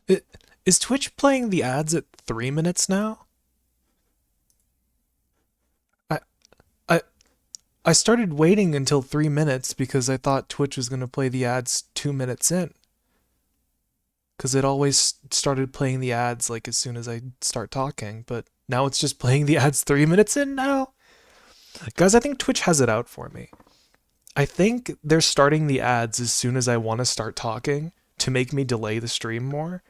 It, is Twitch playing the ads at 3 minutes now? I I I started waiting until 3 minutes because I thought Twitch was gonna play the ads 2 minutes in. Because it always started playing the ads like as soon as I start talking, but now it's just playing the ads 3 minutes in now. Guys, I think Twitch has it out for me. I think they're starting the ads as soon as I want to start talking to make me delay the stream more.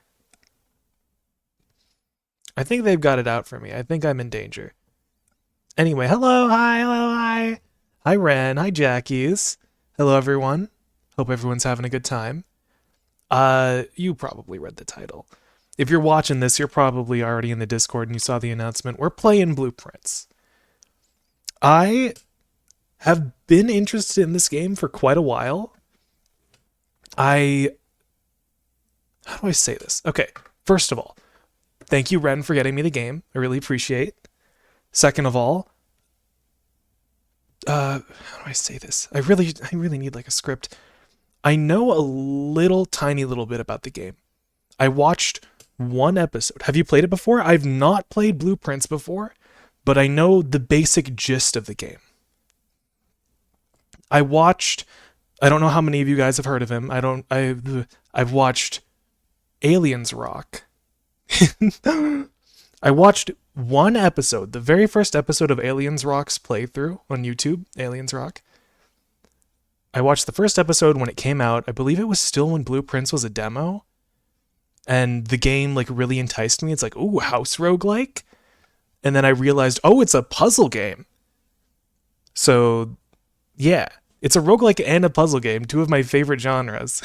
I think they've got it out for me. I think I'm in danger. Anyway, hello, hi. Hi, Ren. Hi, Jackies. Hello, everyone. Hope everyone's having a good time. You probably read the title. If you're watching this, you're probably already in the Discord and you saw the announcement. We're playing Blueprints. I have been interested in this game for quite a while. How do I say this? Okay, first of all, thank you, Ren, for getting me the game. I really appreciate. Second of all, how do I say this? I really need like a script. I know a tiny little bit about the game. I watched one episode. Have you played it before? I've not played Blueprints before, but I know the basic gist of the game. I don't know how many of you guys have heard of him. I've watched Aliens Rock. I watched one episode, the very first episode of Aliens Rock's playthrough on YouTube, Aliens Rock. I watched the first episode when it came out. I believe it was still when Blueprints was a demo. And the game like really enticed me. It's like, ooh, house roguelike. And then I realized, oh, it's a puzzle game. So, yeah. It's a roguelike and a puzzle game, two of my favorite genres.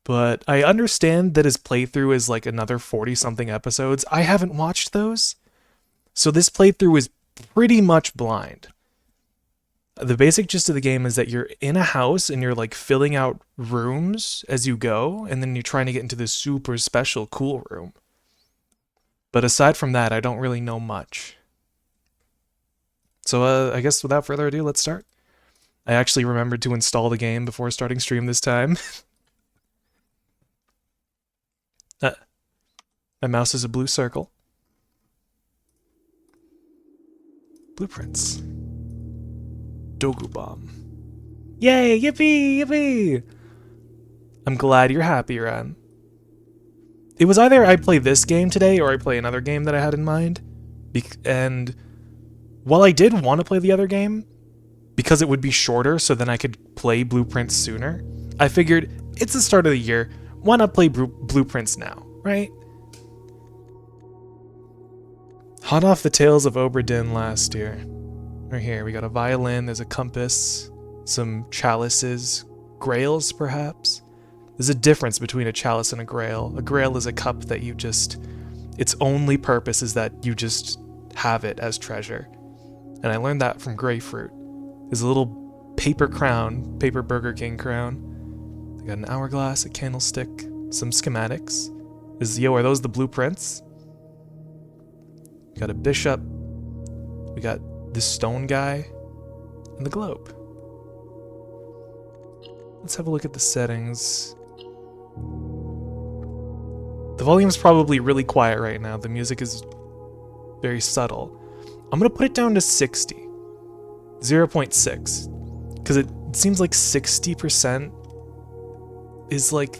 But I understand that his playthrough is like another 40-something episodes. I haven't watched those. So this playthrough is pretty much blind. The basic gist of the game is that you're in a house and you're like filling out rooms as you go, and then you're trying to get into this super special cool room. But aside from that, I don't really know much. So I guess without further ado, let's start. I actually remembered to install the game before starting stream this time. My mouse is a blue circle. Blueprints. Dogu Bomb. Yay! Yippee! Yippee! I'm glad you're happy, Ran. It was either I play this game today or I play another game that I had in mind. And while I did want to play the other game, because it would be shorter so then I could play Blueprints sooner, I figured it's the start of the year, why not play Blueprints now, right? Hot off the tails of Obra Dinn last year. Right here, we got a violin, there's a compass, some chalices, grails perhaps. There's a difference between a chalice and a grail. A grail is a cup that you just, its only purpose is that you just have it as treasure. And I learned that from Grapefruit. There's a little paper crown, paper Burger King crown. I got an hourglass, a candlestick, some schematics. Are those the blueprints? We got a bishop. We got this stone guy. And the globe. Let's have a look at the settings. The volume's probably really quiet right now. The music is very subtle. I'm gonna put it down to 60. 0.6. Because it seems like 60% is like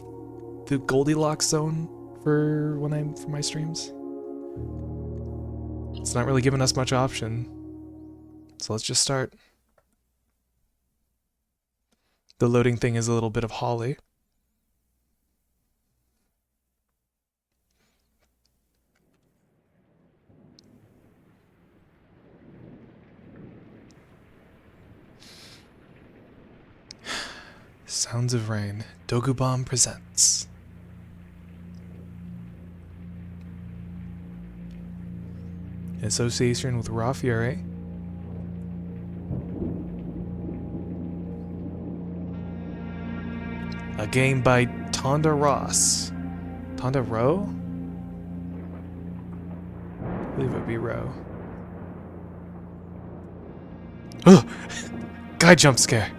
the Goldilocks zone for my streams. It's not really giving us much option. So let's just start. The loading thing is a little bit of holly. Sounds of Rain. Dogu Bomb presents. In association with Raw Fury. A game by Tonda Ross. Tonda Rowe? I believe it would be Rowe. Ugh! Guy jump scare.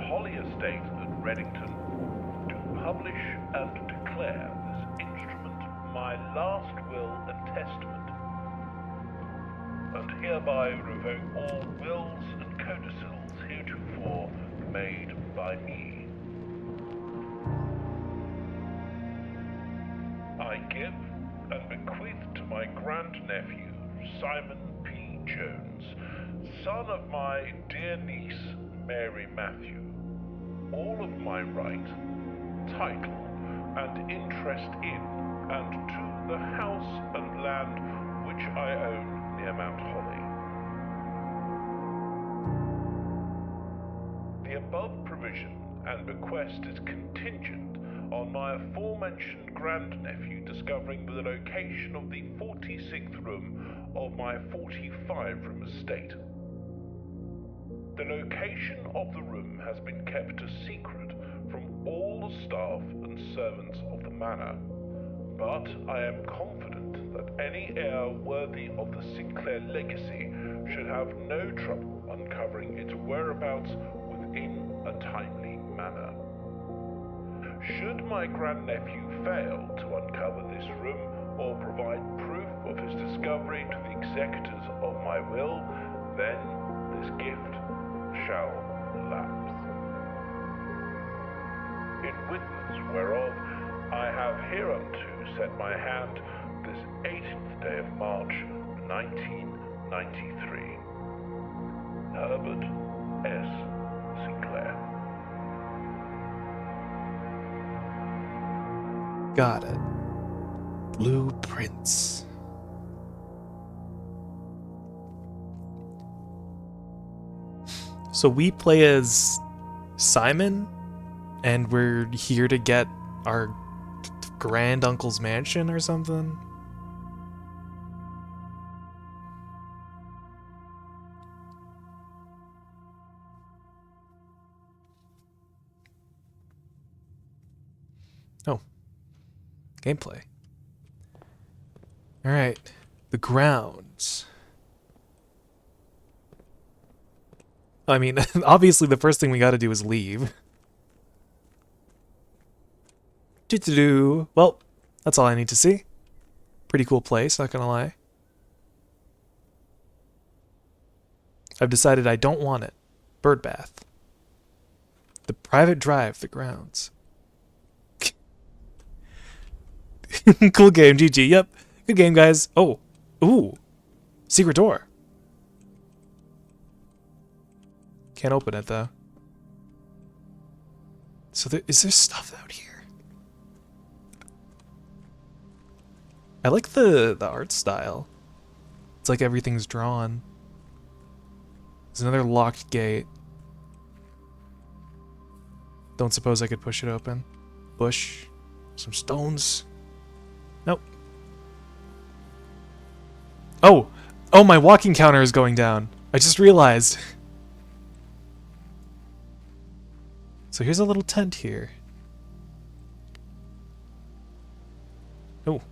Holly Estate at Reddington, do publish and declare this instrument my last will and testament, and hereby revoke all wills and codicils heretofore made by me. I give and bequeath to my grandnephew, Simon P. Jones, son of my dear niece, Mary Matthew, all of my right, title, and interest in and to the house and land which I own near Mount Holly. The above provision and bequest is contingent on my aforementioned grandnephew discovering the location of the 46th room of my 45-room estate. The location of the room has been kept a secret from all the staff and servants of the manor, but I am confident that any heir worthy of the Sinclair legacy should have no trouble uncovering its whereabouts within a timely manner. Should my grandnephew fail to uncover this room or provide proof of his discovery to the executors of my will, then this gift shall lapse. In witness whereof I have hereunto set my hand this 18th day of March, 1993. Herbert S. Sinclair. Got it. Blueprints. So we play as Simon, and we're here to get our grand uncle's mansion or something? Oh. Gameplay. Alright. The grounds. I mean, obviously the first thing we gotta do is leave. Doo-doo-doo. Well, that's all I need to see. Pretty cool place, not gonna lie. I've decided I don't want it. Birdbath. The private drive, the grounds. Cool game, GG. Yep. Good game, guys. Oh. Ooh. Secret door. Can't open it, though. So is there stuff out here? I like the art style. It's like everything's drawn. There's another locked gate. Don't suppose I could push it open. Bush. Some stones. Nope. Oh! Oh, my walking counter is going down. I just realized. So here's a little tent here. Oh.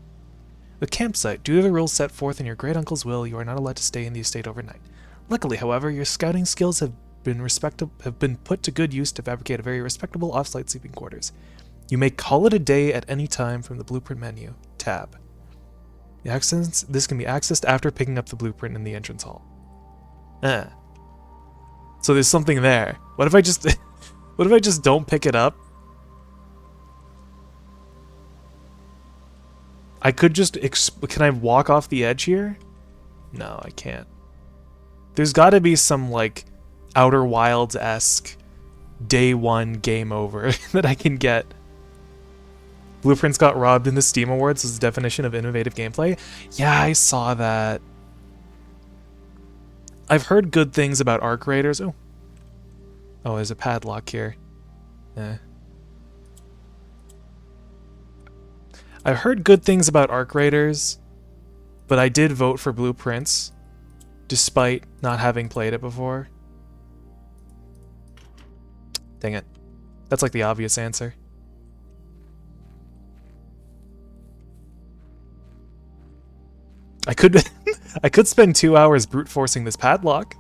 The campsite. Due to the rules set forth in your great uncle's will, you are not allowed to stay in the estate overnight. Luckily, however, your scouting skills have been put to good use to fabricate a very respectable off-site sleeping quarters. You may call it a day at any time from the blueprint menu. Tab. This can be accessed after picking up the blueprint in the entrance hall. So there's something there. What if I just what if I just don't pick it up? I could just can I walk off the edge here? No, I can't. There's got to be some like Outer Wilds-esque day one game over that I can get. Blueprints got robbed in the Steam Awards as the definition of innovative gameplay. Yeah, I saw that. I've heard good things about Arc Raiders. Oh, there's a padlock here. I've heard good things about Arc Raiders, but I did vote for Blueprints, despite not having played it before. Dang it. That's like the obvious answer. I could spend 2 hours brute forcing this padlock.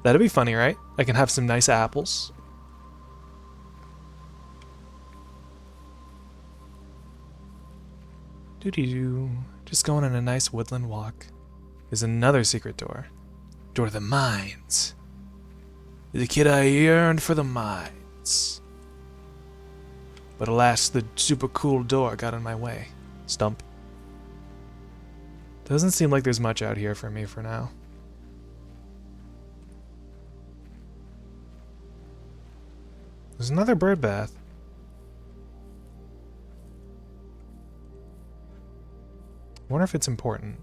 That'd be funny, right? I can have some nice apples. Doo-dee-doo. Just going on a nice woodland walk. There's another secret door. Door to the mines. The kid I yearned for the mines. But alas, the super cool door got in my way. Stump. Doesn't seem like there's much out here for me for now. There's another bird bath. I wonder if it's important.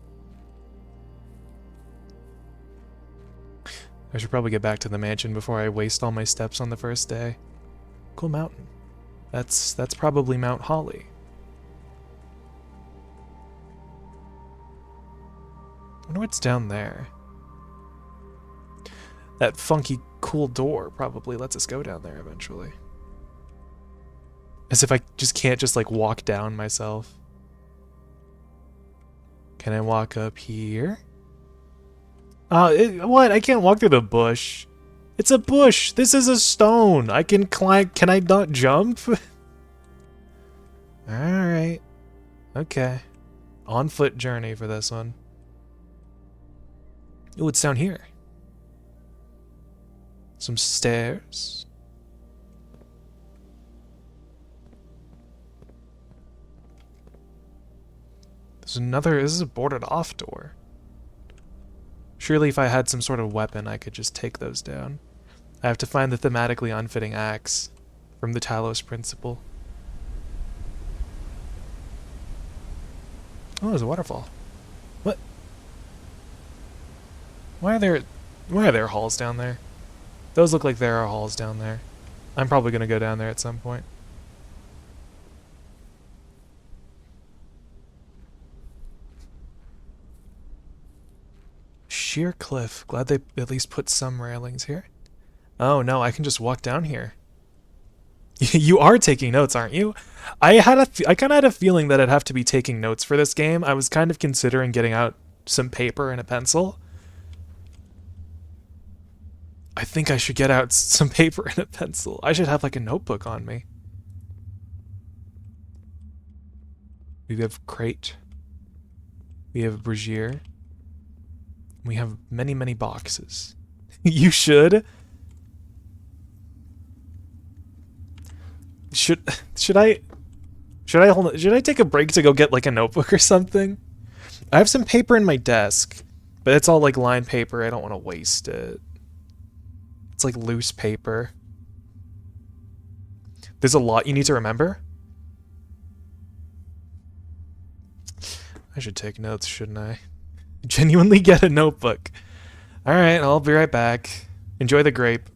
I should probably get back to the mansion before I waste all my steps on the first day. Cool mountain. That's probably Mount Holly. I wonder what's down there. That funky cool door probably lets us go down there eventually. As if I just can't just like walk down myself. Can I walk up here? What? I can't walk through the bush. It's a bush. This is a stone. I can climb. Can I not jump? Alright. Okay. On foot journey for this one. Oh, it's down here. Some stairs. There's another. This is a boarded off door. Surely if I had some sort of weapon, I could just take those down. I have to find the thematically unfitting axe from the Talos Principle. Oh, there's a waterfall. What? Why are there halls down there? Those look like there are halls down there. I'm probably gonna go down there at some point. Sheer cliff. Glad they at least put some railings here. Oh no, I can just walk down here. You are taking notes, aren't you? I kind of had a feeling that I'd have to be taking notes for this game. I was kind of considering getting out some paper and a pencil. I think I should get out some paper and a pencil. I should have like a notebook on me. We have crate. We have brazier. We have many, many boxes. You should. Should I take a break to go get like a notebook or something? I have some paper in my desk, but it's all like lined paper. I don't want to waste it. It's like loose paper. There's a lot you need to remember. I should take notes, shouldn't I? Genuinely get a notebook. Alright, I'll be right back. Enjoy the grape.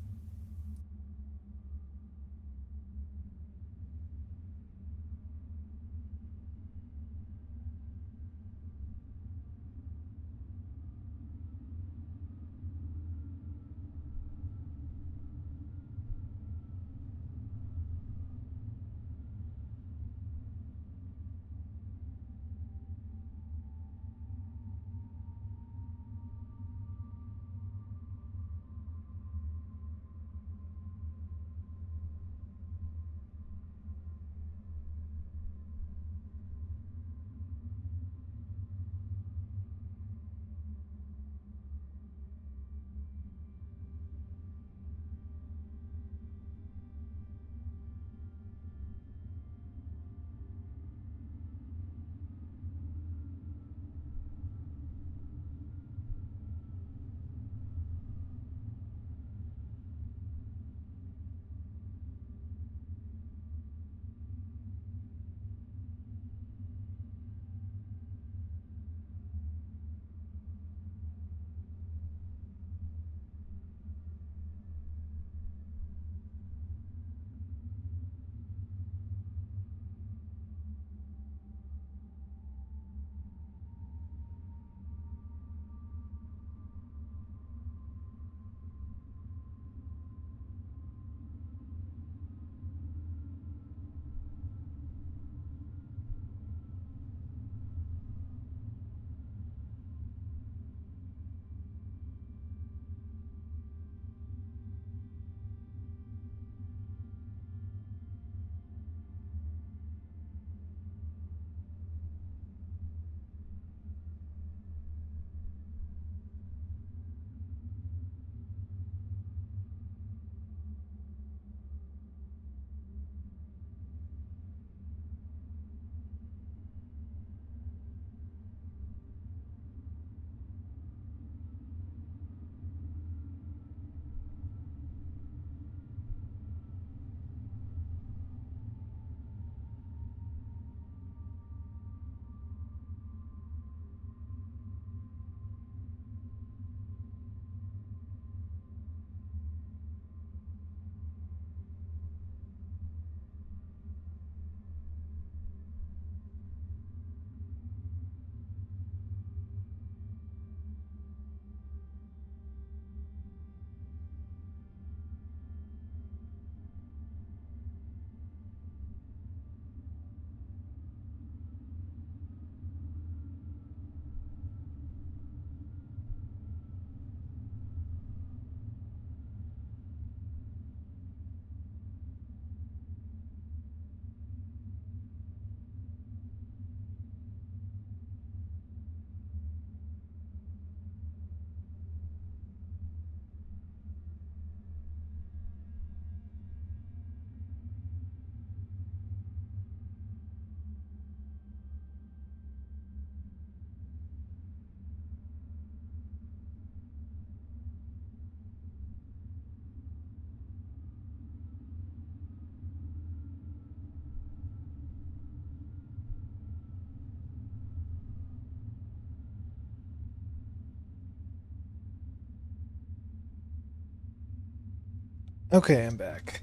Okay, I'm back.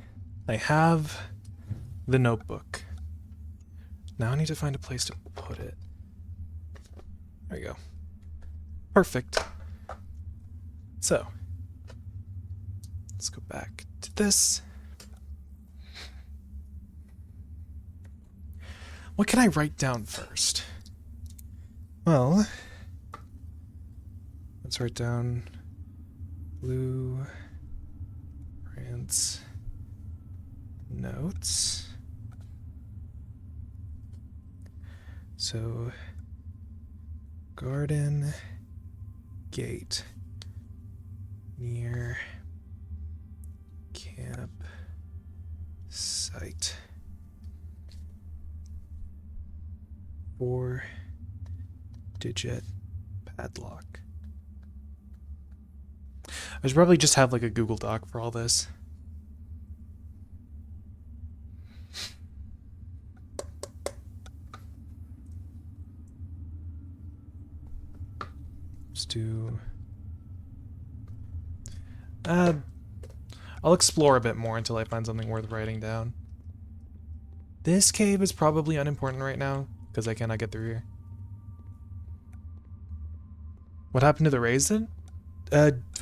I have the notebook. Now I need to find a place to put it. There we go. Perfect. So, let's go back to this. What can I write down first? Well, let's write down Blue Prince notes. So, garden gate near camp site. 4-digit padlock. I should probably just have like a Google Doc for all this. Let's do... I'll explore a bit more until I find something worth writing down. This cave is probably unimportant right now, because I cannot get through here. What happened to the raisin?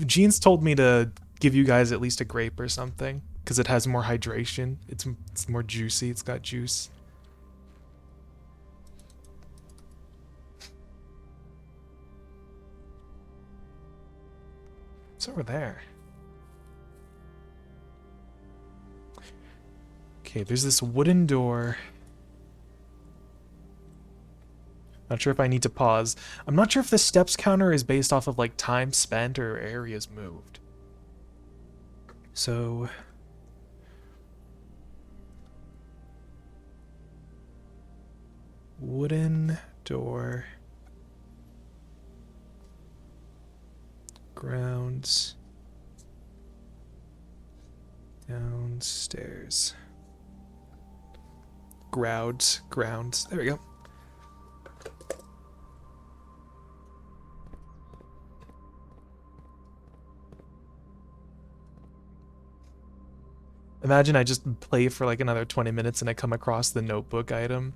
Jeans told me to give you guys at least a grape or something, because it has more hydration. It's more juicy, it's got juice. It's over there. Okay, there's this wooden door. Not sure if I need to pause. I'm not sure if the steps counter is based off of like time spent or areas moved. So... wooden door. Grounds. Downstairs. Grounds. There we go. Imagine I just play for like another 20 minutes and I come across the notebook item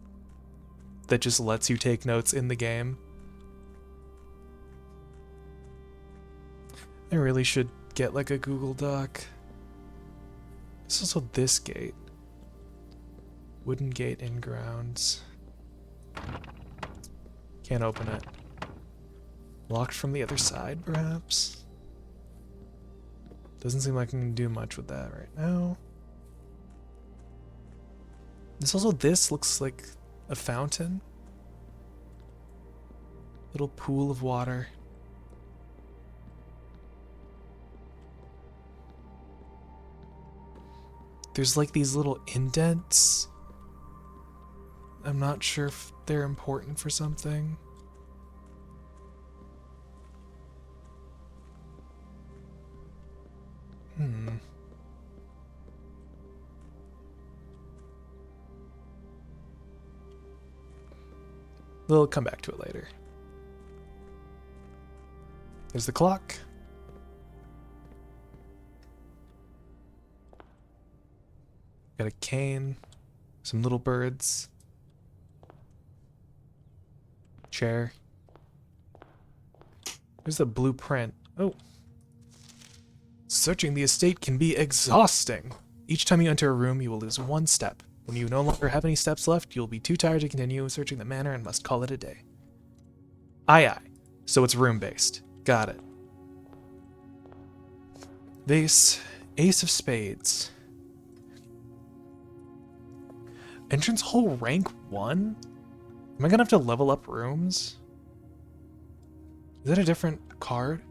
that just lets you take notes in the game. I really should get like a Google Doc. There's also this gate. Wooden gate in grounds. Can't open it. Locked from the other side, perhaps? Doesn't seem like I can do much with that right now. This looks like a fountain. Little pool of water. There's like these little indents. I'm not sure if they're important for something. We'll come back to it later. There's the clock. Got a cane, some little birds, chair. There's the blueprint. Oh. Searching the estate can be exhausting. Each time you enter a room, you will lose 1 step. When you no longer have any steps left, you'll be too tired to continue searching the manor and must call it a day. Aye. So it's room-based. Got it. Vase. Ace of spades. Entrance hole rank 1? Am I gonna have to level up rooms? Is that a different card?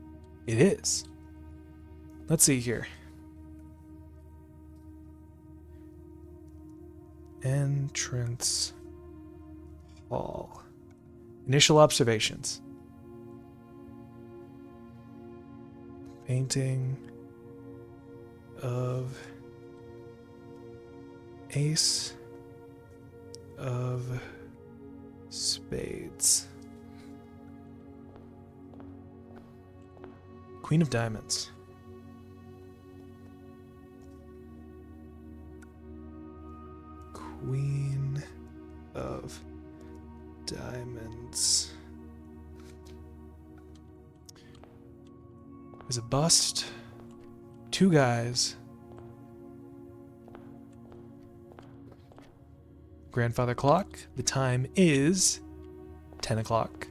It is. Let's see here. Entrance hall. Initial observations. Painting of ace of spades. Queen of diamonds. Queen of Diamonds. There's a bust. 2 guys. Grandfather clock. The time is 10 o'clock.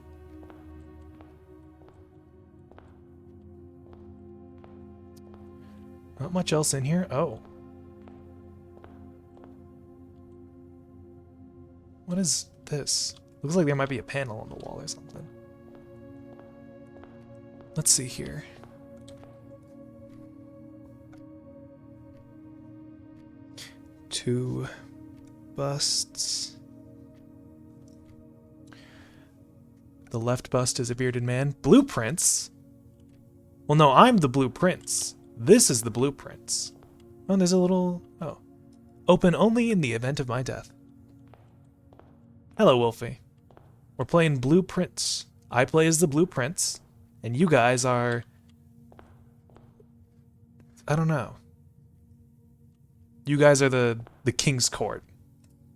Not much else in here. Oh. What is this? Looks like there might be a panel on the wall or something. Let's see here. Two busts. The left bust is a bearded man. Blueprints? Well, no, I'm the blueprints. This is the blueprints. Oh, and there's a little... Oh. Open only in the event of my death. Hello, Wolfie. We're playing Blueprints. I play as the Blueprints, and you guys are... I don't know. You guys are the King's Court.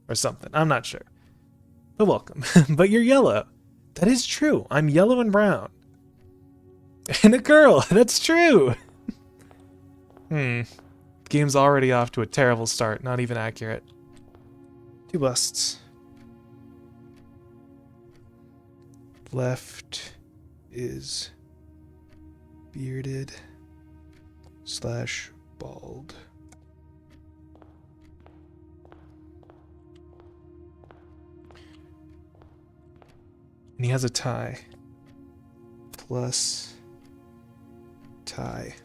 Or something. I'm not sure. But welcome. But you're yellow. That is true. I'm yellow and brown. And a girl. That's true. Game's already off to a terrible start. Not even accurate. 2 busts. Left is bearded / bald. And he has a tie. Plus tie.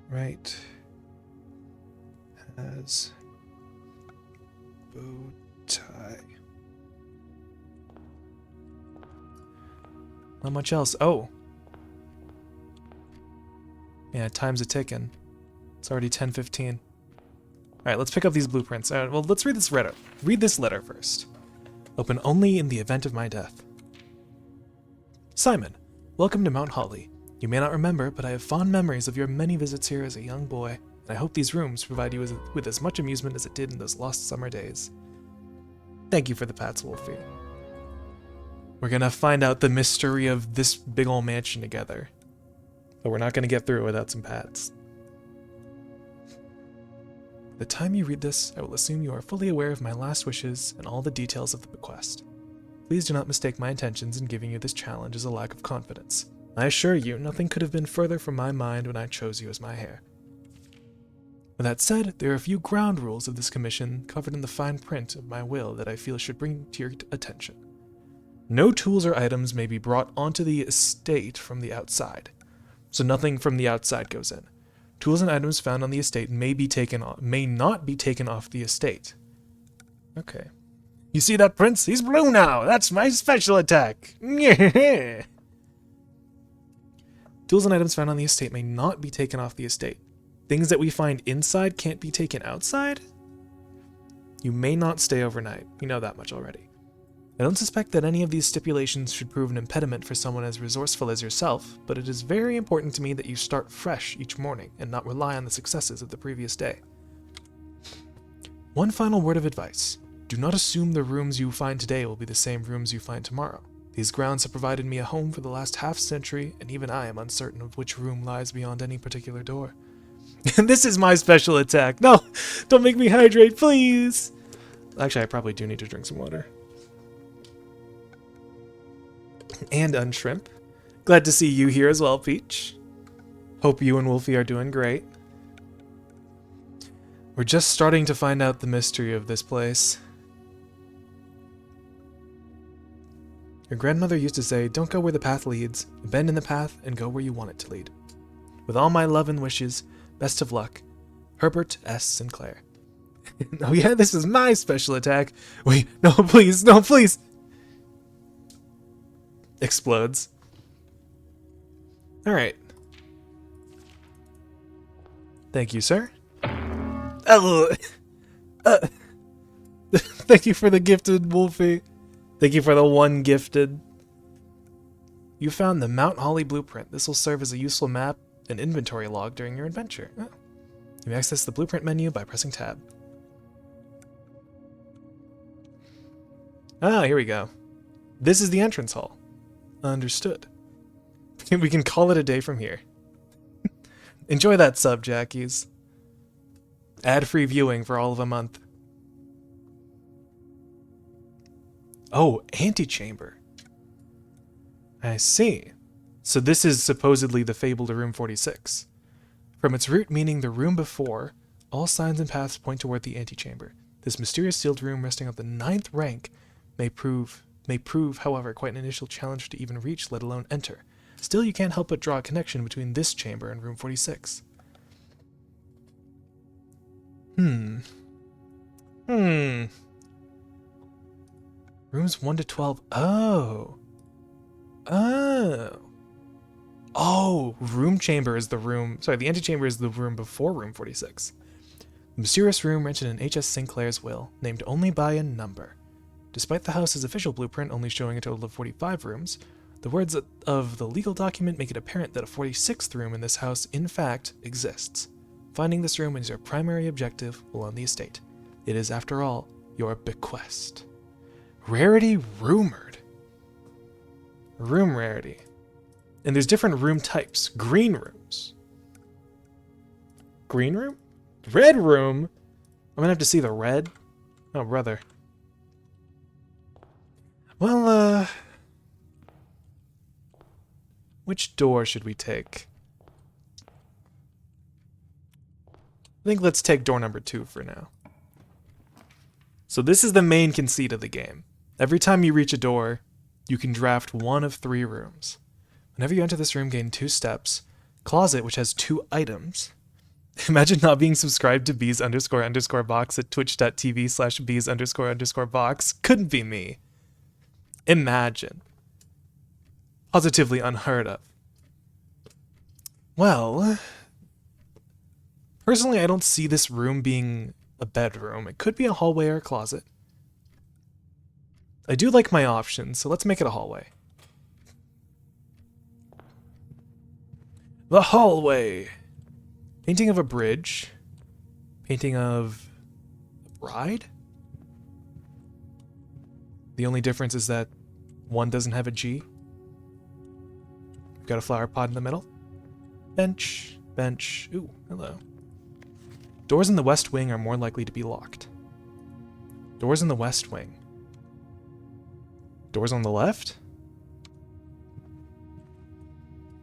Right. Has bow tie. Not much else. Oh. Yeah, time's a ticking. It's already 10:15. Alright, let's pick up these blueprints. Well, let's read this letter. Read this letter first. Open only in the event of my death. Simon, welcome to Mount Holly. You may not remember, but I have fond memories of your many visits here as a young boy, and I hope these rooms provide you with as much amusement as it did in those lost summer days. Thank you for the pats, Wolfie. We're gonna find out the mystery of this big ol' mansion together. But we're not gonna get through it without some pats. The time you read this, I will assume you are fully aware of my last wishes and all the details of the bequest. Please do not mistake my intentions in giving you this challenge as a lack of confidence. I assure you, nothing could have been further from my mind when I chose you as my heir. With that said, there are a few ground rules of this commission covered in the fine print of my will that I feel should bring to your attention. No tools or items may be brought onto the estate from the outside. So nothing from the outside goes in. Tools and items found on the estate may not be taken off the estate. Okay. You see that, Prince? He's blue now! That's my special attack! Tools and items found on the estate may not be taken off the estate. Things that we find inside can't be taken outside? You may not stay overnight. You know that much already. I don't suspect that any of these stipulations should prove an impediment for someone as resourceful as yourself, but it is very important to me that you start fresh each morning and not rely on the successes of the previous day. One final word of advice. Do not assume the rooms you find today will be the same rooms you find tomorrow. These grounds have provided me a home for the last half-century, and even I am uncertain of which room lies beyond any particular door. This is my special attack. No, don't make me hydrate, please. Actually, I probably do need to drink some water. And unshrimp. Glad to see you here as well, Peach. Hope you and Wolfie are doing great. We're just starting to find out the mystery of this place. Your grandmother used to say, don't go where the path leads, bend in the path and go where you want it to lead. With all my love and wishes, best of luck, Herbert S. Sinclair. Oh yeah, this is my special attack. Wait, no please, no please! Explodes. Alright. Thank you, sir. Oh. Thank you for the gifted, Wolfie. Thank you for the one gifted. You found the Mount Holly blueprint. This will serve as a useful map and inventory log during your adventure. Oh. You may access the blueprint menu by pressing tab. Ah, here we go. This is the entrance hall. Understood. We can call it a day from here. Enjoy that sub, Jackies. Ad-free viewing for all of a month. Oh, antechamber. I see. So this is supposedly the fabled Room 46. From its root meaning the room before, all signs and paths point toward the antechamber. This mysterious sealed room resting at the 9th rank may prove, however, quite an initial challenge to even reach, let alone enter. Still, you can't help but draw a connection between this chamber and Room 46. Rooms 1 to 12. Oh. Oh, room chamber is the room. Sorry, the antechamber is the room before Room 46. The mysterious room mentioned in H.S. Sinclair's will, named only by a number. Despite the house's official blueprint only showing a total of 45 rooms, the words of the legal document make it apparent that a 46th room in this house, in fact, exists. Finding this room is your primary objective while on the estate. It is, after all, your bequest. Rarity rumored. Room rarity. And there's different room types. Green rooms. Green room? Red room? I'm gonna have to see the red. Oh, brother. Well, which door should we take? I think let's take door number 2 for now. So this is the main conceit of the game. Every time you reach a door, you can draft one of 3 rooms. Whenever you enter this room, gain 2 steps. Closet, which has 2 items. Imagine not being subscribed to bees__box at twitch.tv/bees__box. Couldn't be me. Imagine. Positively unheard of. Well, personally, I don't see this room being a bedroom. It could be a hallway or a closet. I do like my options, so let's make it a hallway. The hallway. Painting of a bridge. Painting of a bride? The only difference is that one doesn't have a G. We've got a flower pot in the middle. Bench. Bench. Ooh, hello. Doors in the west wing are more likely to be locked. Doors in the west wing. Doors on the left?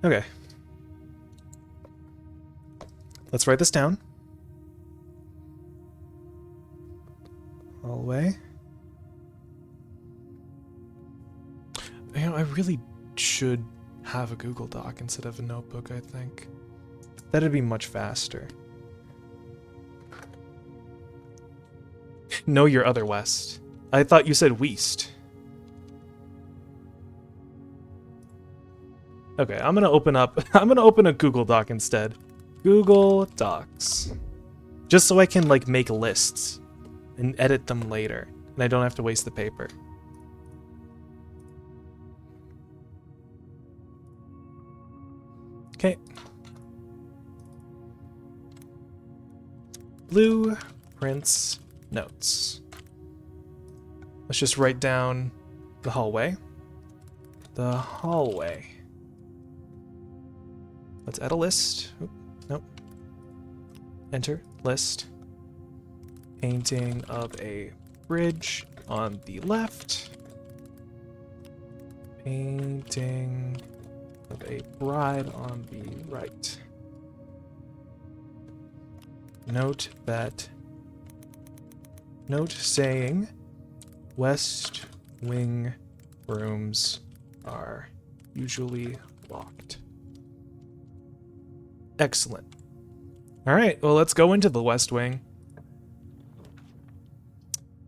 Okay. Let's write this down. Hallway. You know, I really should have a Google Doc instead of a notebook, I think. That'd be much faster. Know your other west. I thought you said west. Okay, I'm gonna open a Google Doc instead. Google Docs. Just so I can like make lists and edit them later. And I don't have to waste the paper. Okay. Blueprints notes. Let's just write down the hallway. The hallway. Let's add a list. Oop, nope. Enter list. Painting of a bridge on the left. Painting of a bride on the right. Note saying west wing rooms are usually locked. Excellent. Alright, well let's go into the west wing.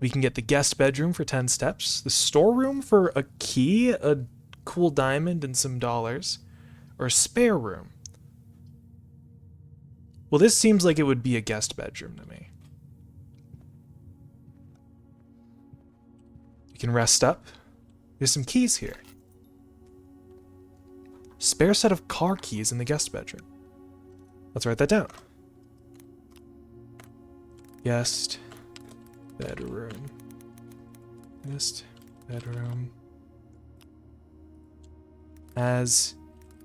We can get the guest bedroom for 10 steps, the storeroom for a key, a cool diamond, and some dollars, or a spare room. Well, this seems like it would be a guest bedroom to me. You can rest up. There's some keys here. Spare set of car keys in the guest bedroom. Let's write that down. Guest bedroom. Guest bedroom. As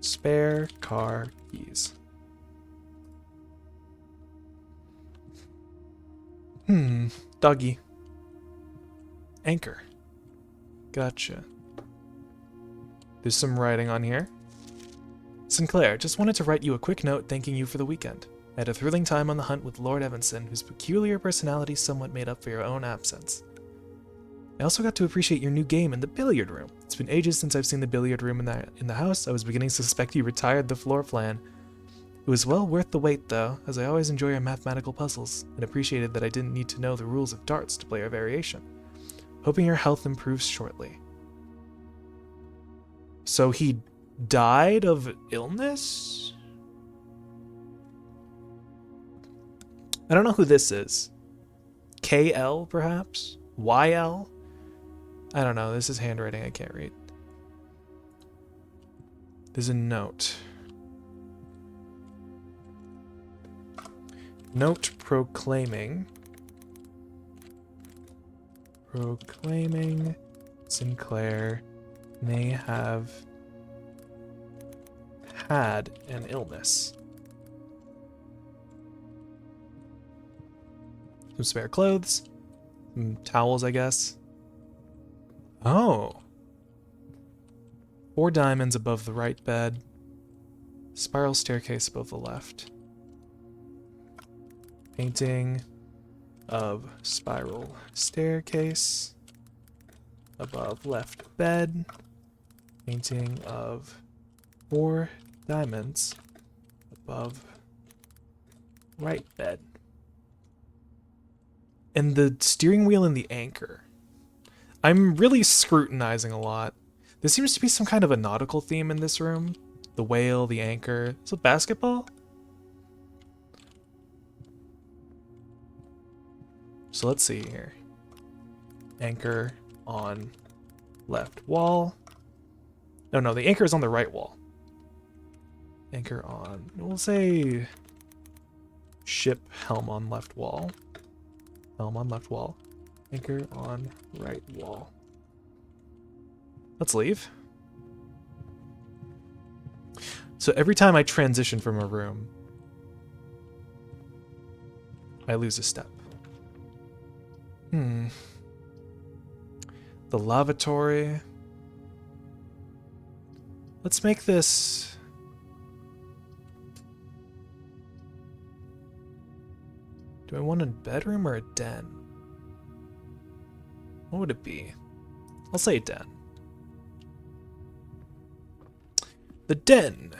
spare car keys. Doggy. Anchor. Gotcha. There's some writing on here. Sinclair, just wanted to write you a quick note thanking you for the weekend. I had a thrilling time on the hunt with Lord Evanson, whose peculiar personality somewhat made up for your own absence. I also got to appreciate your new game in the billiard room. It's been ages since I've seen the billiard room in the house. I was beginning to suspect you retired the floor plan. It was well worth the wait, though, as I always enjoy your mathematical puzzles, and appreciated that I didn't need to know the rules of darts to play a variation. Hoping your health improves shortly. So he died of illness? I don't know who this is. KL, perhaps? YL? I don't know. This is handwriting I can't read. There's a note. Note proclaiming Sinclair may have had an illness. Some spare clothes. Some towels, I guess. Oh. 4 diamonds above the right bed. Spiral staircase above the left. Painting of spiral staircase above left bed. Painting of 4 diamonds above right bed. And the steering wheel and the anchor. I'm really scrutinizing a lot. There seems to be some kind of a nautical theme in this room. The whale, the anchor. Is it basketball? So let's see here. Anchor on left wall. No, the anchor is on the right wall. Anchor on, we'll say ship helm on left wall. Helm on left wall. Anchor on right wall. Let's leave. So every time I transition from a room, I lose a step. The lavatory. Let's make this... Do I want a bedroom or a den? What would it be? I'll say den. The den.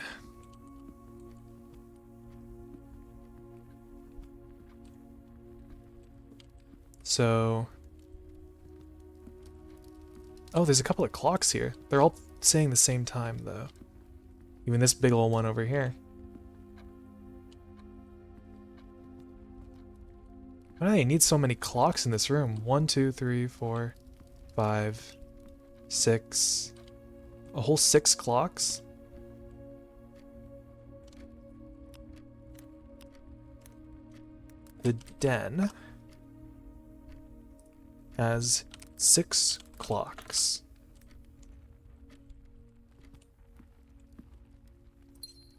So... Oh, there's a couple of clocks here. They're all saying the same time, though. Even this big old one over here. Why do they need so many clocks in this room? 1, 2, 3, 4, 5, 6. A whole 6 clocks? The den has 6 clocks.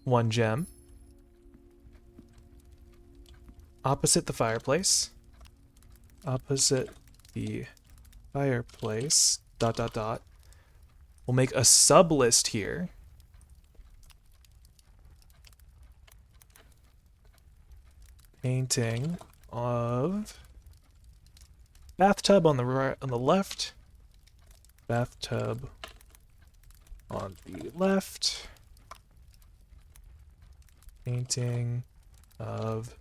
One gem. Opposite the fireplace. Opposite the fireplace. ... We'll make a sub list here. Painting of bathtub on the right, on the left. Bathtub on the left. Painting of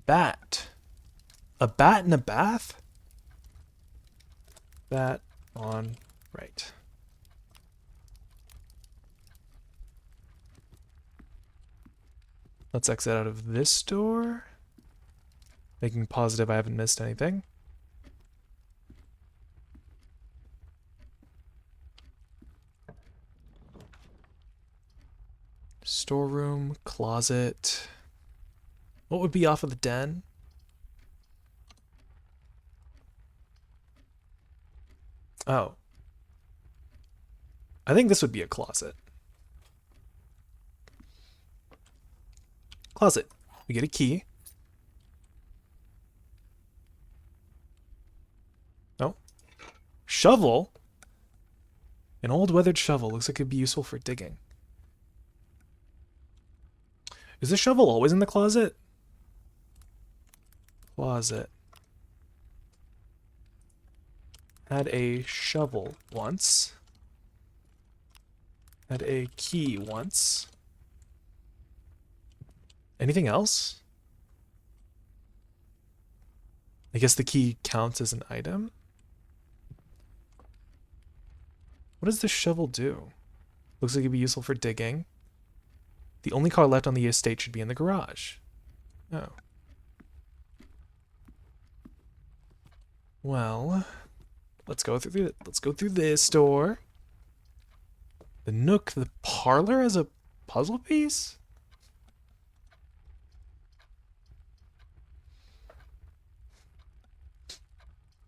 bat. A bat in a bath? Bat on right. Let's exit out of this door. Making positive I haven't missed anything. Storeroom, closet. What would be off of the den? Oh. I think this would be a closet. Closet. We get a key. Oh. Shovel? An old weathered shovel. Looks like it'd be useful for digging. Is the shovel always in the closet? Closet. Had a shovel once. Had a key once. Anything else? I guess the key counts as an item. What does this shovel do? Looks like it'd be useful for digging. The only car left on the estate should be in the garage. Oh. Well, let's go through this door. The nook, the parlor as a puzzle piece?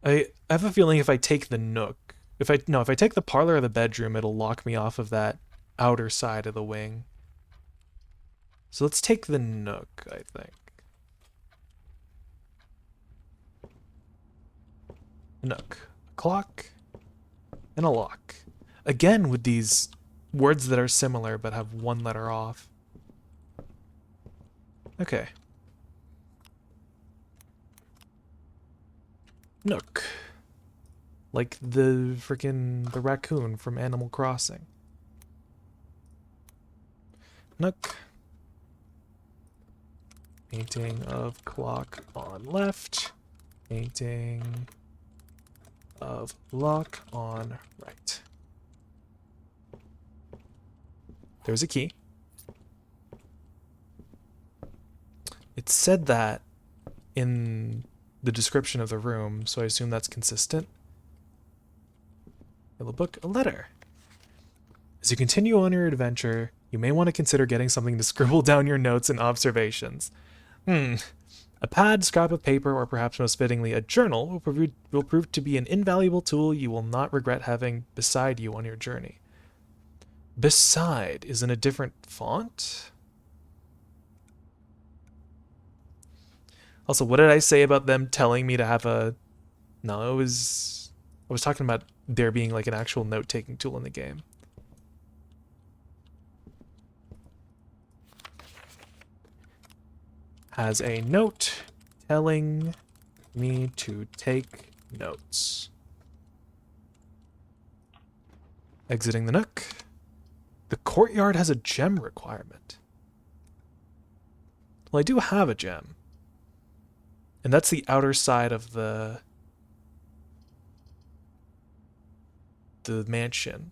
I have a feeling if I take the nook, if I take the parlor or the bedroom, it'll lock me off of that outer side of the wing. So let's take the nook, I think. Nook. A clock and a lock. Again with these words that are similar but have one letter off. Okay. Nook. Like the raccoon from Animal Crossing. Nook. Painting of clock on left. Painting of lock on right. There's a key. It said that in the description of the room, so I assume that's consistent. Yellow book, a letter. As you continue on your adventure, you may want to consider getting something to scribble down your notes and observations. A pad, scrap of paper, or perhaps most fittingly a journal will prove to be an invaluable tool you will not regret having beside you on your journey. Beside is in a different font? Also, what did I say about them telling me to have a... No, I was talking about there being like an actual note-taking tool in the game. Has a note telling me to take notes. Exiting the nook. The courtyard has a gem requirement. Well, I do have a gem. And that's the outer side of the mansion.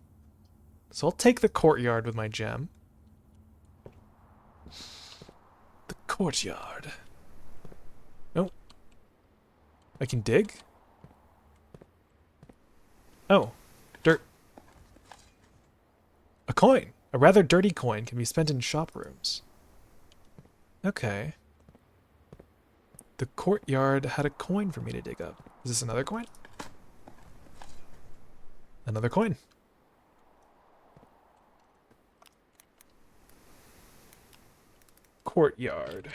So I'll take the courtyard with my gem. The courtyard. Oh. I can dig? Oh. Dirt. A coin. A rather dirty coin can be spent in shop rooms. Okay. The courtyard had a coin for me to dig up. Is this another coin? Another coin. Courtyard.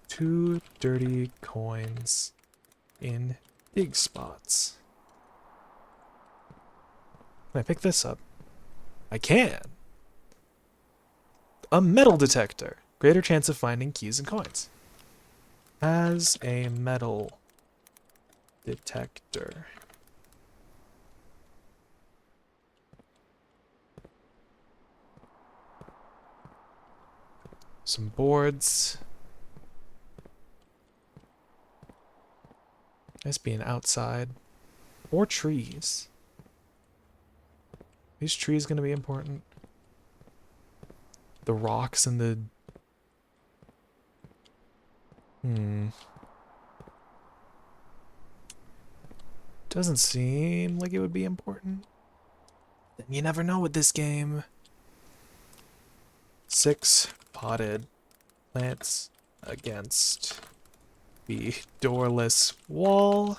2 dirty coins in dig spots. Can I pick this up? I can. A metal detector. Greater chance of finding keys and coins. As a metal detector. Some boards. Nice being outside. Or trees. These trees gonna be important. The rocks and the... Doesn't seem like it would be important. You never know with this game. 6 potted plants against the doorless wall.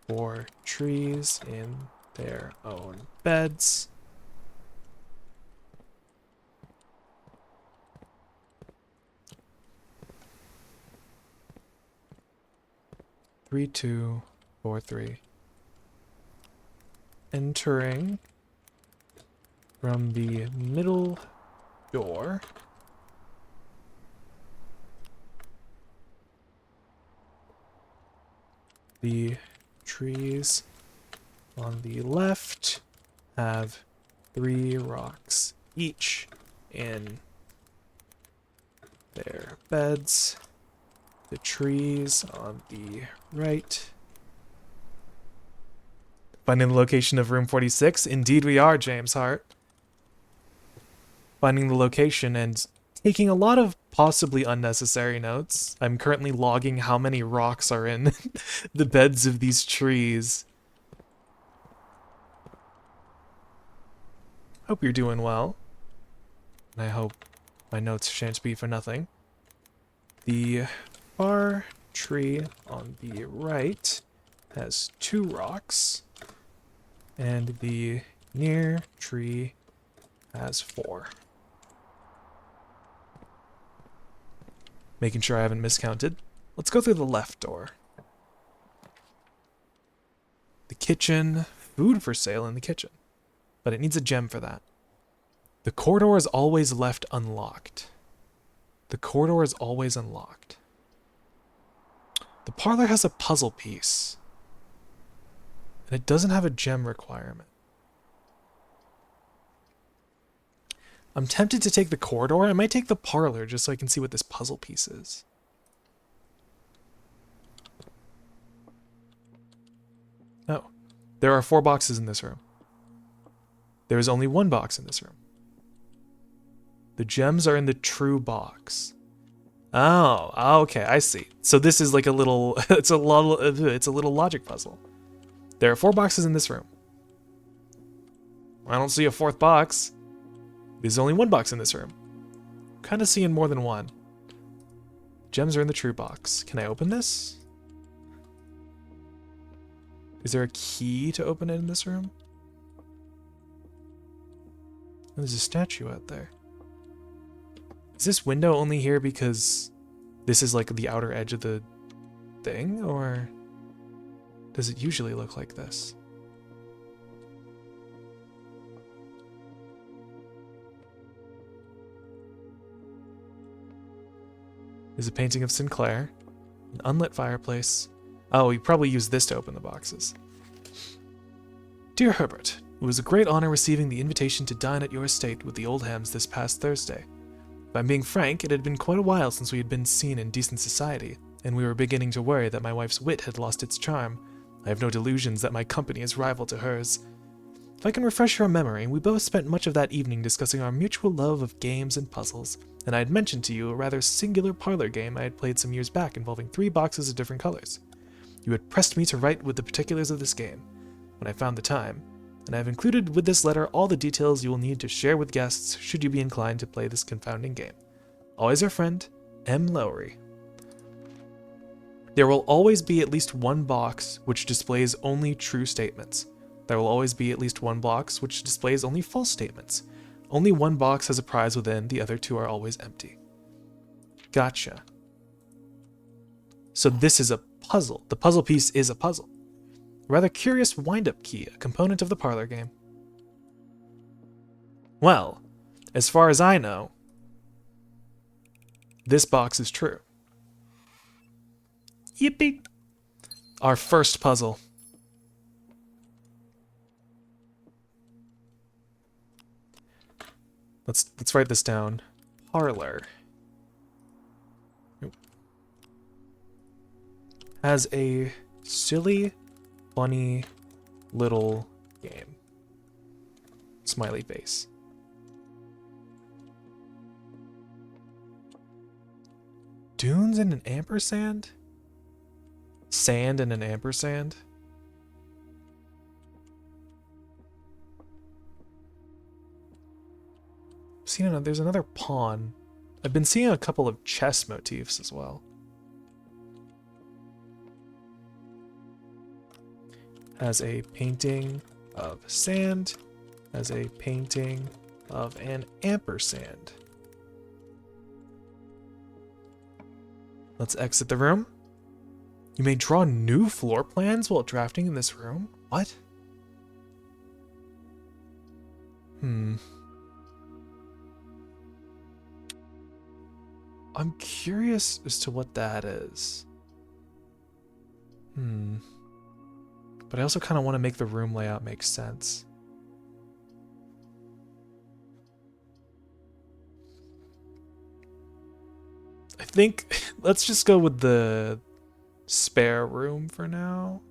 4 trees in their own beds. Three, 2, 4, 3. Entering from the middle door. The trees on the left have 3 rocks each in their beds. The trees on the right. Finding the location of room 46? Indeed we are, James Hart. Finding the location and taking a lot of possibly unnecessary notes. I'm currently logging how many rocks are in the beds of these trees. Hope you're doing well. And I hope my notes shan't be for nothing. The far tree on the right has 2 rocks, and the near tree has 4. Making sure I haven't miscounted. Let's go through the left door. The kitchen, food for sale in the kitchen, but it needs a gem for that. The corridor is always left unlocked. The corridor is always unlocked. The parlor has a puzzle piece, and it doesn't have a gem requirement. I'm tempted to take the corridor. I might take the parlor just so I can see what this puzzle piece is. Oh, there are 4 boxes in this room. There is only 1 box in this room. The gems are in the true box. Oh, okay, I see. So this is like a little, it's a little logic puzzle. There are 4 boxes in this room. I don't see a 4th box. There's only 1 box in this room. Kind of seeing more than 1. Gems are in the true box. Can I open this? Is there a key to open it in this room? Oh, there's a statue out there. Is this window only here because this is like the outer edge of the thing, or does it usually look like this? There's a painting of Sinclair, an unlit fireplace. Oh, you probably used this to open the boxes. Dear Herbert, it was a great honor receiving the invitation to dine at your estate with the Oldhams this past Thursday. If I'm being frank, it had been quite a while since we had been seen in decent society, and we were beginning to worry that my wife's wit had lost its charm. I have no delusions that my company is rival to hers. If I can refresh your memory, we both spent much of that evening discussing our mutual love of games and puzzles, and I had mentioned to you a rather singular parlor game I had played some years back involving 3 boxes of different colors. You had pressed me to write with the particulars of this game, when I found the time, and I have included with this letter all the details you will need to share with guests should you be inclined to play this confounding game. Always your friend, M. Lowry. There will always be at least 1 box which displays only true statements. There will always be at least 1 box which displays only false statements. Only 1 box has a prize within, the other 2 are always empty. Gotcha. So this is a puzzle. The puzzle piece is a puzzle. A rather curious wind-up key, a component of the parlor game. Well, as far as I know, this box is true. Yippee! Our first puzzle. Let's write this down. Parlor. Has a silly, funny little game. Smiley face. Dunes and an ampersand? Sand and an ampersand? There's another pawn. I've been seeing a couple of chess motifs as well. Has a painting of sand. Has a painting of an ampersand. Let's exit the room. You may draw new floor plans while drafting in this room? What? I'm curious as to what that is. But I also kind of want to make the room layout make sense. I think let's just go with the spare room for now.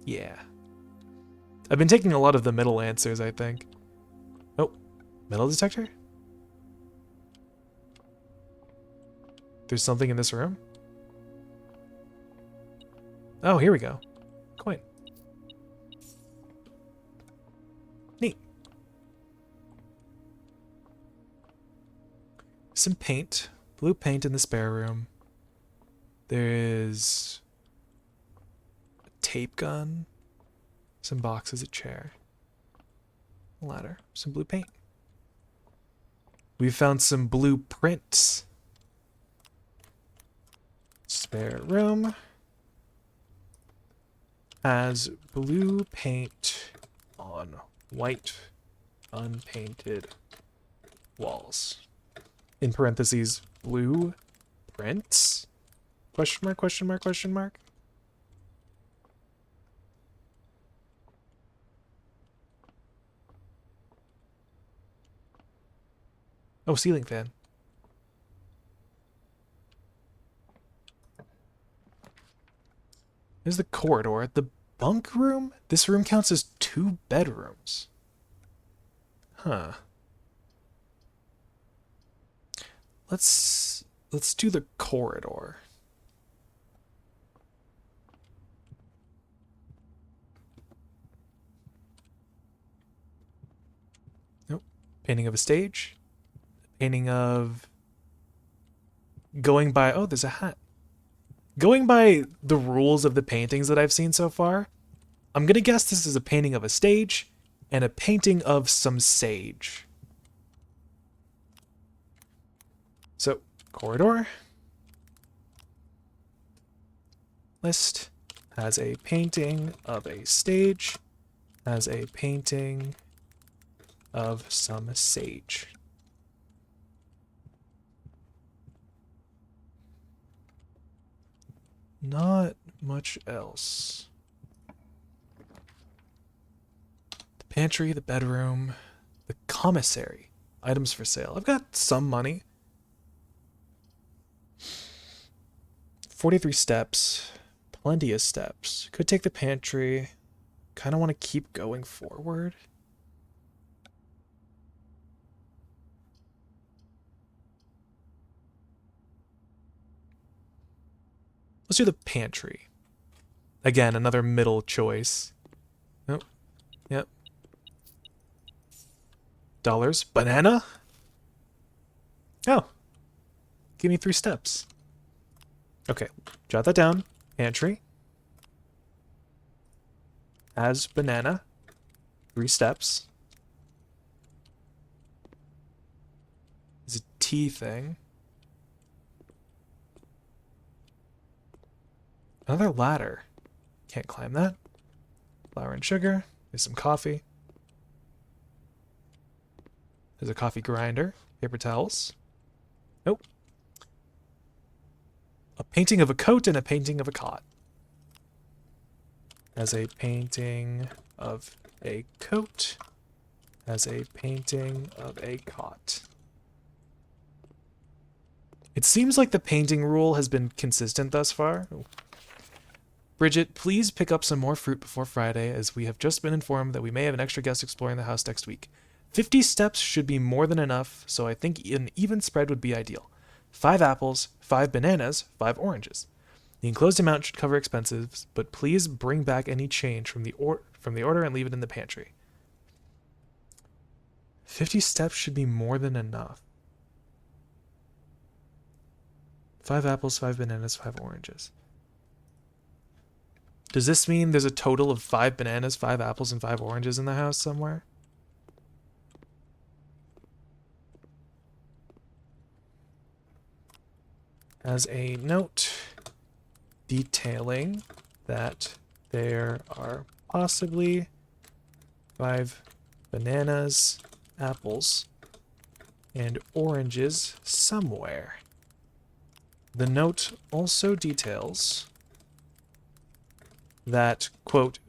Yeah. I've been taking a lot of the middle answers, I think. Oh, metal detector? There's something in this room? Oh, here we go. Coin. Neat. Some paint. Blue paint in the spare room. There is a tape gun. Some boxes, a chair. A ladder. Some blue paint. We found some blueprints. Spare room has blue paint on white unpainted walls. In parentheses, blue prints? Question mark, question mark, question mark? Oh, ceiling fan. There's the corridor. The bunk room? This room counts as 2 bedrooms. Huh. Let's do the corridor. Nope. Painting of a stage. Painting of going by, oh, there's a hat. Going by the rules of the paintings that I've seen so far, I'm gonna guess this is a painting of a stage and a painting of some sage. So, corridor. List has a painting of a stage, has a painting of some sage. Not much else. The pantry, the bedroom, the commissary. Items for sale. I've got some money. 43 steps. Plenty of steps. Could take the pantry. Kind of want to keep going forward. Let's do the pantry. Again, another middle choice. Nope. Yep. Dollars. Banana? Oh. Give me 3 steps. Okay. Jot that down. Pantry. As banana. 3 steps. There's a tea thing. Another ladder. Can't climb that. Flour and sugar. There's some coffee. There's a coffee grinder. Paper towels. Nope. A painting of a coat and a painting of a cot. As a painting of a coat. As a painting of a cot. It seems like the painting rule has been consistent thus far. Ooh. Bridget, please pick up some more fruit before Friday, as we have just been informed that we may have an extra guest exploring the house next week. 50 steps should be more than enough, so I think an even spread would be ideal. 5 apples, 5 bananas, 5 oranges. The enclosed amount should cover expenses, but please bring back any change from the order and leave it in the pantry. 50 steps should be more than enough. 5 apples, 5 bananas, 5 oranges. Does this mean there's a total of 5 bananas, 5 apples, and 5 oranges in the house somewhere? As a note detailing that there are possibly 5 bananas, apples, and oranges somewhere. The note also details that, quote,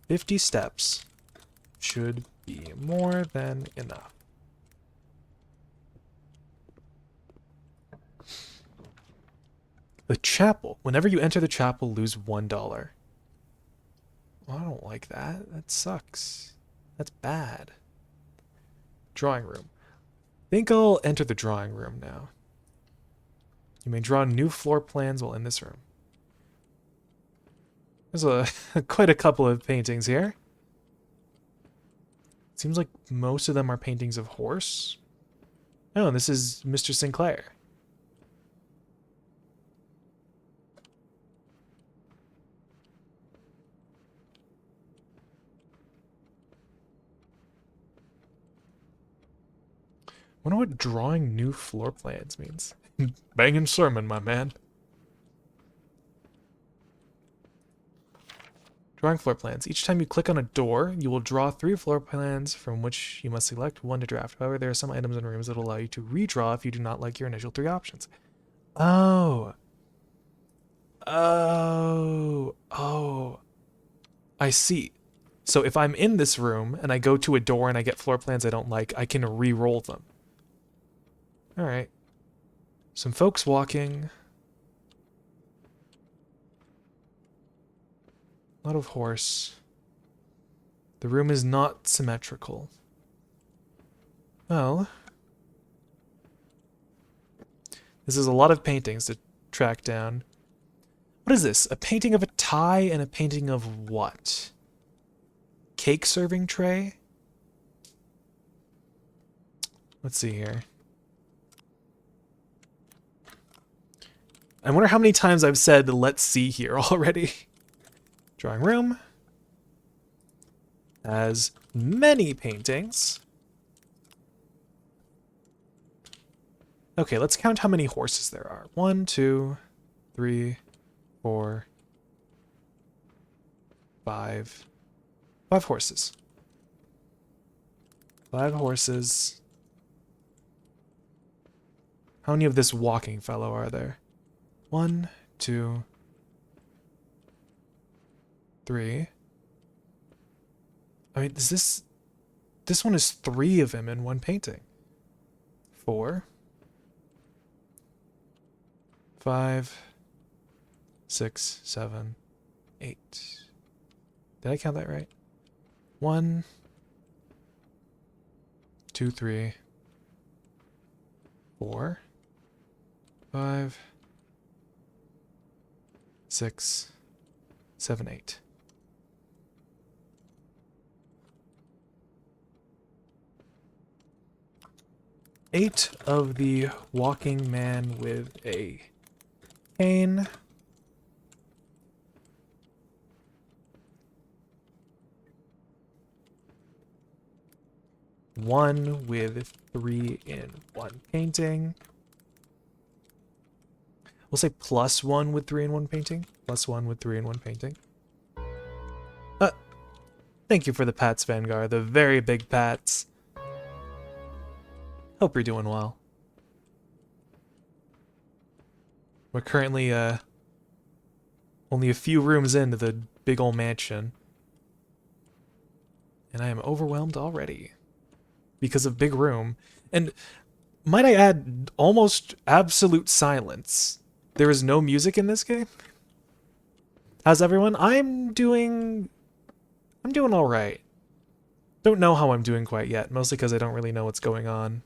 50 steps should be more than enough. The chapel. Whenever you enter the chapel, lose $1. Well, I don't like that. That sucks. That's bad. Drawing room. I think I'll enter the drawing room now. You may draw new floor plans while in this room. There's quite a couple of paintings here. Seems like most of them are paintings of horse. Oh, and this is Mr. Sinclair. Wonder what drawing new floor plans means. Banging sermon, my man. Drawing floor plans. Each time you click on a door, you will draw 3 floor plans from which you must select one to draft. However, there are some items in rooms that will allow you to redraw if you do not like your initial 3 options. Oh. Oh. I see. So if I'm in this room and I go to a door and I get floor plans I don't like, I can re-roll them. Alright. Some folks walking. A lot of horse. The room is not symmetrical. Well, this is a lot of paintings to track down. What is this? A painting of a tie and a painting of what? Cake serving tray? Let's see here. I wonder how many times I've said, let's see here already. Drawing room has many paintings. Okay, let's count how many horses there are. 1, 2, 3, 4, 5. 5 horses. 5 horses. How many of this walking fellow are there? 1, 2, 3. I mean, is this... This one is 3 of him in one painting. 4. 5. 6, 7, 8. Did I count that right? 1, 2, 3, 4, 5, 6, 7, 8. Eight of the walking man with a cane. One with 3 in one painting. We'll say +1 with 3 in one painting. +1 with 3 in one painting. Thank you for the pats, Vanguard. The very big pats. Hope you're doing well. We're currently only a few rooms into the big ol' mansion. And I am overwhelmed already. Because of big room. And might I add, almost absolute silence. There is no music in this game. How's everyone? I'm doing alright. Don't know how I'm doing quite yet, mostly because I don't really know what's going on.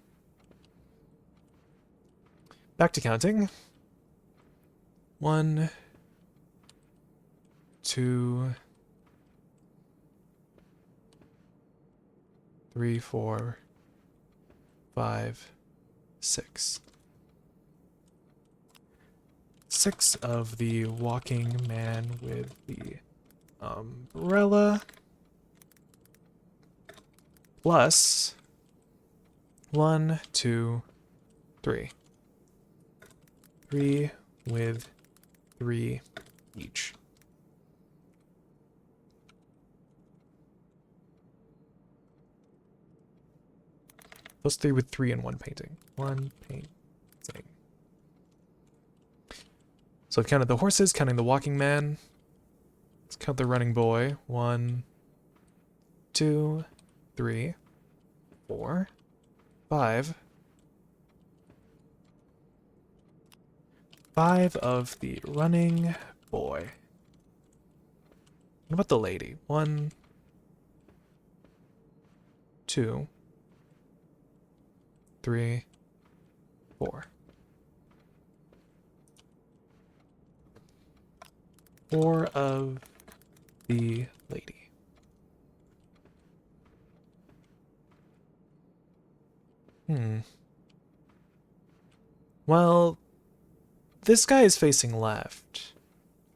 Back to counting. 1, 2, 3, 4, 5, 6. 6 of the walking man with the umbrella. Plus 1, 2, 3. 3 with 3 each. Plus 3 with 3 in one painting. One painting. So I've counted the horses, counting the walking man. Let's count the running boy. 1, 2, 3, 4, 5. 5 of the running boy. What about the lady? 1, 2, 3, 4. 4 of the lady. Well, this guy is facing left,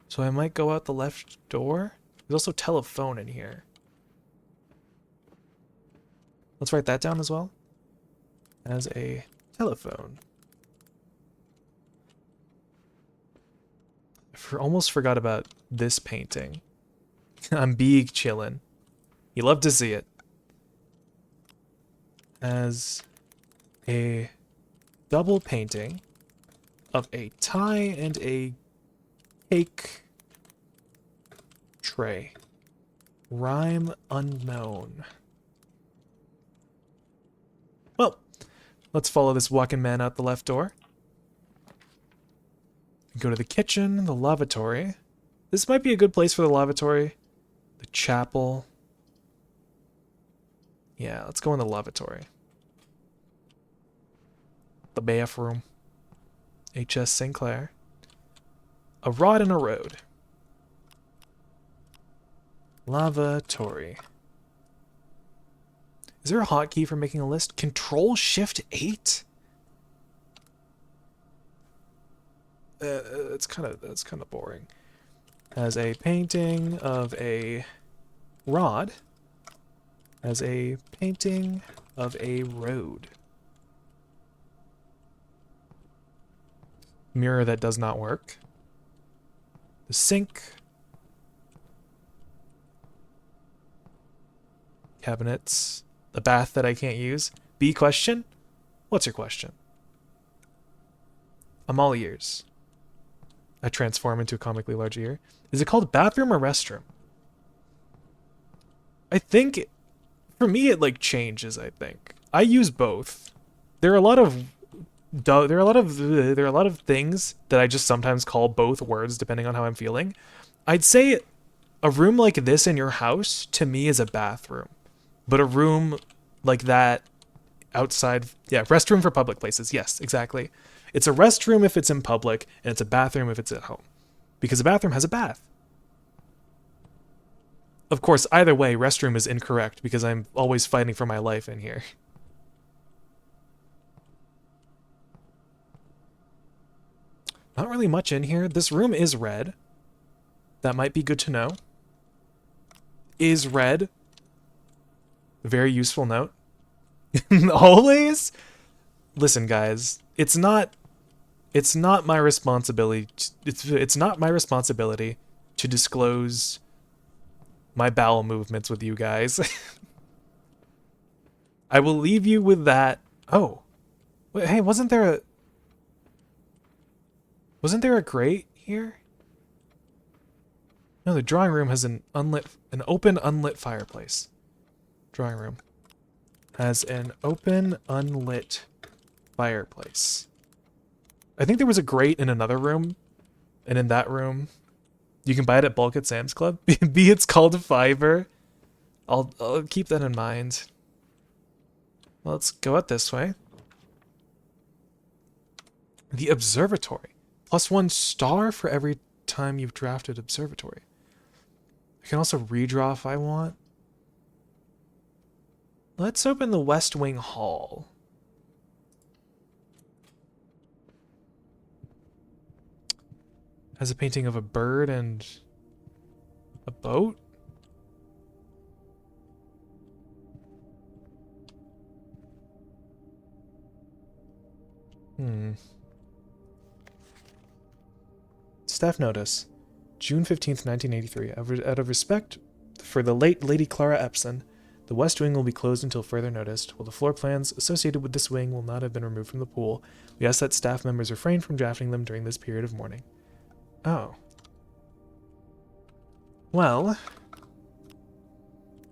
so I might go out the left door. There's also telephone in here. Let's write that down as well as a telephone. Almost forgot about this painting. I'm big chillin'. You love to see it. As a double painting of a tie and a cake tray. Rhyme unknown. Well, let's follow this walking man out the left door. Go to the kitchen, the lavatory. This might be a good place for the lavatory. The chapel. Yeah, let's go in the lavatory. The bathroom. H.S. Sinclair. A rod and a road. Lavatory. Is there a hotkey for making a list? Control-Shift-8? That's kind of boring. As a painting of a rod. As a painting of a road. Mirror that does not work. The sink. Cabinets. The bath that I can't use. B question? What's your question? I'm all ears. I transform into a comically large ear. Is it called bathroom or restroom? I think, for me, it like changes. I think I use both. There are a lot of things that I just sometimes call both words depending on how I'm feeling. I'd say a room like this in your house to me is a bathroom, but a room like that outside, yeah, restroom for public places. Yes, exactly. It's a restroom if it's in public, and it's a bathroom if it's at home. Because a bathroom has a bath. Of course, either way, restroom is incorrect because I'm always fighting for my life in here. Not really much in here. This room is red. That might be good to know. Is red. Very useful note. Always? Listen, guys, it's not my responsibility. It's not my responsibility to disclose my bowel movements with you guys. I will leave you with that. Oh, wait, hey, wasn't there a grate here? No, the drawing room has an open unlit fireplace. Drawing room has an open unlit fireplace. I think there was a grate in another room, and in that room, you can buy it at bulk at Sam's Club. B, it's called fiber. I'll keep that in mind. Well, let's go out this way. The observatory. +1 star for every time you've drafted observatory. I can also redraw if I want. Let's open the West Wing Hall. Has a painting of a bird and a boat? Staff notice. June 15th, 1983. Out of respect for the late Lady Clara Epson, the west wing will be closed until further notice. While the floor plans associated with this wing will not have been removed from the pool, we ask that staff members refrain from drafting them during this period of mourning. Oh. Well,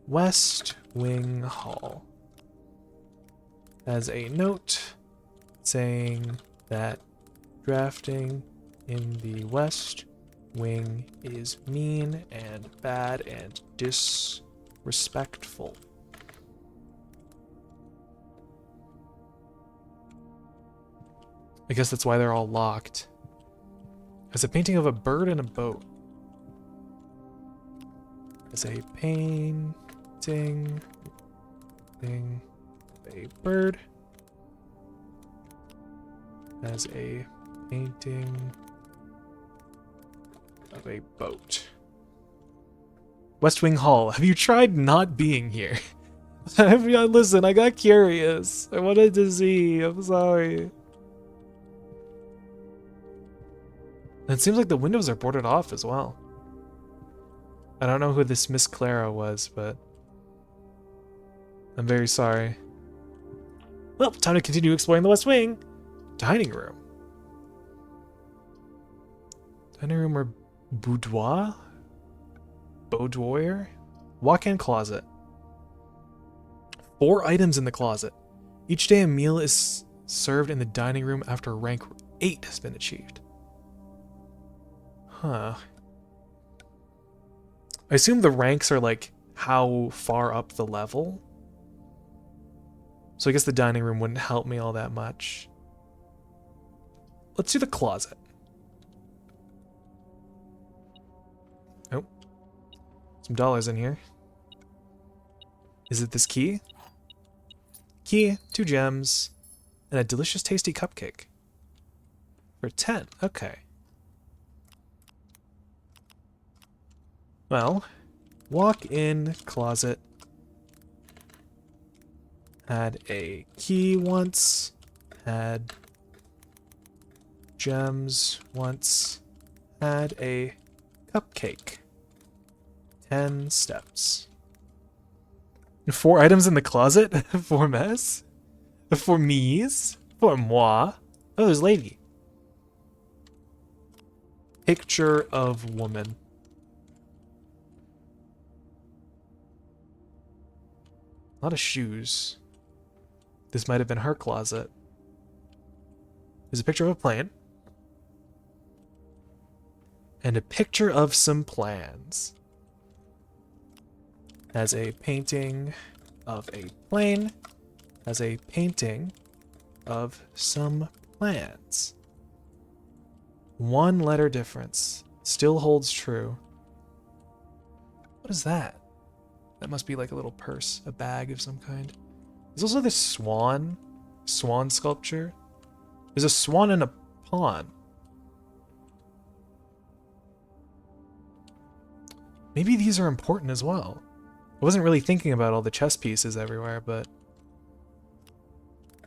West Wing Hall has a note saying that drafting in the West Wing is mean and bad and disrespectful. I guess that's why they're all locked. There's a painting of a bird and a boat. There's a painting of a bird. There's a painting of a boat. West Wing Hall, have you tried not being here? Listen, I got curious. I wanted to see. I'm sorry. It seems like the windows are boarded off as well. I don't know who this Miss Clara was, but I'm very sorry. Well, time to continue exploring the West Wing. Dining room. Dining room or boudoir? Boudoir? Walk-in closet. 4 items in the closet. Each day a meal is served in the dining room after rank 8 has been achieved. Huh. I assume the ranks are like how far up the level. So I guess the dining room wouldn't help me all that much. Let's do the closet. Oh. Some dollars in here. Is it this key? Key, 2 gems, and a delicious tasty cupcake. For 10, okay. Well, walk in closet. Had a key once. Had gems once. Had a cupcake. 10 steps. 4 items in the closet? For mess? For me's? For moi? Oh, there's lady. Picture of woman. A lot of shoes. This might have been her closet. There's a picture of a plane. And a picture of some plans. Has a painting of a plane. Has a painting of some plans. 1 letter difference. Still holds true. What is that? That must be like a little purse, a bag of some kind. There's also this swan sculpture. There's a swan in a pond. Maybe these are important as well. I wasn't really thinking about all the chess pieces everywhere, but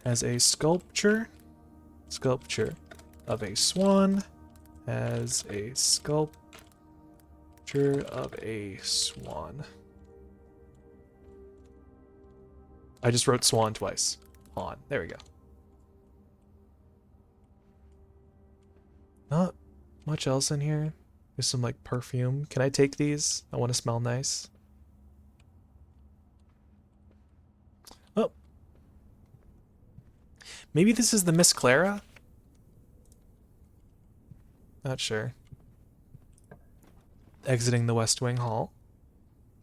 as a sculpture of a swan, as a sculpture of a swan. I just wrote swan twice. On. There we go. Not much else in here. There's some like perfume. Can I take these? I want to smell nice. Oh. Maybe this is the Miss Clara? Not sure. Exiting the West Wing Hall.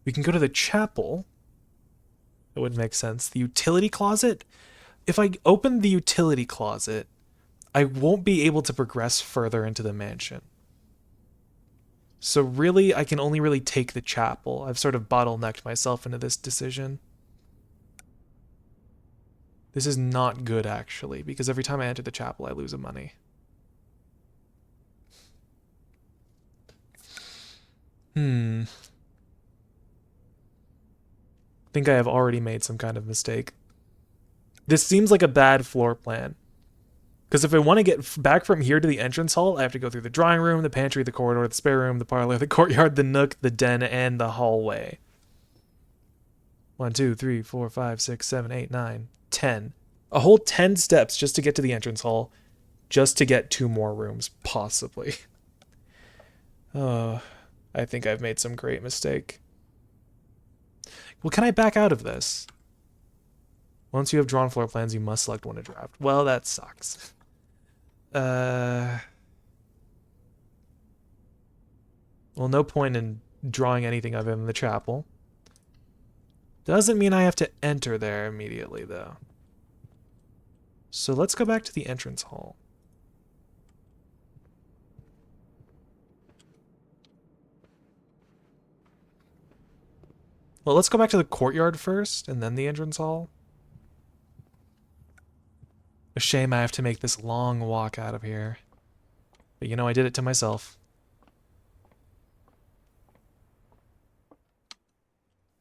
We can go to the chapel. It would make sense. The utility closet? If I open the utility closet, I won't be able to progress further into the mansion. So really, I can only really take the chapel. I've sort of bottlenecked myself into this decision. This is not good, actually, because every time I enter the chapel, I lose a money. Hmm. I think I have already made some kind of mistake. This seems like a bad floor plan. Because if I want to get back from here to the entrance hall, I have to go through the drawing room, the pantry, the corridor, the spare room, the parlor, the courtyard, the nook, the den, and the hallway. 1, 2, 3, 4, 5, 6, 7, 8, 9, 10. A whole 10 steps just to get to the entrance hall, just to get 2 more rooms, possibly. Oh, I think I've made some great mistake. Well, can I back out of this? Once you have drawn floor plans, you must select one to draft. Well, that sucks. Well, no point in drawing anything other than the chapel. Doesn't mean I have to enter there immediately, though. So let's go back to the entrance hall. Well, let's go back to the courtyard first, and then the entrance hall. A shame I have to make this long walk out of here. But you know, I did it to myself.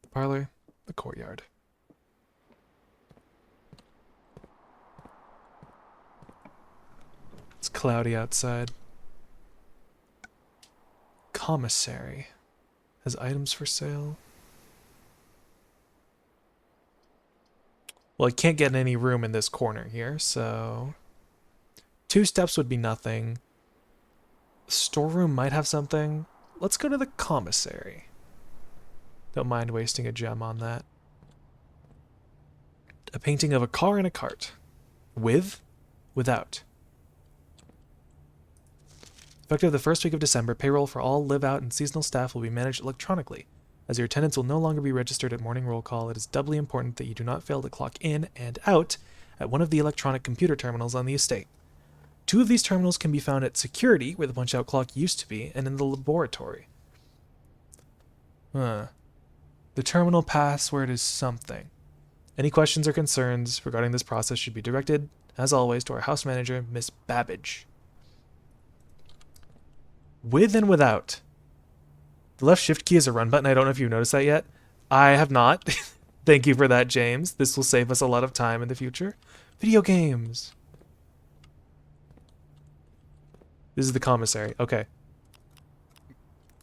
The parlor, the courtyard. It's cloudy outside. Commissary has items for sale. Well, I can't get any room in this corner here, so 2 steps would be nothing. The storeroom might have something. Let's go to the commissary. Don't mind wasting a gem on that. A painting of a car and a cart. With? Without. Effective the first week of December, payroll for all live-out and seasonal staff will be managed electronically. As your attendance will no longer be registered at morning roll call, it is doubly important that you do not fail to clock in and out at one of the electronic computer terminals on the estate. 2 of these terminals can be found at security, where the punch-out clock used to be, and in the laboratory. The terminal password is something. Any questions or concerns regarding this process should be directed, as always, to our house manager, Miss Babbage. With and without. The left shift key is a run button. I don't know if you've noticed that yet. I have not. Thank you for that, James. This will save us a lot of time in the future. Video games. This is the commissary. Okay.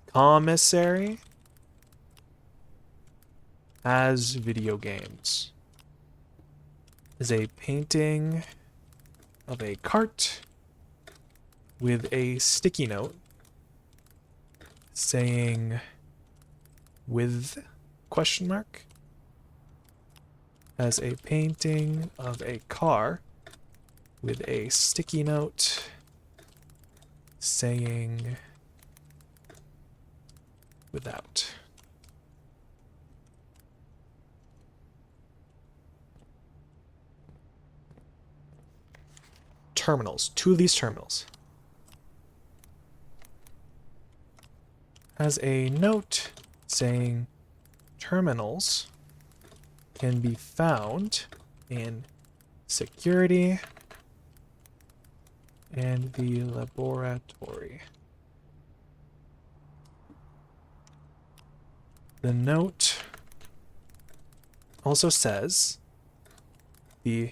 Commissary as video games. Is a painting of a cart with a sticky note saying with question mark, as a painting of a car with a sticky note saying without. Terminals, 2 of these terminals. Has a note saying terminals can be found in security and the laboratory. The note also says the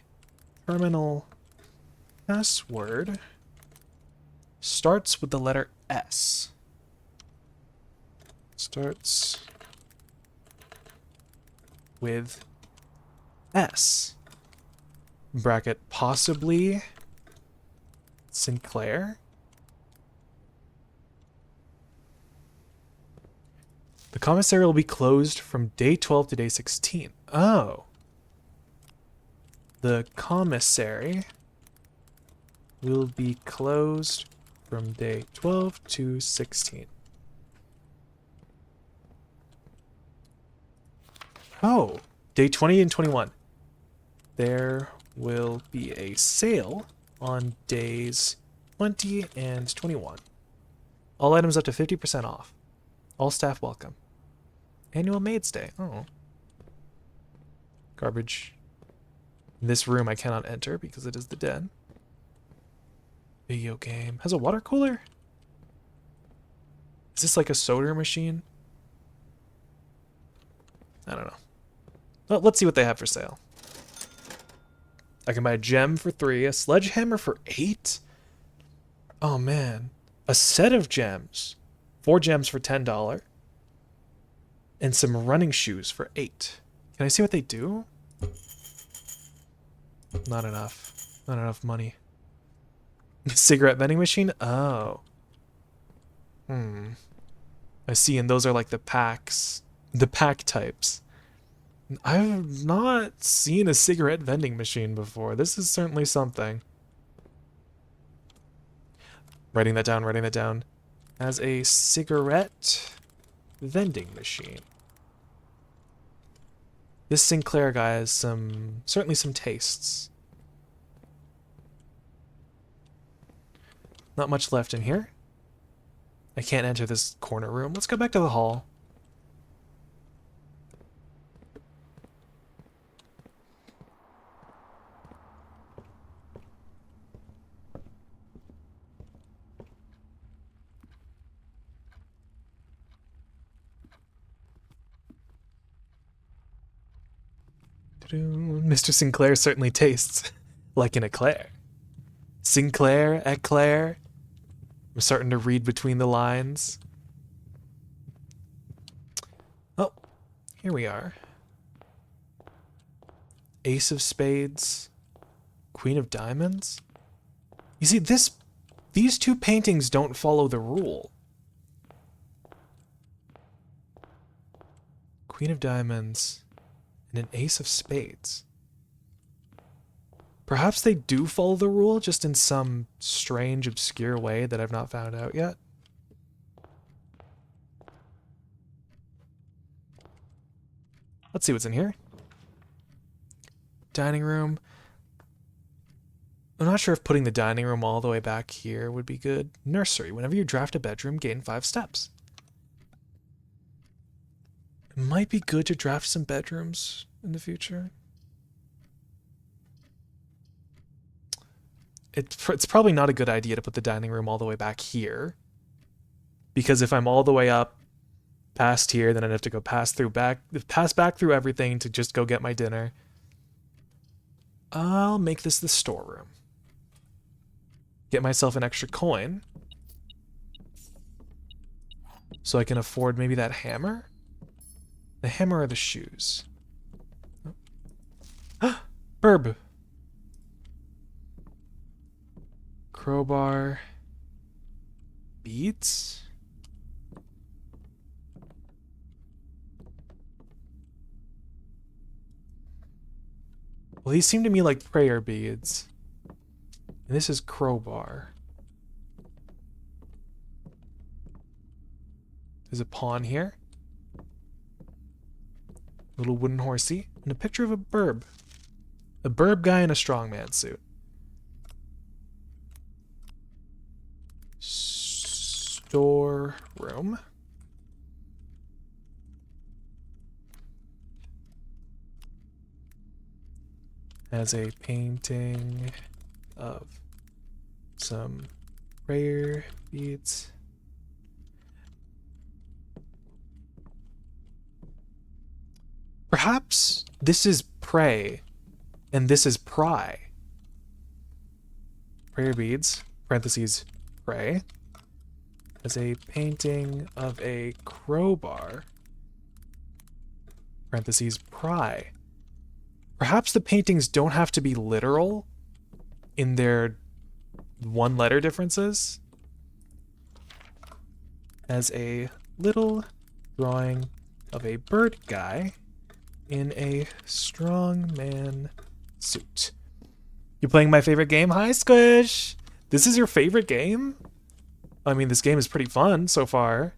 terminal password starts with the letter S. Starts with S. Bracket possibly Sinclair. The commissary will be closed from day 12 to day 16. Oh. The commissary will be closed from day 12 to 16. Oh, day 20 and 21. There will be a sale on days 20 and 21. All items up to 50% off. All staff welcome. Annual maid's day. Oh. Garbage. This room I cannot enter because it is the den. Video game. Has a water cooler? Is this like a soda machine? I don't know. Well, let's see what they have for sale. I can buy a gem for 3, a sledgehammer for 8. Oh man, a set of gems. 4 gems for $10. And some running shoes for 8. Can I see what they do? Not enough. Not enough money. Cigarette vending machine? Oh. I see, and those are like the packs. The pack types. I've not seen a cigarette vending machine before. This is certainly something. Writing that down, writing that down. As a cigarette vending machine. This Sinclair guy has certainly some tastes. Not much left in here. I can't enter this corner room. Let's go back to the hall. Mr. Sinclair certainly tastes like an eclair. Sinclair, eclair. I'm starting to read between the lines. Oh, here we are. Ace of spades. Queen of diamonds. You see, these two paintings don't follow the rule. Queen of diamonds and an ace of spades. Perhaps they do follow the rule, just in some strange, obscure way that I've not found out yet. Let's see what's in here. Dining room. I'm not sure if putting the dining room all the way back here would be good. Nursery. Whenever you draft a bedroom, gain 5 steps. It might be good to draft some bedrooms in the future. It's probably not a good idea to put the dining room all the way back here. Because if I'm all the way up past here, then I'd have to go pass back through everything to just go get my dinner. I'll make this the storeroom. Get myself an extra coin. So I can afford maybe that hammer? The hammer or the shoes? Oh. Burb! Crowbar. Beads? Well, these seem to me like prayer beads. And this is crowbar. There's a pawn here. Little wooden horsey. And a picture of a burb. A burb guy in a strongman suit. Storeroom. Has a painting of some prayer beads. Perhaps this is pray and this is pry. Prayer beads, parentheses, pray. As a painting of a crowbar, parentheses, pry. Perhaps the paintings don't have to be literal in their one-letter differences. As a little drawing of a bird guy in a strongman suit. You're playing my favorite game? Hi, Squish! This is your favorite game? I mean, this game is pretty fun so far.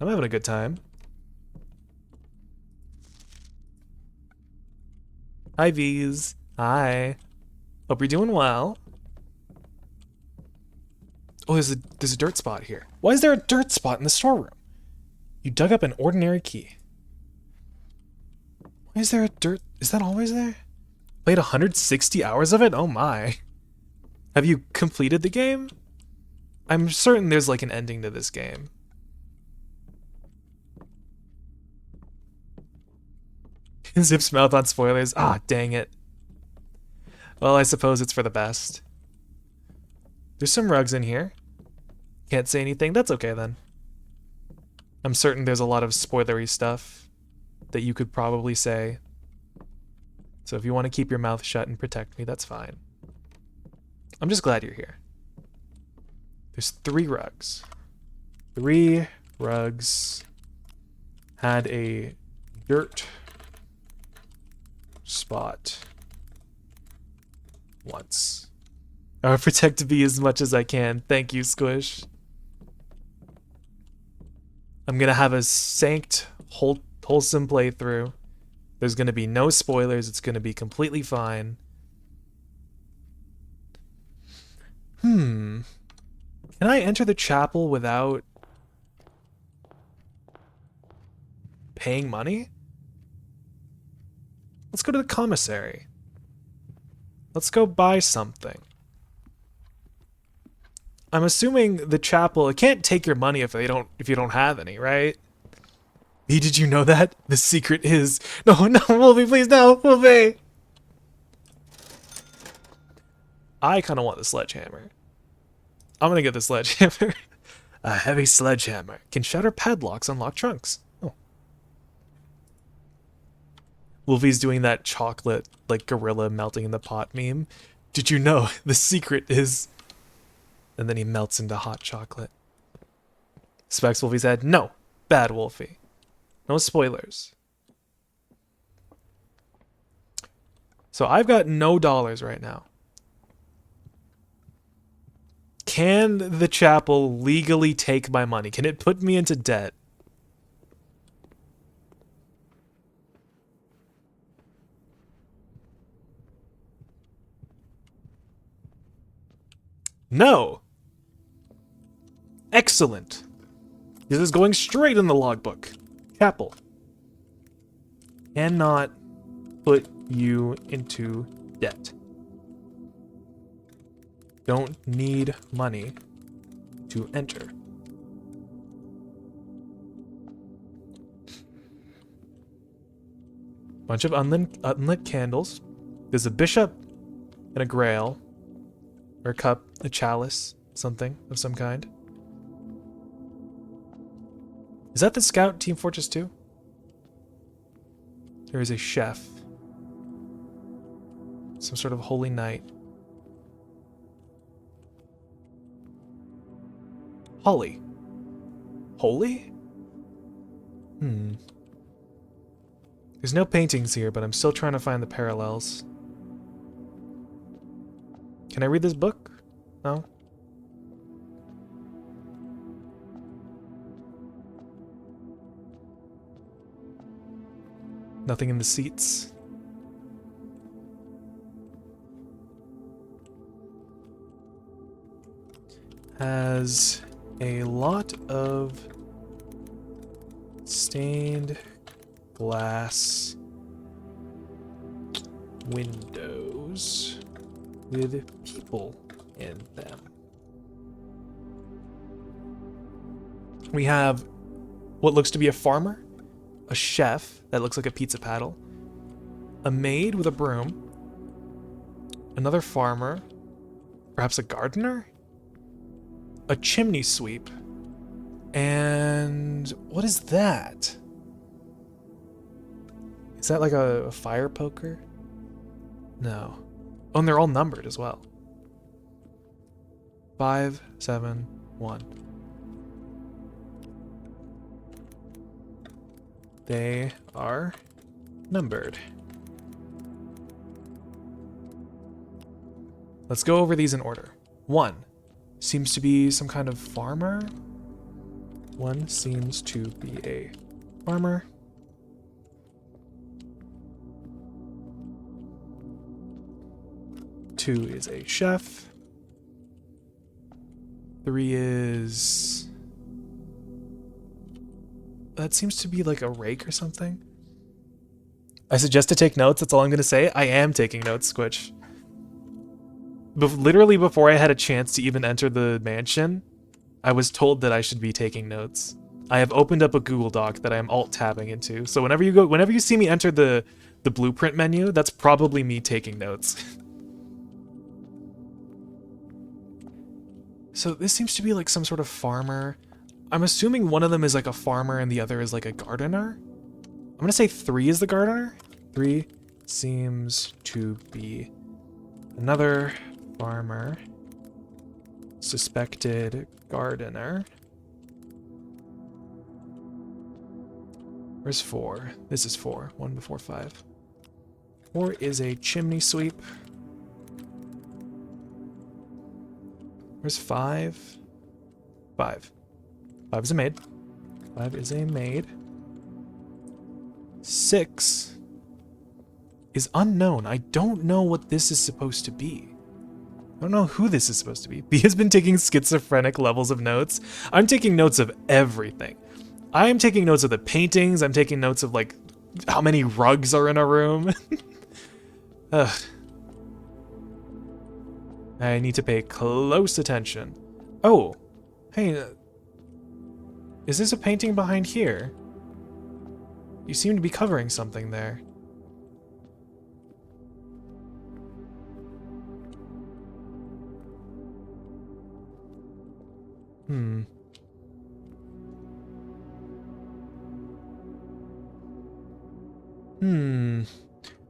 I'm having a good time. Hi, V's. Hi. Hope you're doing well. Oh, there's a dirt spot here. Why is there a dirt spot in the storeroom? You dug up an ordinary key. Why is there a dirt... Is that always there? Played 160 hours of it? Oh my. Have you completed the game? I'm certain there's like an ending to this game. Zip's mouth on spoilers. Ah, dang it. Well, I suppose it's for the best. There's some rugs in here. Can't say anything. That's okay then. I'm certain there's a lot of spoilery stuff that you could probably say. So if you want to keep your mouth shut and protect me, that's fine. I'm just glad you're here. There's 3 rugs. 3 rugs had a dirt spot once. I'll protect B as much as I can. Thank you, Squish. I'm gonna have a sanked, wholesome playthrough. There's gonna be no spoilers. It's gonna be completely fine. Can I enter the chapel without paying money? Let's go to the commissary. Let's go buy something. I'm assuming the chapel, it can't take your money if you don't have any, right? B, did you know that? The secret is... No, Wolfie, please, no, Wolfie! I kind of want the sledgehammer. I'm gonna get the sledgehammer. A heavy sledgehammer can shatter padlocks, unlock trunks. Oh. Wolfie's doing that chocolate, like, gorilla melting in the pot meme. Did you know the secret is... And then he melts into hot chocolate. Specs Wolfie said, no, bad Wolfie. No spoilers. So I've got no dollars right now. Can the chapel legally take my money? Can it put me into debt? No. Excellent. This is going straight in the logbook. Chapel. Cannot put you into debt. Don't need money to enter. Bunch of unlit candles. There's a bishop and a grail. Or a cup, a chalice, something of some kind. Is that the scout, Team Fortress 2? There is a chef. Some sort of holy knight. Holly. Holy? There's no paintings here, but I'm still trying to find the parallels. Can I read this book? No? Nothing in the seats. Has a lot of stained glass windows with people in them. We have what looks to be a farmer, a chef that looks like a pizza paddle, a maid with a broom, another farmer, perhaps a gardener, a chimney sweep, and what is that? Is that like a fire poker? No. Oh, and they're all numbered as well. 5, 7, 1. They are numbered. Let's go over these in order. 1 seems to be some kind of farmer. 1 seems to be a farmer. 2 is a chef. 3 is... That seems to be like a rake or something. I suggest to take notes, that's all I'm going to say. I am taking notes, Squitch. Literally before I had a chance to even enter the mansion, I was told that I should be taking notes. I have opened up a Google Doc that I am alt-tabbing into. So whenever you see me enter the blueprint menu, that's probably me taking notes. So this seems to be like some sort of farmer. I'm assuming one of them is like a farmer and the other is like a gardener. I'm gonna say 3 is the gardener. 3 seems to be another farmer. Suspected gardener. Where's 4? This is 4. 1 before 5. 4 is a chimney sweep. Where's 5? 5. 5 is a maid. 5 is a maid. 6 is unknown. I don't know what this is supposed to be. I don't know who this is supposed to be. B has been taking schizophrenic levels of notes. I'm taking notes of everything. I am taking notes of the paintings. I'm taking notes of, like, how many rugs are in a room. Ugh. I need to pay close attention. Oh, hey, is this a painting behind here? You seem to be covering something there.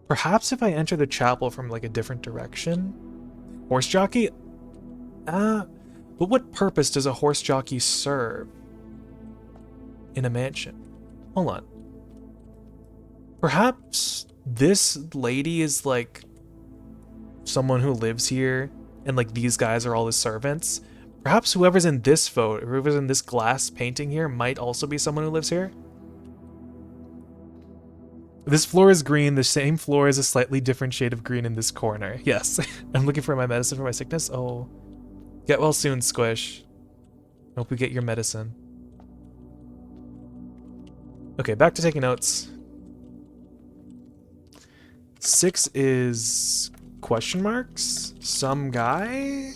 Perhaps if I enter the chapel from like a different direction? Horse jockey? But what purpose does a horse jockey serve in a mansion? Hold on. Perhaps this lady is like someone who lives here and like these guys are all the servants. Perhaps whoever's in this photo, whoever's in this glass painting here might also be someone who lives here. This floor is green. The same floor is a slightly different shade of green in this corner. Yes. I'm looking for my medicine for my sickness. Oh. Get well soon, Squish. Hope we get your medicine. Okay, back to taking notes. 6 is question marks. Some guy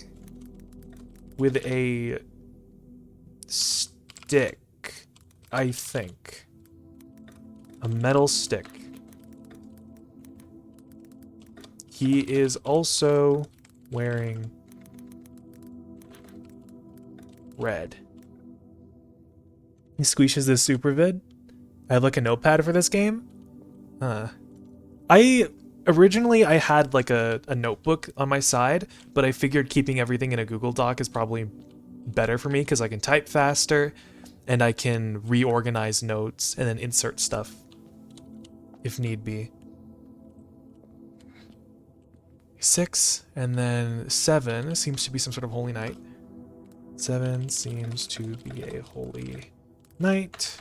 with a stick, I think. A metal stick. He is also wearing red. He squeezes this super vid. I have like a notepad for this game. Originally I had like a notebook on my side, but I figured keeping everything in a Google Doc is probably better for me because I can type faster and I can reorganize notes and then insert stuff if need be. 6 and then 7 seems to be some sort of holy night. 7 seems to be a holy night.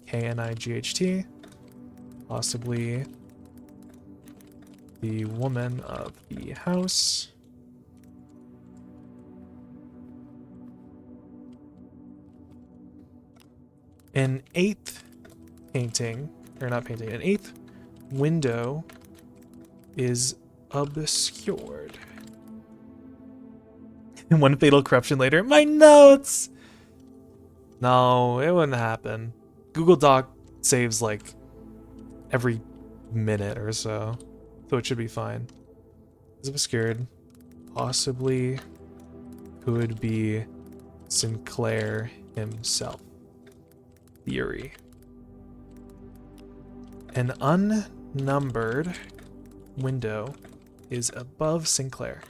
K-N-I-G-H-T. Possibly the woman of the house. An 8th painting, or not painting, an 8th window is obscured. And 1 fatal corruption later. My notes! No, it wouldn't happen. Google Doc saves like every minute or so. So it should be fine. Is obscured. Possibly could be Sinclair himself. Theory. An unnumbered window is above Sinclair.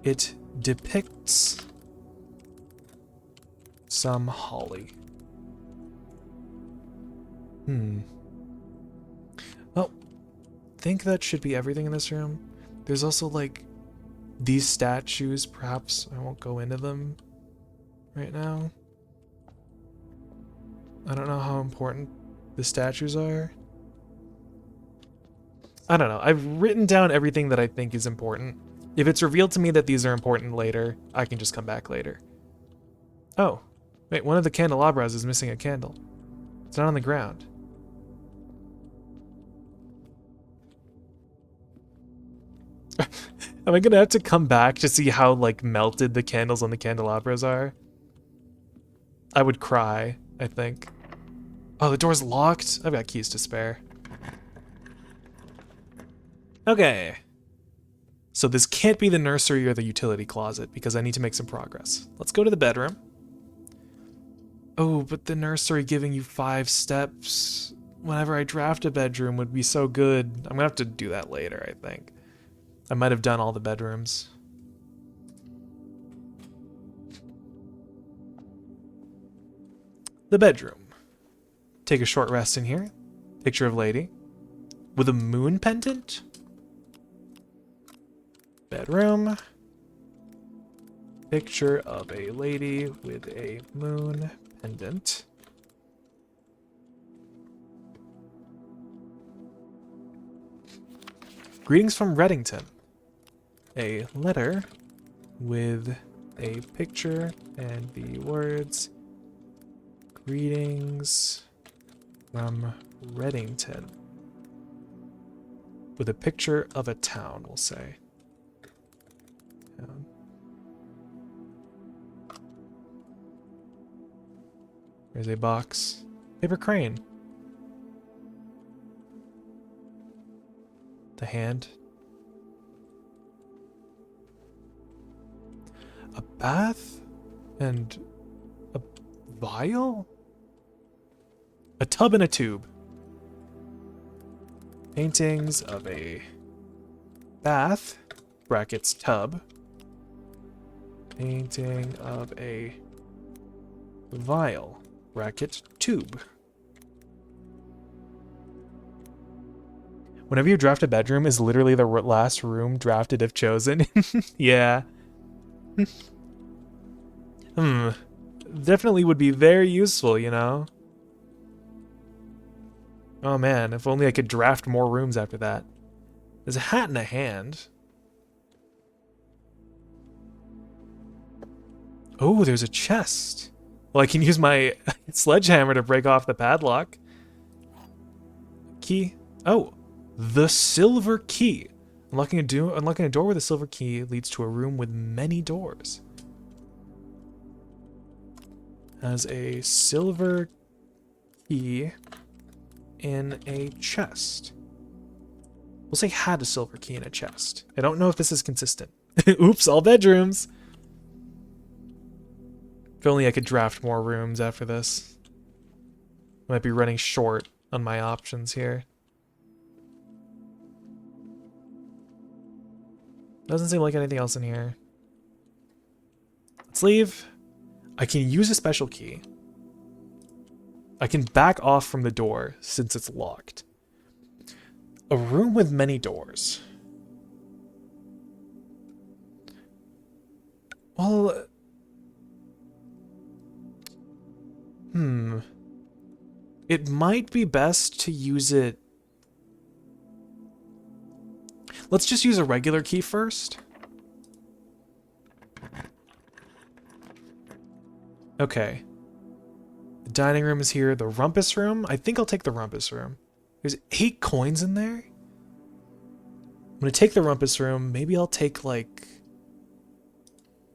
It depicts some holly. Well, I think that should be everything in this room. There's also like these statues, perhaps I won't go into them right now. I don't know how important the statues are. I don't know. I've written down everything that I think is important. If it's revealed to me that these are important later, I can just come back later. Oh, wait, one of the candelabras is missing a candle. It's not on the ground. Am I gonna have to come back to see how like melted the candles on the candelabras are? I would cry, I think. Oh, the door's locked? I've got keys to spare. Okay. So this can't be the nursery or the utility closet because I need to make some progress. Let's go to the bedroom. Oh, but the nursery giving you 5 steps whenever I draft a bedroom would be so good. I'm gonna have to do that later, I think. I might have done all the bedrooms. The bedroom. Take a short rest in here. Picture of lady. With a moon pendant? Bedroom. Picture of a lady with a moon pendant. Greetings from Reddington. A letter with a picture and the words, greetings from Reddington. With a picture of a town, we'll say. Town. There's a box. Paper crane. The hand. A bath? And a vial? A tub and a tube. Paintings of a bath, brackets tub. Painting of a vial, bracket tube. Whenever you draft a bedroom is literally the last room drafted if chosen. Yeah. Definitely would be very useful, you know? Oh man, if only I could draft more rooms after that. There's a hat and a hand. Oh, there's a chest. Well, I can use my sledgehammer to break off the padlock. Key. Oh, the silver key. Unlocking a door with a silver key leads to a room with many doors. Has a silver key in a chest. We'll say had a silver key in a chest. I don't know if this is consistent. Oops, all bedrooms. If only I could draft more rooms after this. I might be running short on my options here. Doesn't seem like anything else in here. Let's leave. I can use a special key. I can back off from the door since it's locked. A room with many doors. Well... It might be best to use it... Let's just use a regular key first. Okay. The dining room is here. The rumpus room? I think I'll take the rumpus room. There's 8 coins in there? I'm gonna take the rumpus room. Maybe I'll take, like...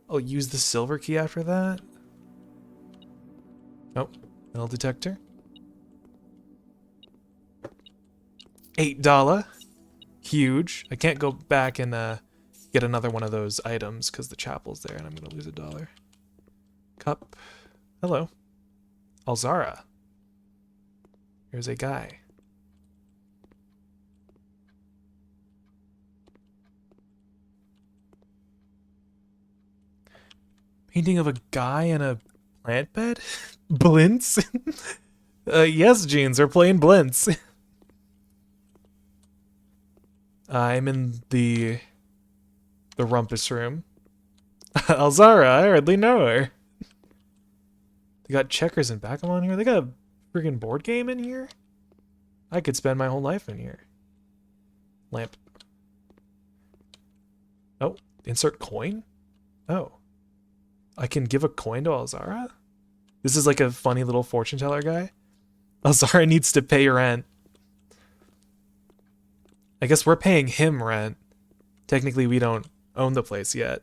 I'll use the silver key after that. Oh, metal detector. $8. Huge. I can't go back and get another one of those items because the chapel's there and I'm gonna lose $1. Cup. Hello. Alzara. Here's a guy. Painting of a guy in a plant bed? Blints? Yes, Jeans, we're playing Blints. I'm in the rumpus room. Alzara, I hardly know her. They got checkers and backgammon here. They got a freaking board game in here. I could spend my whole life in here. Lamp. Oh, insert coin? Oh. I can give a coin to Alzara? This is like a funny little fortune teller guy. Alzara needs to pay rent. I guess we're paying him rent. Technically, we don't own the place yet.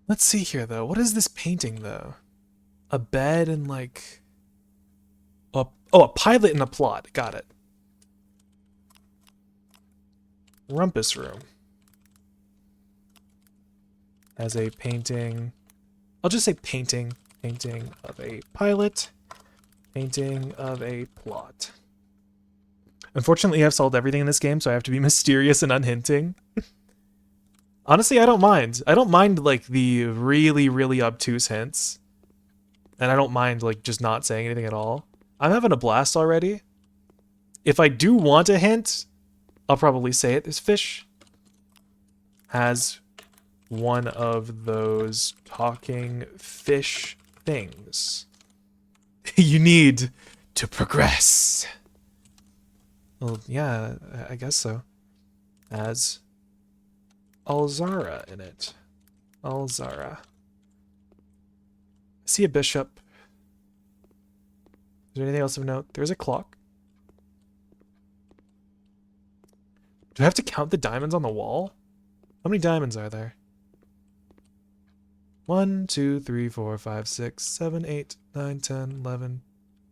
Let's see here, though. What is this painting, though? A bed and like... a pilot and a plot. Got it. Rumpus room. Has a painting... I'll just say painting. Painting of a pilot. Painting of a plot. Unfortunately, I've solved everything in this game, so I have to be mysterious and unhinting. Honestly, I don't mind. I don't mind, like, the really, really obtuse hints. And I don't mind, like, just not saying anything at all. I'm having a blast already. If I do want a hint, I'll probably say it. This fish has one of those talking fish things. You need to progress. Well, yeah, I guess so. Has Alzara in it. Alzara. I see a bishop. Is there anything else of note? There's a clock. Do I have to count the diamonds on the wall? How many diamonds are there? 1, 2, 3, 4, 5, 6, 7, 8, 9, 10, 11,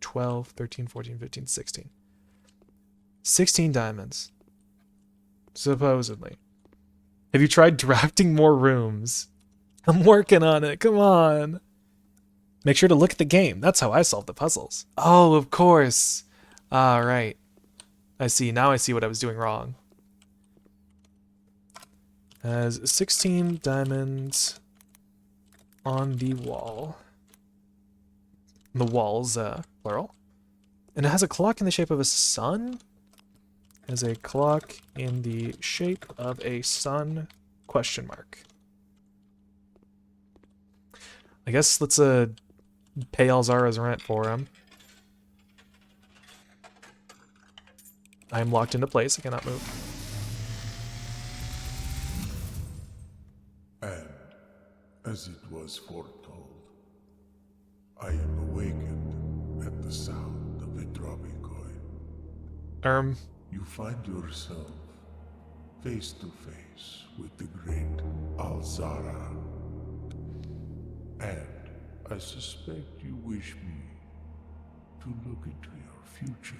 12, 13, 14, 15, 16. 16 diamonds. Supposedly. Have you tried drafting more rooms? I'm working on it. Come on. Make sure to look at the game. That's how I solve the puzzles. Oh, of course. Ah, right. I see. Now I see what I was doing wrong. Has 16 diamonds on the wall. The walls, plural. And it has a clock in the shape of a sun? Has a clock in the shape of a sun? Question mark. I guess let's pay Alzara's rent for him. I am locked into place. I cannot move. And as it was foretold, I am awakened at the sound of a dropping coin. You find yourself face to face with the great Alzara. And I suspect you wish me to look into your future.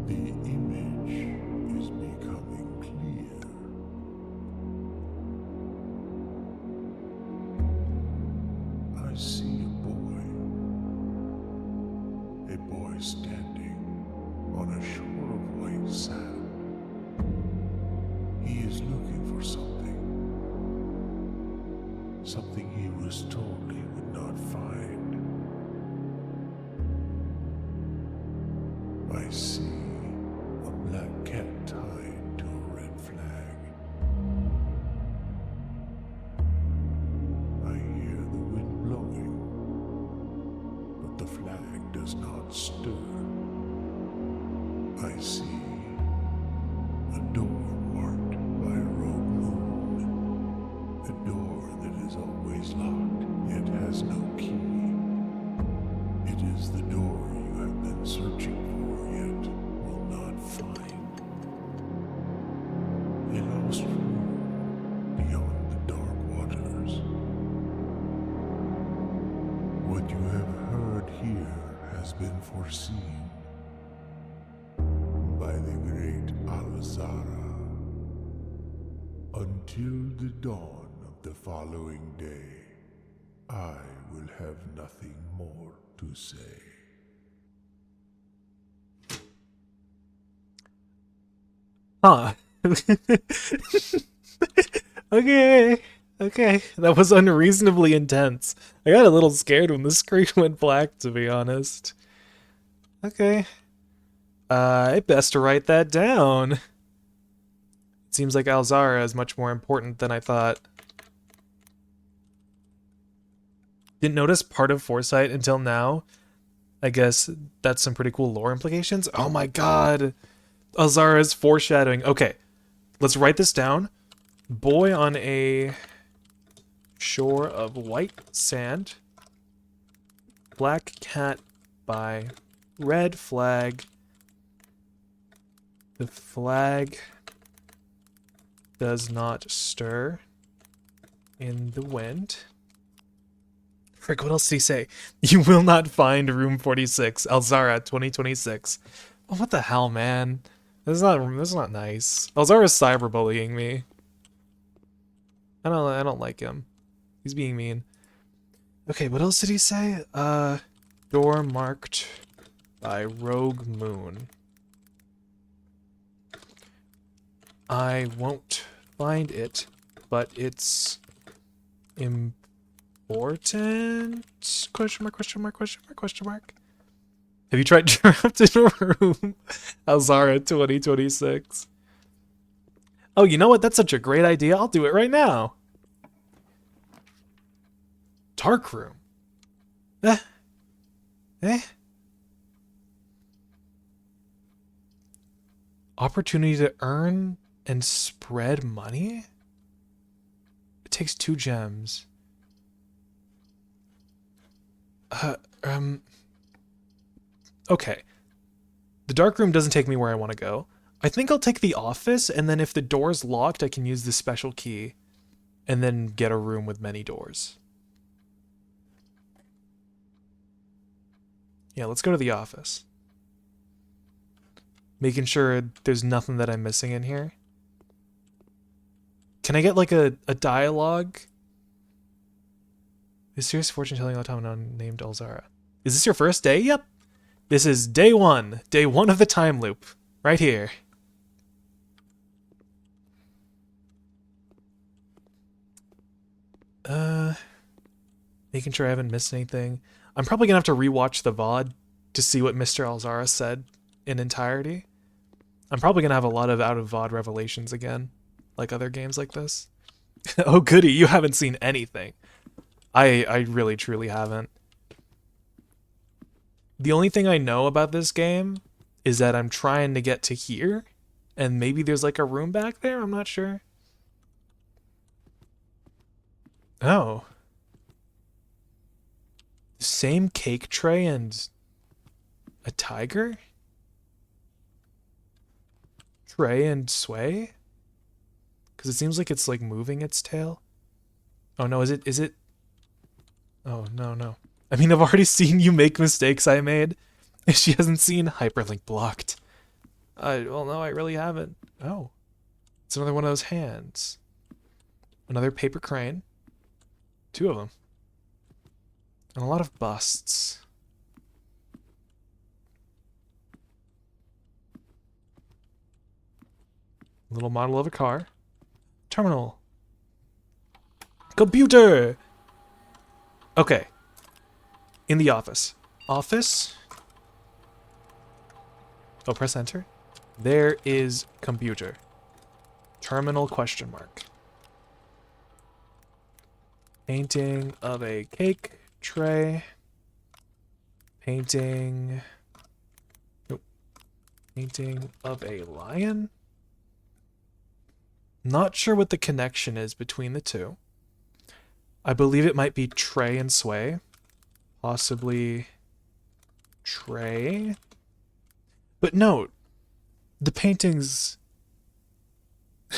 The image is becoming clear. I see a boy standing on a shore of white sand. He is looking for something. Something he was told he would not find. I see a black cat tied to a red flag. I hear the wind blowing, but the flag does not stir. I see a door marked by a rogue moon. A door that is always locked, yet has no key. It is the door you have been searching for, yet will not find. A lost room beyond the dark waters. What you have heard here has been foreseen by the great Alzara. Until the dawn of the following day, I will have nothing more to say. Huh. Okay. Okay. That was unreasonably intense. I got a little scared when the screen went black, to be honest. Okay. I best to write that down. It seems like Alzara is much more important than I thought. Didn't notice part of Foresight until now. I guess that's some pretty cool lore implications. Oh my god. Alzara's foreshadowing. Okay, let's write this down. Boy on a shore of white sand. Black cat by red flag. The flag does not stir in the wind. Frick, what else did he say? You will not find room 46, Alzara 2026. Oh, what the hell, man? That's not nice. Alzara's cyberbullying me. I don't like him. He's being mean. Okay, what else did he say? Door marked by Rogue Moon. I won't find it, but it's important? Question mark, question mark, question mark, question mark. Have you tried drafting a room? Alzara 2026. Oh, you know what? That's such a great idea. I'll do it right now. Dark room. Opportunity to earn and spread money? It takes 2 gems. Okay. The dark room doesn't take me where I want to go. I think I'll take the office, and then if the door's locked, I can use the special key and then get a room with many doors. Yeah, let's go to the office. Making sure there's nothing that I'm missing in here. Can I get like a dialogue? Is serious fortune telling automaton named Alzara. Is this your first day? Yep. This is day 1. Day 1 of the time loop. Right here. Making sure I haven't missed anything. I'm probably gonna have to rewatch the VOD to see what Mr. Alzara said in entirety. I'm probably gonna have a lot of out of VOD revelations again, like other games like this. Oh goody, you haven't seen anything. I really truly haven't. The only thing I know about this game is that I'm trying to get to here, and maybe there's like a room back there, I'm not sure. Oh. Same cake tray and a tiger? Tray and sway? Because it seems like it's like moving its tail. Oh no, is it? Oh no. I mean, I've already seen you make mistakes I made. She hasn't seen hyperlink blocked. Well, no, I really haven't. Oh. It's another one of those hands. Another paper crane. 2 of them. And a lot of busts. Little model of a car. Terminal. Computer! Okay. In the office. Office. Oh, press enter. There is computer. Terminal question mark. Painting of a cake tray. Painting. Nope. Painting of a lion. Not sure what the connection is between the two. I believe it might be tray and sway. Possibly tray. But note, the paintings...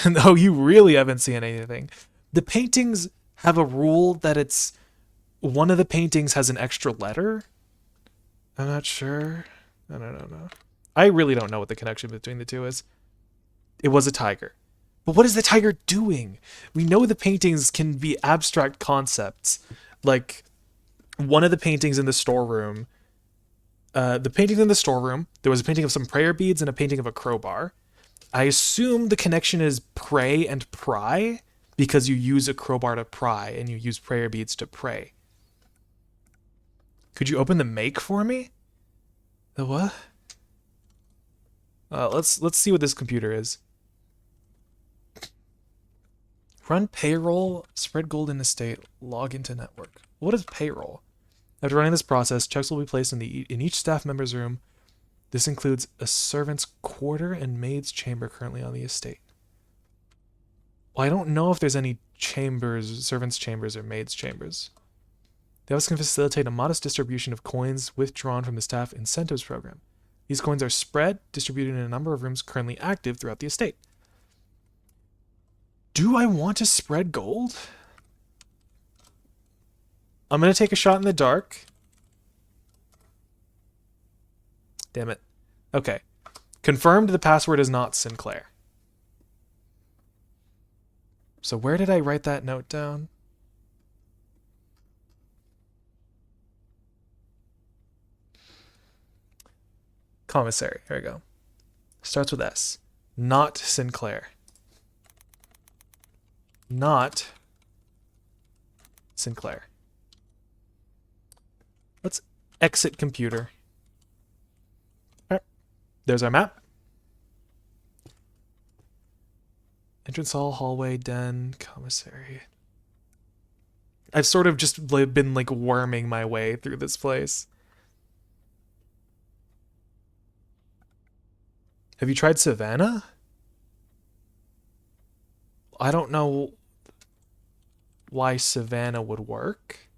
No, you really haven't seen anything. The paintings have a rule that it's... One of the paintings has an extra letter. I'm not sure. I don't know. I really don't know what the connection between the two is. It was a tiger. But what is the tiger doing? We know the paintings can be abstract concepts. Like, one of the paintings in the storeroom... the painting in the storeroom, there was a painting of some prayer beads and a painting of a crowbar. I assume the connection is pray and pry, because you use a crowbar to pry, and you use prayer beads to pray. Could you open the make for me? The what? Let's see what this computer is. Run payroll, spread gold in estate, log into network. What is payroll? After running this process, checks will be placed in each staff member's room. This includes a servant's quarter and maid's chamber currently on the estate. Well, I don't know if there's any chambers, servants' chambers or maids' chambers. The office can facilitate a modest distribution of coins withdrawn from the staff incentives program. These coins are spread, distributed in a number of rooms currently active throughout the estate. Do I want to spread gold? I'm gonna take a shot in the dark. Damn it. Okay. Confirmed the password is not Sinclair. So where did I write that note down? Commissary. Here we go. Starts with S. Not Sinclair. Not Sinclair. Let's exit computer. All right. There's our map. Entrance hall, hallway, den, commissary. I've sort of just been like worming my way through this place. Have you tried Savannah? I don't know why Savannah would work.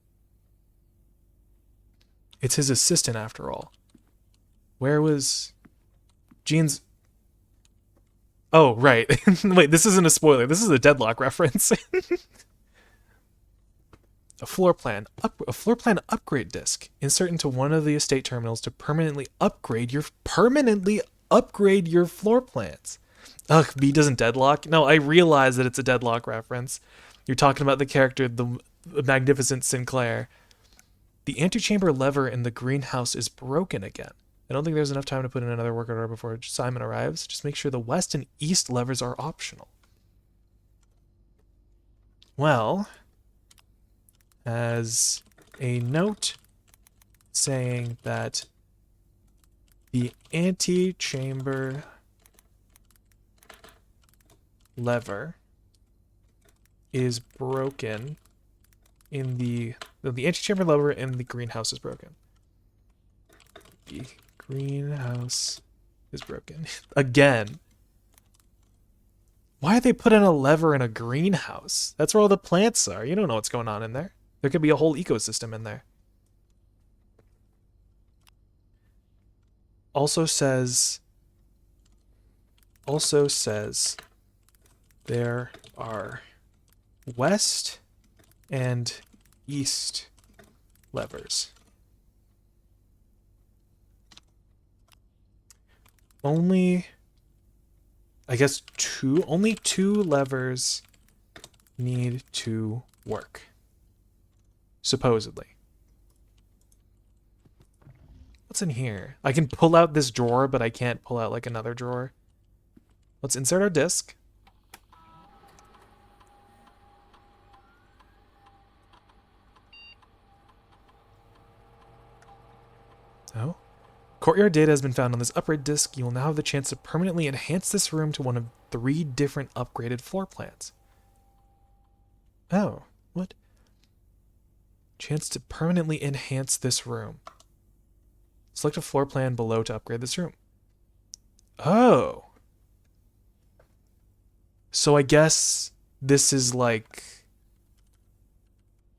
It's his assistant after all. Where was Jean's? Oh, right. Wait, this isn't a spoiler. This is a Deadlock reference. A floor plan upgrade disc. Insert into one of the estate terminals to permanently upgrade your floor plans. Ugh, B doesn't Deadlock. No, I realize that it's a Deadlock reference. You're talking about the character, the magnificent Sinclair. The antechamber lever in the greenhouse is broken again. I don't think there's enough time to put in another work order before Simon arrives. Just make sure the west and east levers are optional. Well, as a note saying that the antechamber lever is broken in the antechamber lever in the greenhouse is broken. The greenhouse is broken. Again. Why did they put in a lever in a greenhouse? That's where all the plants are. You don't know what's going on in there. There could be a whole ecosystem in there. Also says there are west and east levers. Only two levers need to work. Supposedly. What's in here? I can pull out this drawer, but I can't pull out like another drawer. Let's insert our disc. Oh. Courtyard data has been found on this upgrade disk. You will now have the chance to permanently enhance this room to one of 3 different upgraded floor plans. Oh, what? Chance to permanently enhance this room. Select a floor plan below to upgrade this room. Oh. So I guess this is like...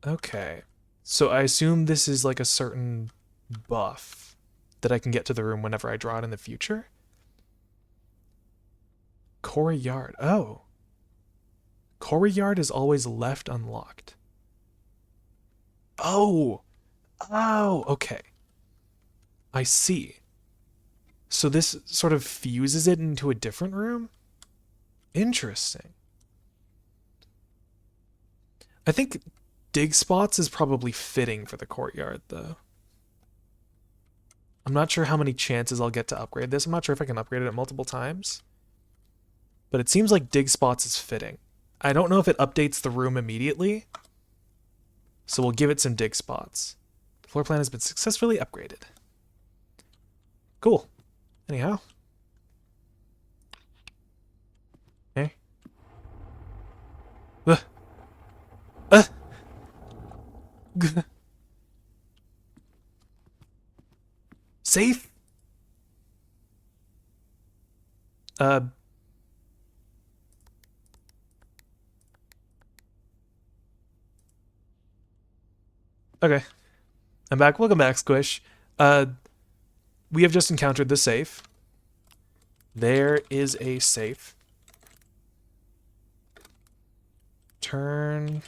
Okay. So I assume this is like a certain buff that I can get to the room whenever I draw it in the future. Courtyard. Oh. Courtyard is always left unlocked. Oh. Oh, okay. I see. So this sort of fuses it into a different room? Interesting. I think dig spots is probably fitting for the courtyard, though. I'm not sure how many chances I'll get to upgrade this. I'm not sure if I can upgrade it multiple times. But it seems like dig spots is fitting. I don't know if it updates the room immediately. So we'll give it some dig spots. The floor plan has been successfully upgraded. Cool. Anyhow. Okay. Safe? Okay. I'm back. Welcome back, Squish. We have just encountered the safe. There is a safe. Turn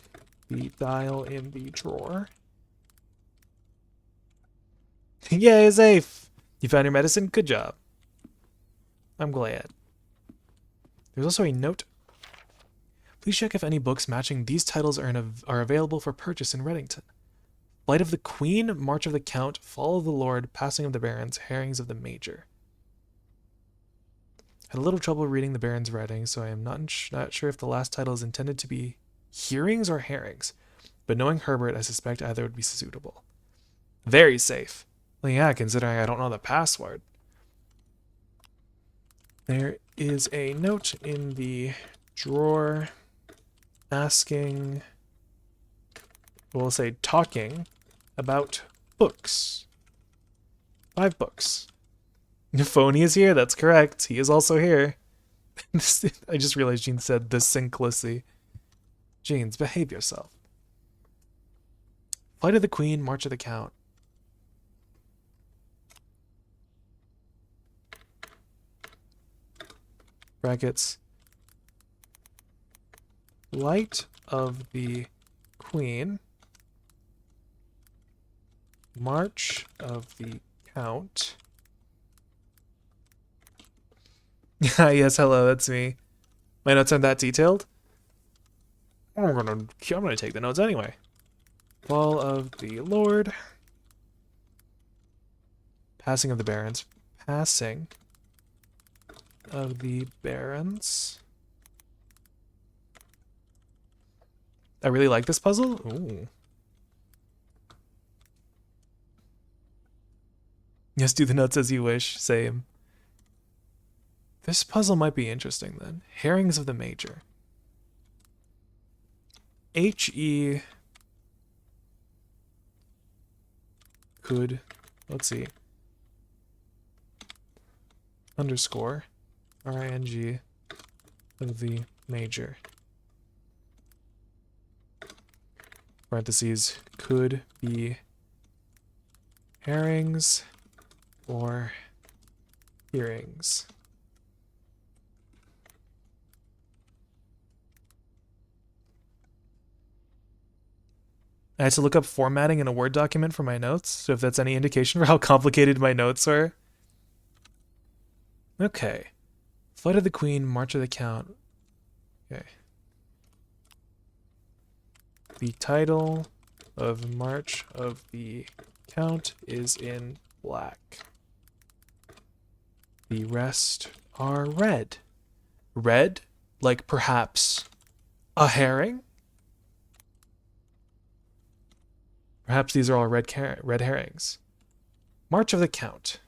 the dial in the drawer. Yay, safe! You found your medicine? Good job. I'm glad. There's also a note. Please check if any books matching these titles are available for purchase in Reddington. Flight of the Queen, March of the Count, Fall of the Lord, Passing of the Barons, Herrings of the Major. Had a little trouble reading the Baron's writing, so I am not sure if the last title is intended to be hearings or herrings, but knowing Herbert, I suspect either would be suitable. Very safe. Well, yeah, considering I don't know the password. There is a note in the drawer asking, we'll say talking, about books. 5 books. Phony is here, that's correct. He is also here. I just realized Jean said this synchronicity. Jeans, behave yourself. Flight of the Queen, March of the Count. Brackets. Flight of the Queen, March of the Count. Yes, hello, that's me. My notes aren't that detailed. I'm gonna take the notes anyway. Fall of the Lord. Passing of the Barons. Passing of the Barons. I really like this puzzle. Ooh. Yes, do the notes as you wish. Same. This puzzle might be interesting then. Herrings of the Major. H-E could, let's see, underscore R-I-N-G of the Major. Parentheses, could be herrings or hearings. I had to look up formatting in a Word document for my notes, so if that's any indication for how complicated my notes are. Okay. Flight of the Queen, March of the Count. Okay. The title of March of the Count is in black. The rest are red. Red? Like perhaps a herring? Perhaps these are all red herrings. March of the Count.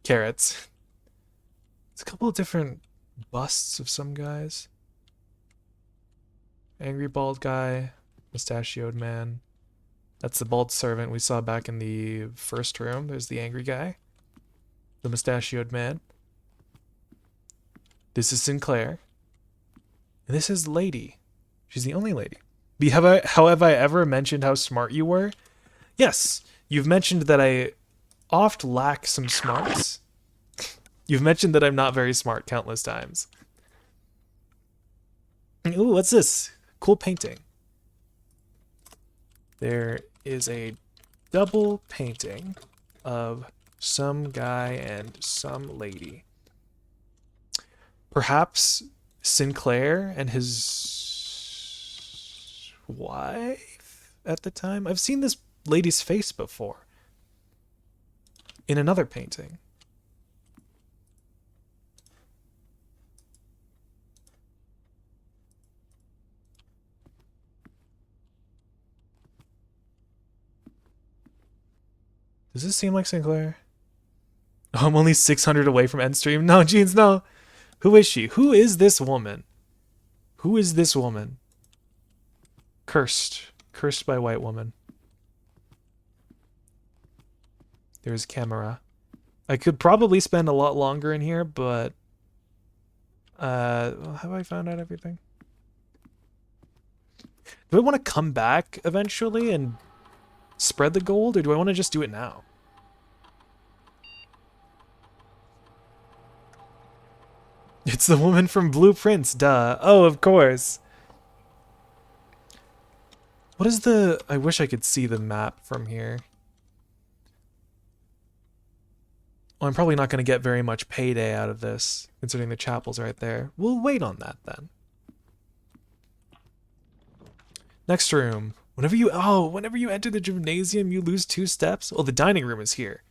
Carrots. It's a couple of different busts of some guys. Angry bald guy, mustachioed man. That's the bald servant we saw back in the first room. There's the angry guy. The mustachioed man. This is Sinclair. And this is Lady. She's the only lady. How have I ever mentioned how smart you were? Yes, you've mentioned that I oft lack some smarts. You've mentioned that I'm not very smart countless times. Ooh, what's this? Cool painting. There is a double painting of some guy and some lady. Perhaps Sinclair and his wife at the time? I've seen this lady's face before in another painting. Does this seem like Sinclair? Oh, I'm only 600 away from end stream. No, Jeans, no. Who is she? Who is this woman? Who is this woman? Cursed. Cursed by white woman. There's camera. I could probably spend a lot longer in here, but... have I found out everything? Do I want to come back eventually and spread the gold, or do I want to just do it now? It's the woman from Blueprints, duh. Oh, of course. What is the... I wish I could see the map from here. Well, I'm probably not going to get very much payday out of this, considering the chapel's right there. We'll wait on that then. Next room. Whenever you enter the gymnasium, you lose 2 steps. Oh, the dining room is here.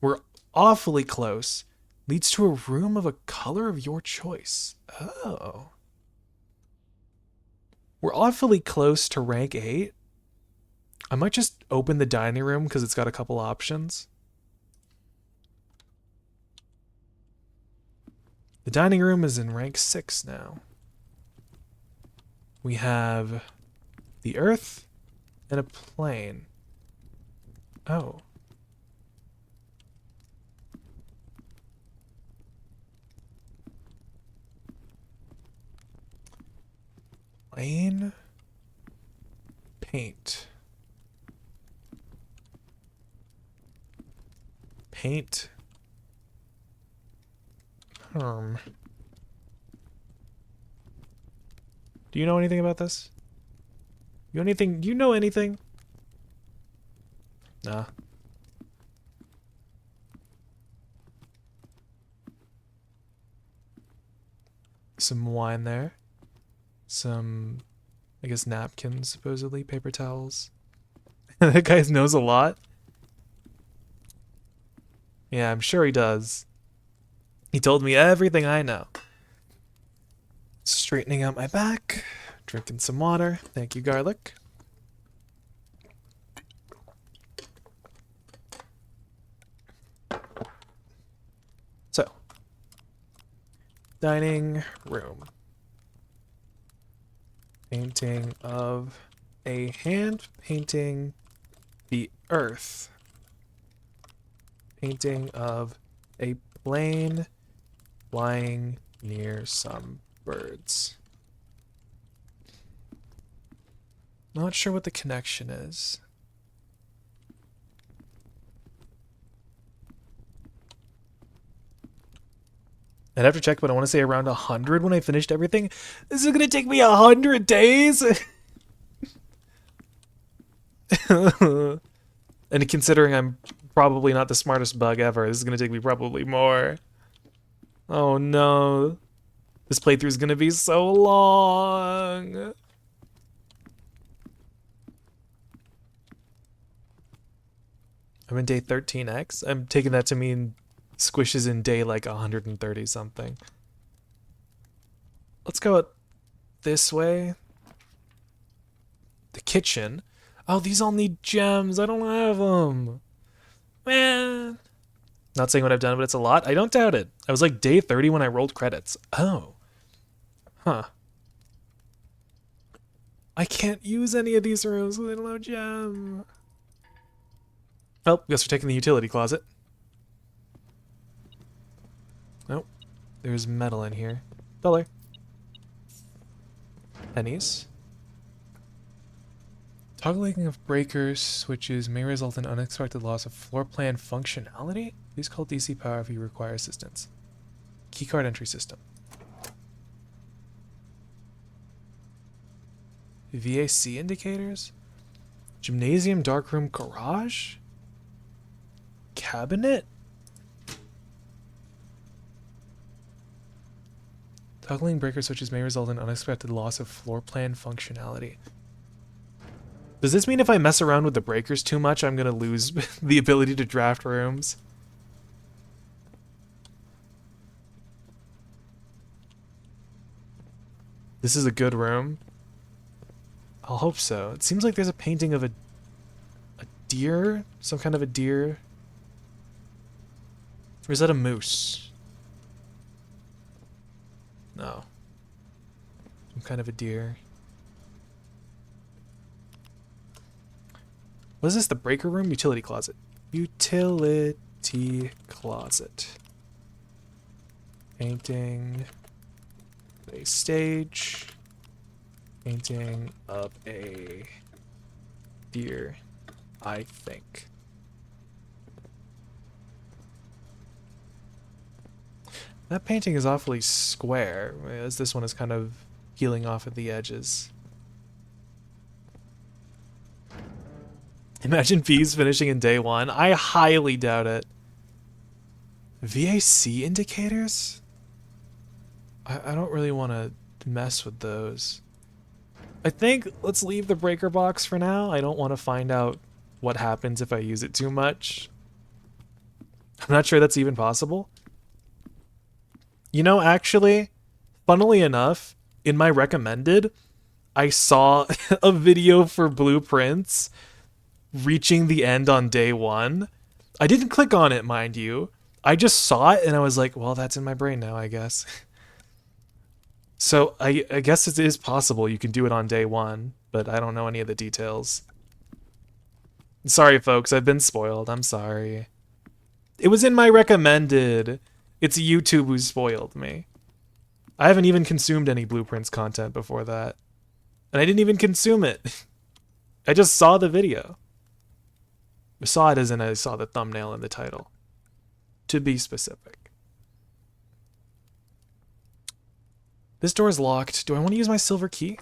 We're awfully close. Leads to a room of a color of your choice. Oh. We're awfully close to rank 8. I might just open the dining room because it's got a couple options. The dining room is in rank 6 now. We have the earth and a plane. Oh. Plane. Paint. Paint. Do you know anything about this? You know anything? Nah. Some wine there. Some, I guess, napkins, supposedly, paper towels. That guy knows a lot. Yeah, I'm sure he does. He told me everything I know. Straightening out my back. Drinking some water. Thank you, garlic. So, dining room. Painting of a hand painting the earth. Painting of a plane flying near some birds. Not sure what the connection is. I'd have to check, but I want to say around 100 when I finished everything. This is gonna take me 100 days. And considering I'm probably not the smartest bug ever, this is gonna take me probably more. Oh no. This playthrough is gonna be so long. I'm in day 13x. I'm taking that to mean Squish is in day like 130 something. Let's go this way. The kitchen. Oh, these all need gems. I don't have them. Man. Not saying what I've done, but it's a lot. I don't doubt it. I was like day 30 when I rolled credits. Oh. Huh. I can't use any of these rooms because I don't have gem. Oh, guess we're taking the utility closet. Nope. There's metal in here. Dollar. Pennies. Toggling of breakers switches may result in unexpected loss of floor plan functionality. Please call DC Power if you require assistance. Keycard entry system. VAC indicators? Gymnasium, darkroom, garage? Cabinet? Toggling breaker switches may result in unexpected loss of floor plan functionality. Does this mean if I mess around with the breakers too much, I'm gonna lose the ability to draft rooms? This is a good room. I'll hope so. It seems like there's a painting of a deer? Some kind of a deer? Or is that a moose? No. Some kind of a deer. What is this? The breaker room? Utility closet. Utility closet. Painting a stage. Painting of a deer, I think. That painting is awfully square, whereas this one is kind of peeling off at the edges. Imagine V's finishing in day 1. I highly doubt it. VAC indicators? I don't really want to mess with those. I think let's leave the breaker box for now. I don't want to find out what happens if I use it too much. I'm not sure that's even possible. You know, actually, funnily enough, in my recommended, I saw a video for blueprints reaching the end on day 1. I didn't click on it, mind you. I just saw it and I was like, well, that's in my brain now, I guess. So I guess it is possible you can do it on day 1, but I don't know any of the details. Sorry, folks, I've been spoiled. I'm sorry. It was in my recommended. It's YouTube who spoiled me. I haven't even consumed any Blueprints content before that. And I didn't even consume it. I just saw the video. I saw it as in I saw the thumbnail and the title. To be specific. This door is locked. Do I want to use my silver key?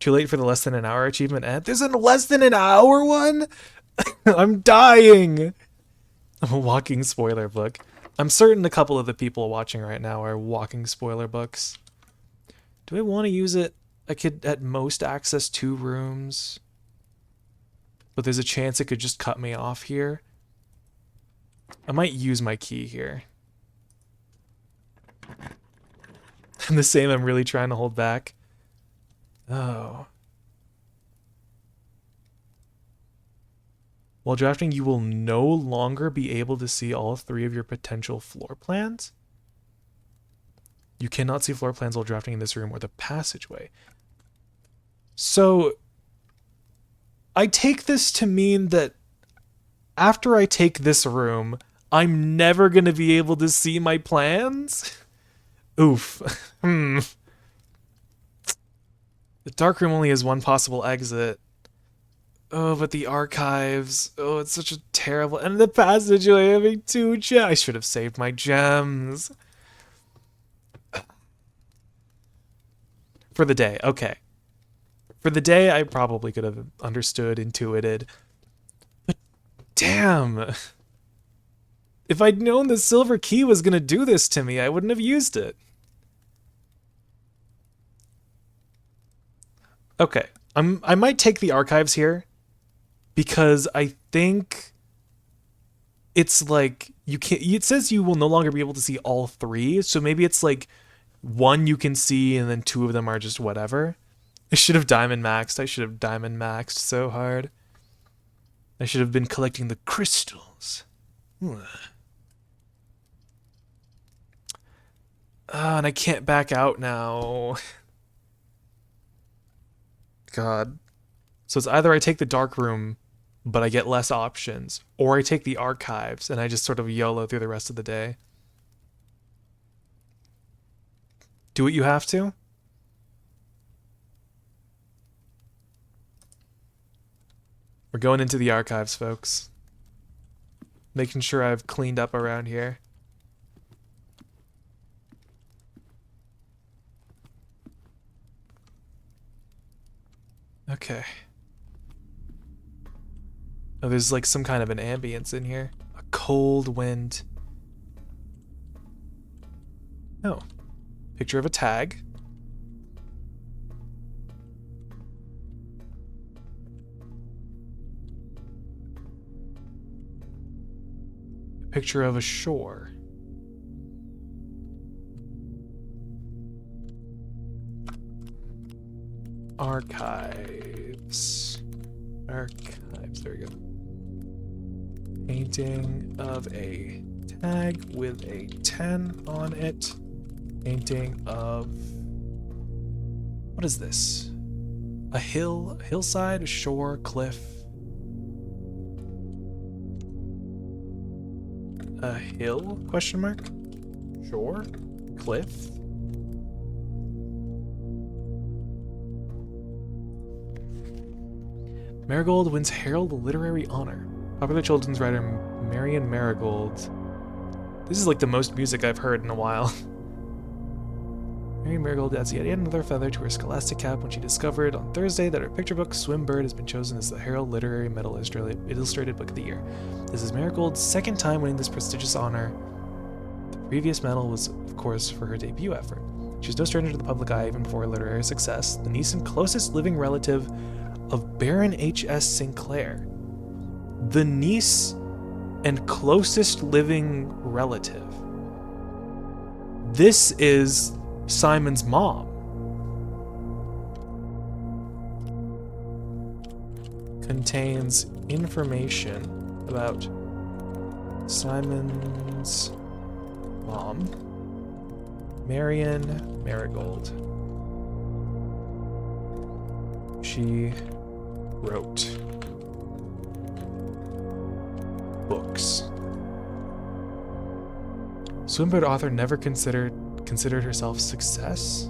Too late for the less than an hour achievement. And there's a less than an hour one? I'm dying. I'm a walking spoiler book. I'm certain a couple of the people watching right now are walking spoiler books. Do I want to use it? I could at most access 2 rooms. But there's a chance it could just cut me off here. I might use my key here. I'm the same, I'm really trying to hold back. Oh. While drafting, you will no longer be able to see all 3 of your potential floor plans. You cannot see floor plans while drafting in this room or the passageway. So, I take this to mean that after I take this room, I'm never going to be able to see my plans? Oof. The dark room only has 1 possible exit. Oh, but the archives. Oh, it's such a terrible... And the passageway having 2 gems. I should have saved my gems. For the day, okay. For the day, I probably could have understood, intuited. But damn. If I'd known the silver key was going to do this to me, I wouldn't have used it. Okay, I might take the archives here because I think it's like you can't. It says you will no longer be able to see all 3, so maybe it's like 1 you can see and then 2 of them are just whatever. I should have diamond maxed. I should have diamond maxed so hard. I should have been collecting the crystals. And I can't back out now. God. So it's either I take the dark room, but I get less options, or I take the archives and I just sort of YOLO through the rest of the day. Do what you have to. We're going into the archives, folks. Making sure I've cleaned up around here. Okay. Oh, there's like some kind of an ambience in here. A cold wind. Oh. Picture of a tag. A picture of a shore. Archives. Archives, there we go. Painting of a tag with a 10 on it. Painting of... What is this? A hill, a hillside, a shore, cliff. A hill? Question mark? Shore? Cliff? Marigold wins Herald Literary Honor. Popular children's writer Marion Marigold. This is like the most music I've heard in a while. Mary Marigold adds yet another feather to her scholastic cap when she discovered on Thursday that her picture book, Swimbird, has been chosen as the Herald Literary Medal Illustrated Book of the Year. This is Marigold's second time winning this prestigious honor. The previous medal was, of course, for her debut effort. She was no stranger to the public eye even before her literary success, the niece and closest living relative of Baron H.S. Sinclair. The niece and closest living relative. This is Simon's mom. Contains information about Simon's mom, Marion Marigold. She wrote books. Swimbird author never considered herself success.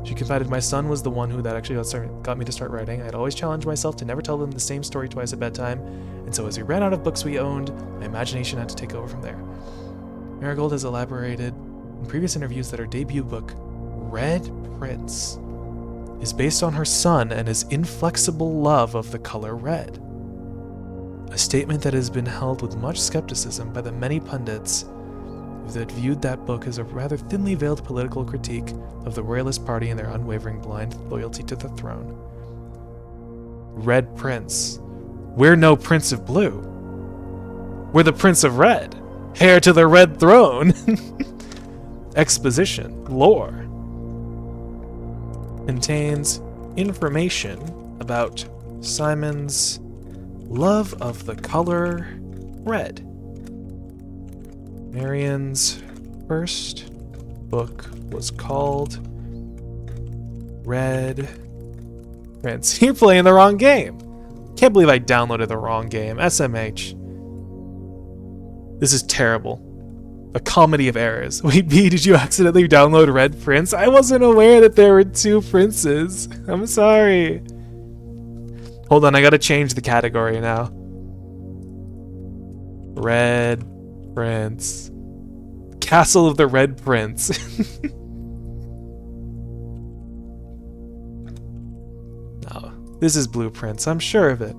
She confided, my son was the one who that actually got me to start writing. I'd always challenged myself to never tell them the same story twice at bedtime, and so as we ran out of books we owned, my imagination had to take over from there. Marigold has elaborated in previous interviews that her debut book, Red Prince, is based on her son and his inflexible love of the color red. A statement that has been held with much skepticism by the many pundits that viewed that book as a rather thinly veiled political critique of the Royalist Party and their unwavering blind loyalty to the throne. Red Prince. We're no Prince of Blue. We're the Prince of Red. Heir to the Red Throne. Exposition. Lore. Contains information about Simon's love of the color red. Marion's first book was called Red Prince. You're playing the wrong game. Can't believe I downloaded the wrong game. SMH. This is terrible. A comedy of errors. Wait, B, did you accidentally download Red Prince? I wasn't aware that there were two princes. I'm sorry. Hold on, I gotta change the category now. Red Prince. Castle of the Red Prince. No, this is Blue Prince, I'm sure of it.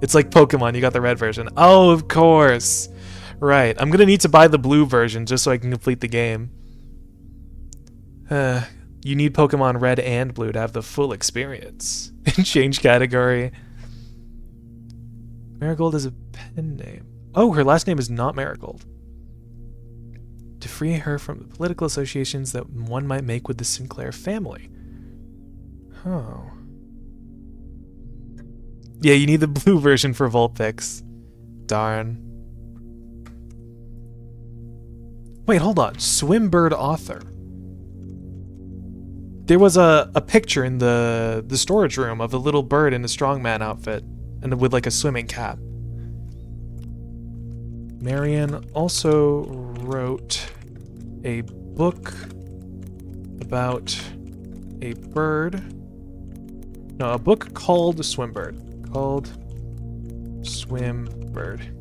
It's like Pokemon, you got the red version. Oh, of course. Right, I'm gonna need to buy the blue version just so I can complete the game. You need Pokemon Red and Blue to have the full experience. Change category. Marigold is a pen name. Oh, her last name is not Marigold. To free her from the political associations that one might make with the Sinclair family. Oh. Yeah, you need the blue version for Vulpix. Darn. Wait, hold on. Swimbird author. There was a picture in the storage room of a little bird in a strongman outfit and with like a swimming cap. Marion also wrote a book about a bird. No, a book called Swimbird. Called Swimbird.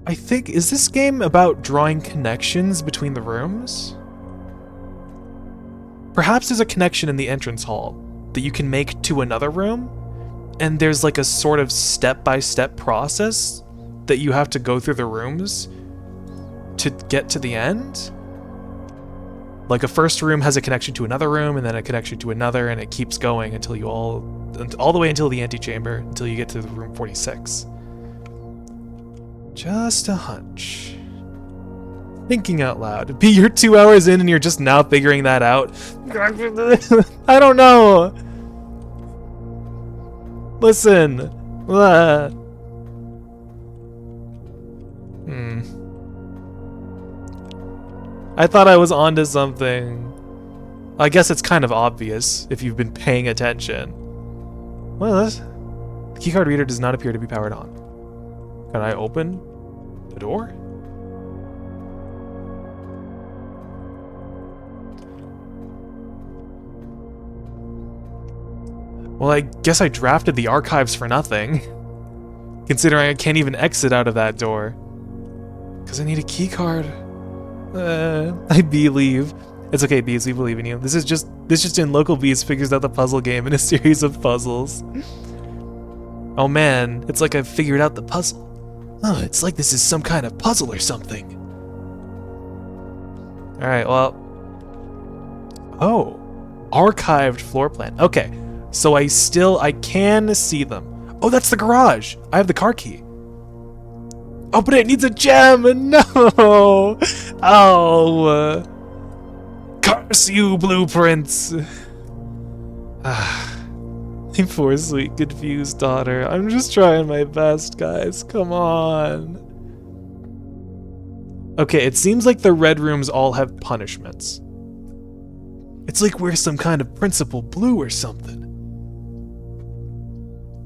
I think, is this game about drawing connections between the rooms? Perhaps there's a connection in the entrance hall that you can make to another room, and there's like a sort of step-by-step process that you have to go through the rooms to get to the end. Like a first room has a connection to another room, and then a connection to another, and it keeps going until you all the way until the antechamber, until you get to the room 46. Just a hunch. Thinking out loud. B, you're 2 hours in and you're just now figuring that out. I don't know. Listen. I thought I was onto something. I guess it's kind of obvious if you've been paying attention. Well, the keycard reader does not appear to be powered on. Can I open the door? Well, I guess I drafted the archives for nothing. Considering I can't even exit out of that door. Because I need a keycard. I believe. It's okay, Bees, we believe in you. This just in local Bees figures out the puzzle game in a series of puzzles. Oh man, it's like I've figured out the puzzle. Oh, it's like this is some kind of puzzle or something. Alright, well. Oh. Archived floor plan. Okay. So I can see them. Oh, that's the garage. I have the car key. Oh, but it needs a gem. No. Oh. Curse you, blueprints. My poor, sweet, confused daughter. I'm just trying my best, guys. Come on. Okay, it seems like the red rooms all have punishments. It's like we're some kind of Principal Blue or something.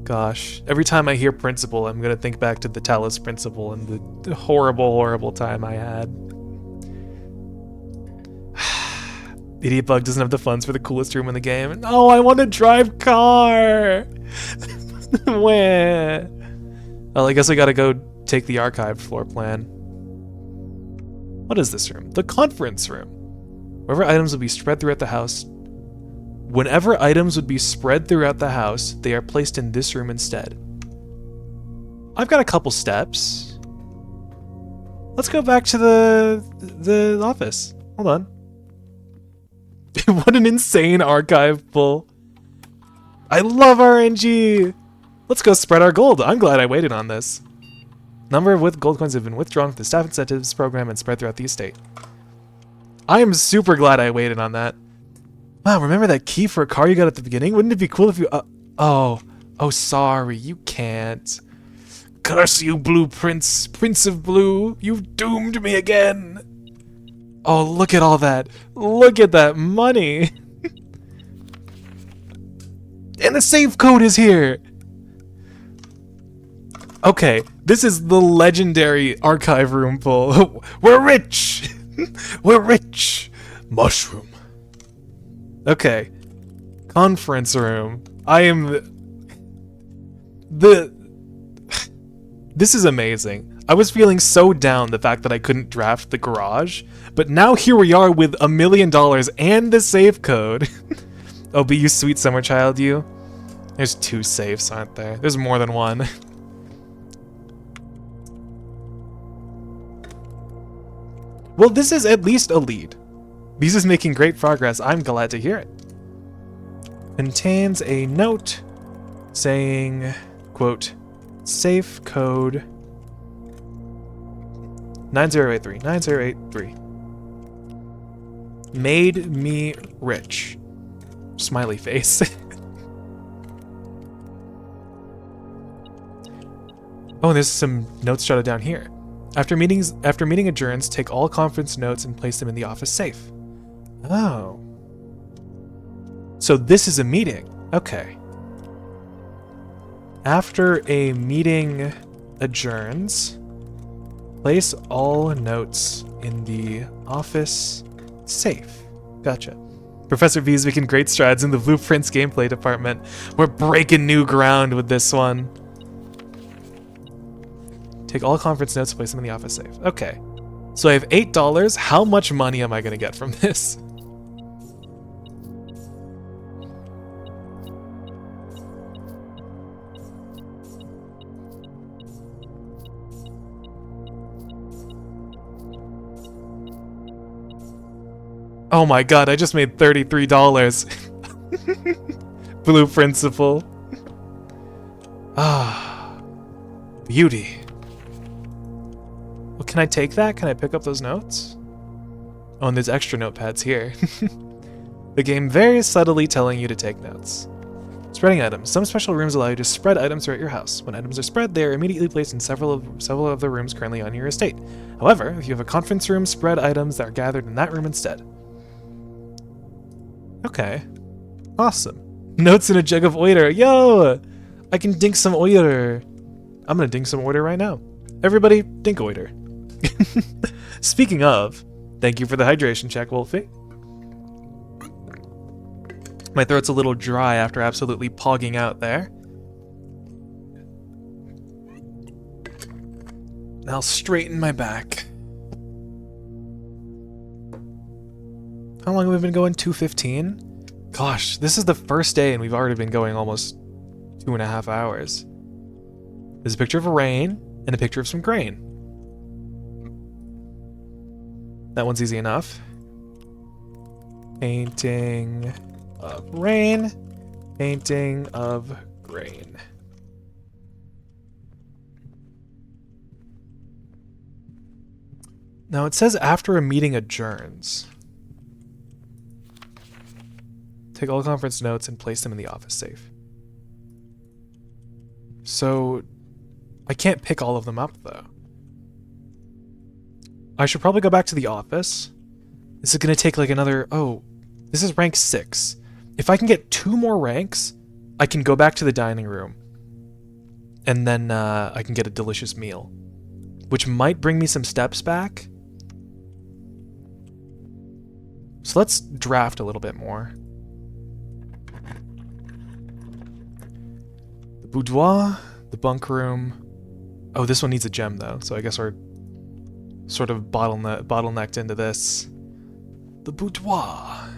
Gosh, every time I hear Principal, I'm gonna think back to the Talos Principal and the horrible, horrible time I had. Idiot Bug doesn't have the funds for the coolest room in the game. No, I want to drive car! Where? Well, I guess I gotta go take the archived floor plan. What is this room? The conference room. Wherever items will be spread throughout the house. Whenever items would be spread throughout the house, they are placed in this room instead. I've got a couple steps. Let's go back to the office. Hold on. What an insane archive pull. I love RNG! Let's go spread our gold. I'm glad I waited on this. Number of gold coins have been withdrawn from the staff incentives program and spread throughout the estate. I am super glad I waited on that. Wow, remember that key for a car you got at the beginning? Wouldn't it be cool if you... Oh, sorry, you can't. Curse you, blueprints, Prince of Blue. You've doomed me again. Oh, look at all that. Look at that money. And the safe code is here. Okay, this is the legendary archive room pull. We're rich. We're rich. Mushroom. Okay. Conference room. I am This is amazing. I was feeling so down the fact that I couldn't draft the garage, but now here we are with $1 million and the safe code. Oh, be you sweet summer child, you. There's 2 safes, aren't there? There's more than one. Well, this is at least a lead. Bees is making great progress. I'm glad to hear it. Contains a note saying, quote, safe code 9083, 9083. Made me rich. Smiley face. Oh, and there's some notes jotted down here. After meeting adjourns, take all conference notes and place them in the office safe. Oh. So this is a meeting. Okay. After a meeting adjourns, place all notes in the office safe. Gotcha. Professor V is making great strides in the Blueprints gameplay department. We're breaking new ground with this one. Take all conference notes, place them in the office safe. Okay. So I have $8. How much money am I going to get from this? Oh my god, I just made $33. Blue Principal. Ah. Beauty. Well, can I take that? Can I pick up those notes? Oh, and there's extra notepads here. The game very subtly telling you to take notes. Spreading items. Some special rooms allow you to spread items throughout your house. When items are spread, they are immediately placed in several of the rooms currently on your estate. However, if you have a conference room, spread items that are gathered in that room instead. Okay. Awesome. Notes in a jug of oiter. Yo! I can dink some oiter. I'm gonna dink some oiter right now. Everybody, dink oiter. Speaking of, thank you for the hydration check, Wolfie. My throat's a little dry after absolutely pogging out there. I'll straighten my back. How long have we been going? 2:15? Gosh, this is the first day and we've already been going almost 2.5 hours. There's a picture of a rain and a picture of some grain. That one's easy enough. Painting of rain. Painting of grain. Now it says after a meeting adjourns. Take all conference notes and place them in the office safe. So, I can't pick all of them up though. I should probably go back to the office. This is gonna take like another, oh, this is rank 6. If I can get 2 more ranks, I can go back to the dining room. And then I can get a delicious meal. Which might bring me some steps back. So let's draft a little bit more. The boudoir, the bunk room. Oh, this one needs a gem though, so I guess we're sort of bottlenecked into this. The boudoir.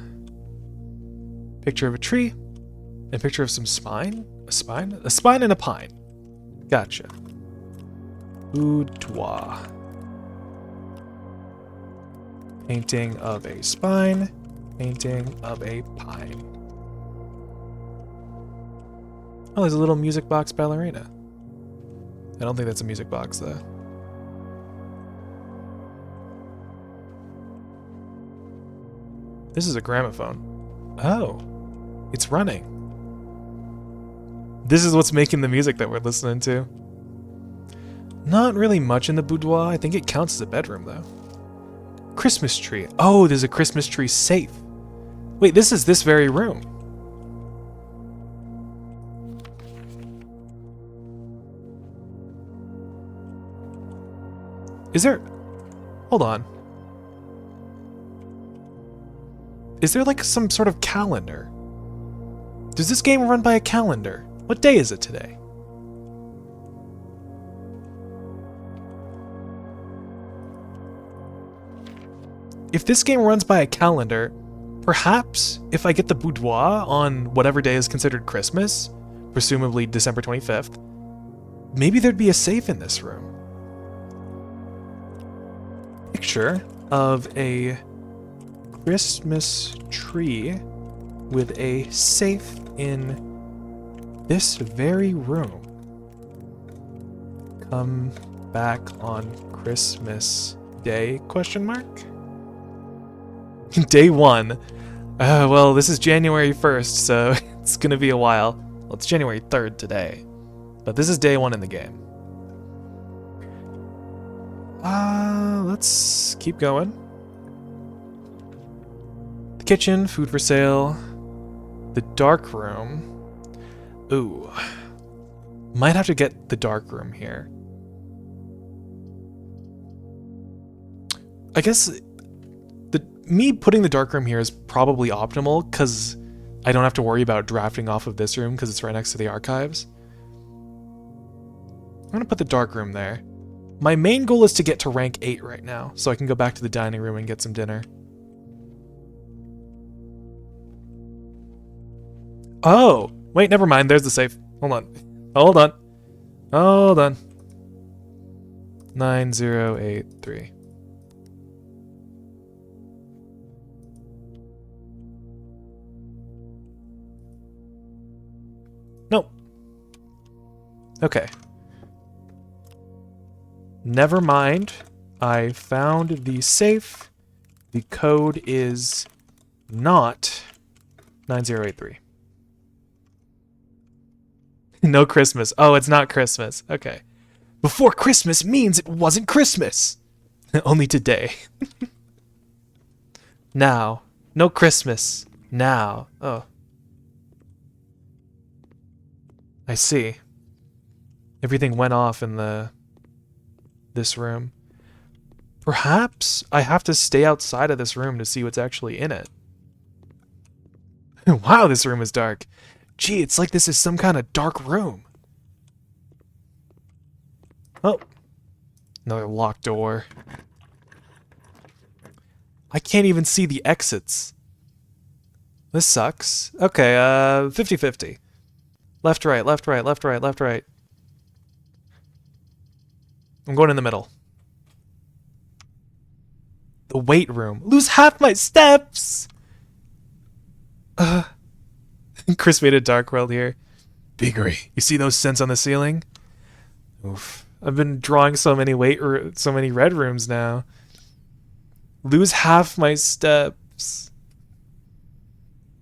Picture of a tree, and a picture of some spine. A spine? A spine and a pine. Gotcha. Boudoir. Painting of a spine, painting of a pine. Oh, there's a little music box ballerina. I don't think that's a music box, though. This is a gramophone. Oh, it's running. This is what's making the music that we're listening to. Not really much in the boudoir. I think it counts as a bedroom, though. Christmas tree. Oh, there's a Christmas tree safe. Wait, this is this very room. Is there... Hold on. Is there like some sort of calendar? Does this game run by a calendar? What day is it today? If this game runs by a calendar, perhaps if I get the boudoir on whatever day is considered Christmas, presumably December 25th, maybe there'd be a safe in this room. Picture of a Christmas tree with a safe in this very room. Come back on Christmas Day, question mark? Day 1. Well, this is January 1st, so it's gonna be a while. Well, it's January 3rd today. But this is day 1 in the game. Let's keep going. The kitchen, food for sale. The dark room. Ooh. Might have to get the dark room here. I guess me putting the dark room here is probably optimal because I don't have to worry about drafting off of this room because it's right next to the archives. I'm gonna put the dark room there. My main goal is to get to rank 8 right now, so I can go back to the dining room and get some dinner. Oh! Wait, never mind, there's the safe. Hold on. Hold on. Hold on. 9083. Nope. Okay. Never mind. I found the safe. The code is not 9083. No Christmas. Oh, it's not Christmas. Okay. Before Christmas means it wasn't Christmas. Only today. Now. No Christmas. Now. Oh. I see. Everything went off in this room. Perhaps I have to stay outside of this room to see what's actually in it. Wow, this room is dark. Gee, it's like this is some kind of dark room. Oh. Another locked door. I can't even see the exits. This sucks. Okay, 50-50. Left, right, left, right, left, right, left, right. I'm going in the middle. The weight room. Lose half my steps! Chris made a dark world here. Biggery. You see those scents on the ceiling? Oof. I've been drawing so many so many red rooms now. Lose half my steps.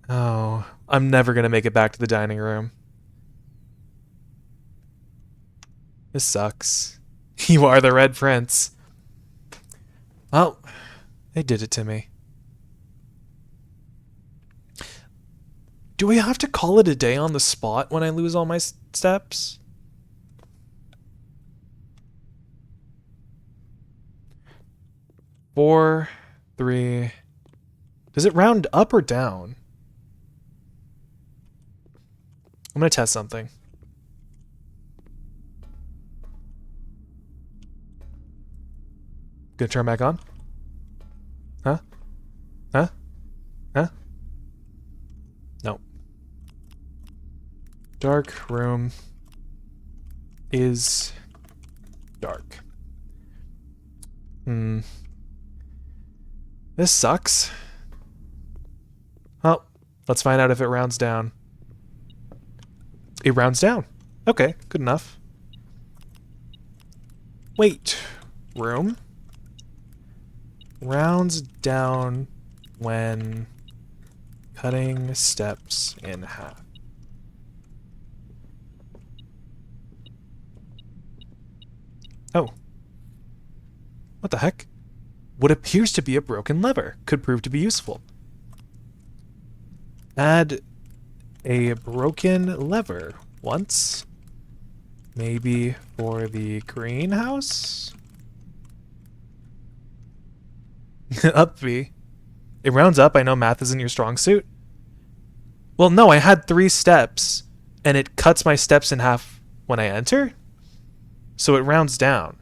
Oh, I'm never gonna make it back to the dining room. This sucks. You are the Red Prince. Well, they did it to me. Do we have to call it a day on the spot when I lose all my steps? Four, 3. Does it round up or down? I'm gonna test something. Gonna turn back on? Huh? Huh? Huh? No. Dark room is dark. This sucks. Well, let's find out if it rounds down. It rounds down. Okay, good enough. Wait. Room? Rounds down when cutting steps in half. Oh. What the heck? What appears to be a broken lever could prove to be useful. Add a broken lever once. Maybe for the greenhouse? Up B. It rounds up. I know math isn't your strong suit. Well, no, I had 3 steps, and it cuts my steps in half when I enter. So it rounds down.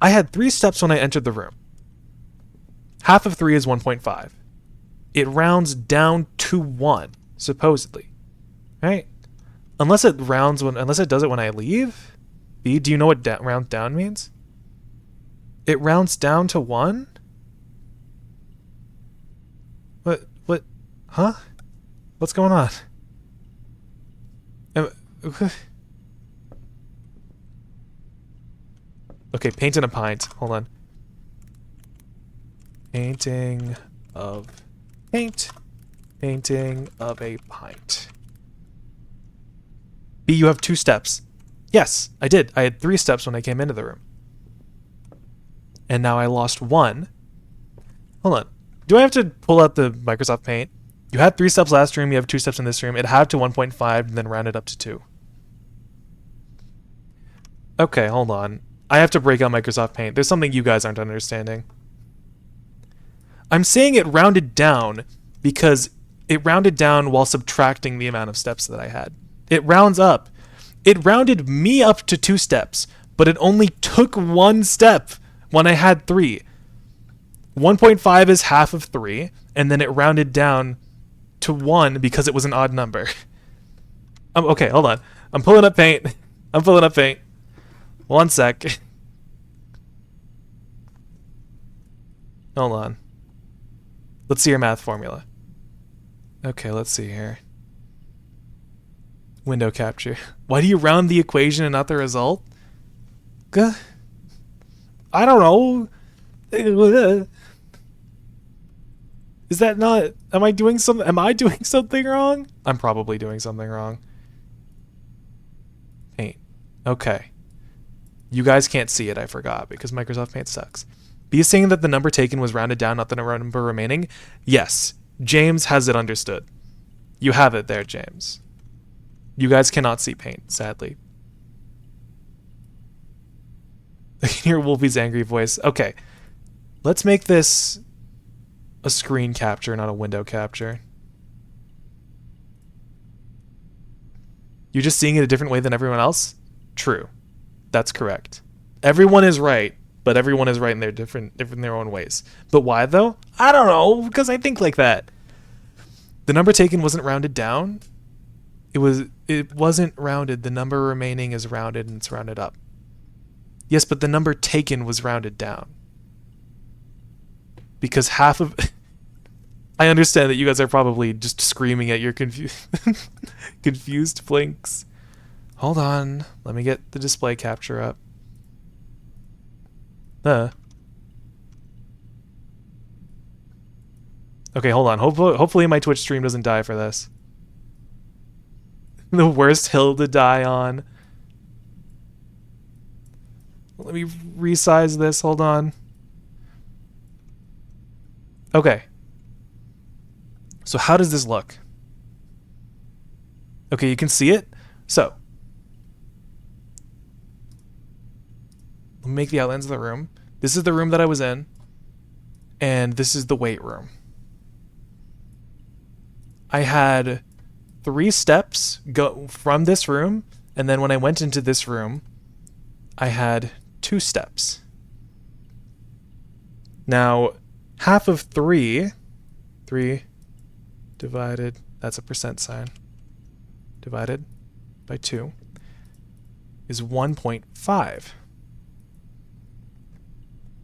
I had 3 steps when I entered the room. Half of 3 is 1.5. It rounds down to 1, supposedly. Right? Unless it does it when I leave? B, do you know what round down means? It rounds down to 1? What? Huh? What's going on? Okay, paint in a pint. Hold on. Painting of paint. Painting of a pint. B, you have 2 steps. Yes, I did. I had 3 steps when I came into the room. And now I lost 1. Hold on. Do I have to pull out the Microsoft Paint? You had 3 steps last room, you have 2 steps in this room. It halved to 1.5 and then rounded up to 2. Okay, hold on. I have to break out Microsoft Paint. There's something you guys aren't understanding. I'm saying it rounded down because it rounded down while subtracting the amount of steps that I had. It rounds up. It rounded me up to 2 steps, but it only took 1 step when I had 3. 1.5 is half of 3, and then it rounded down to 1 because it was an odd number. Okay, hold on. I'm pulling up Paint. I'm pulling up Paint. 1 sec. Hold on. Let's see your math formula. Okay, let's see here. Window capture. Why do you round the equation and not the result? I don't know. Is that not... Am I doing something wrong? I'm probably doing something wrong. Paint. Okay. You guys can't see it, I forgot, because Microsoft Paint sucks. B is saying that the number taken was rounded down, not the number remaining. Yes. James has it understood. You have it there, James. You guys cannot see Paint, sadly. I can hear Wolfie's angry voice. Okay. Let's make this a screen capture, not a window capture. You're just seeing it a different way than everyone else? True. That's correct. Everyone is right, but everyone is right in their different in their own ways. But why though? I don't know, because I think like that. The number taken wasn't rounded down. It wasn't rounded. The number remaining is rounded and it's rounded up. Yes, but the number taken was rounded down. Because half of I understand that you guys are probably just screaming at your confused blinks. Hold on. Let me get the display capture up. Okay, hold on. Hopefully my Twitch stream doesn't die for this. The worst hill to die on. Let me resize this. Hold on. Okay. So how does this look? Okay, you can see it. So, let me make the outlines of the room. This is the room that I was in, and this is the weight room. I had 3 steps go from this room, and then when I went into this room, I had 2 steps. Now, half of 3 divided, that's a percent sign, divided by 2 is 1.5.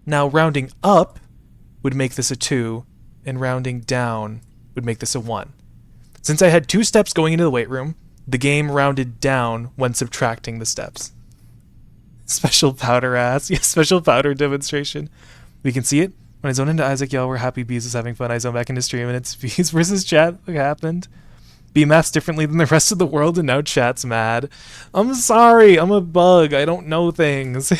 Now, rounding up would make this a 2, and rounding down would make this a 1. Since I had 2 steps going into the weight room, the game rounded down when subtracting the steps. Special powder ass. Yeah, special powder demonstration. We can see it. When I zone into Isaac, y'all were happy Bees was having fun. I zone back into stream and it's Bees versus chat. What happened? B maths differently than the rest of the world and now chat's mad. I'm sorry. I'm a bug. I don't know things.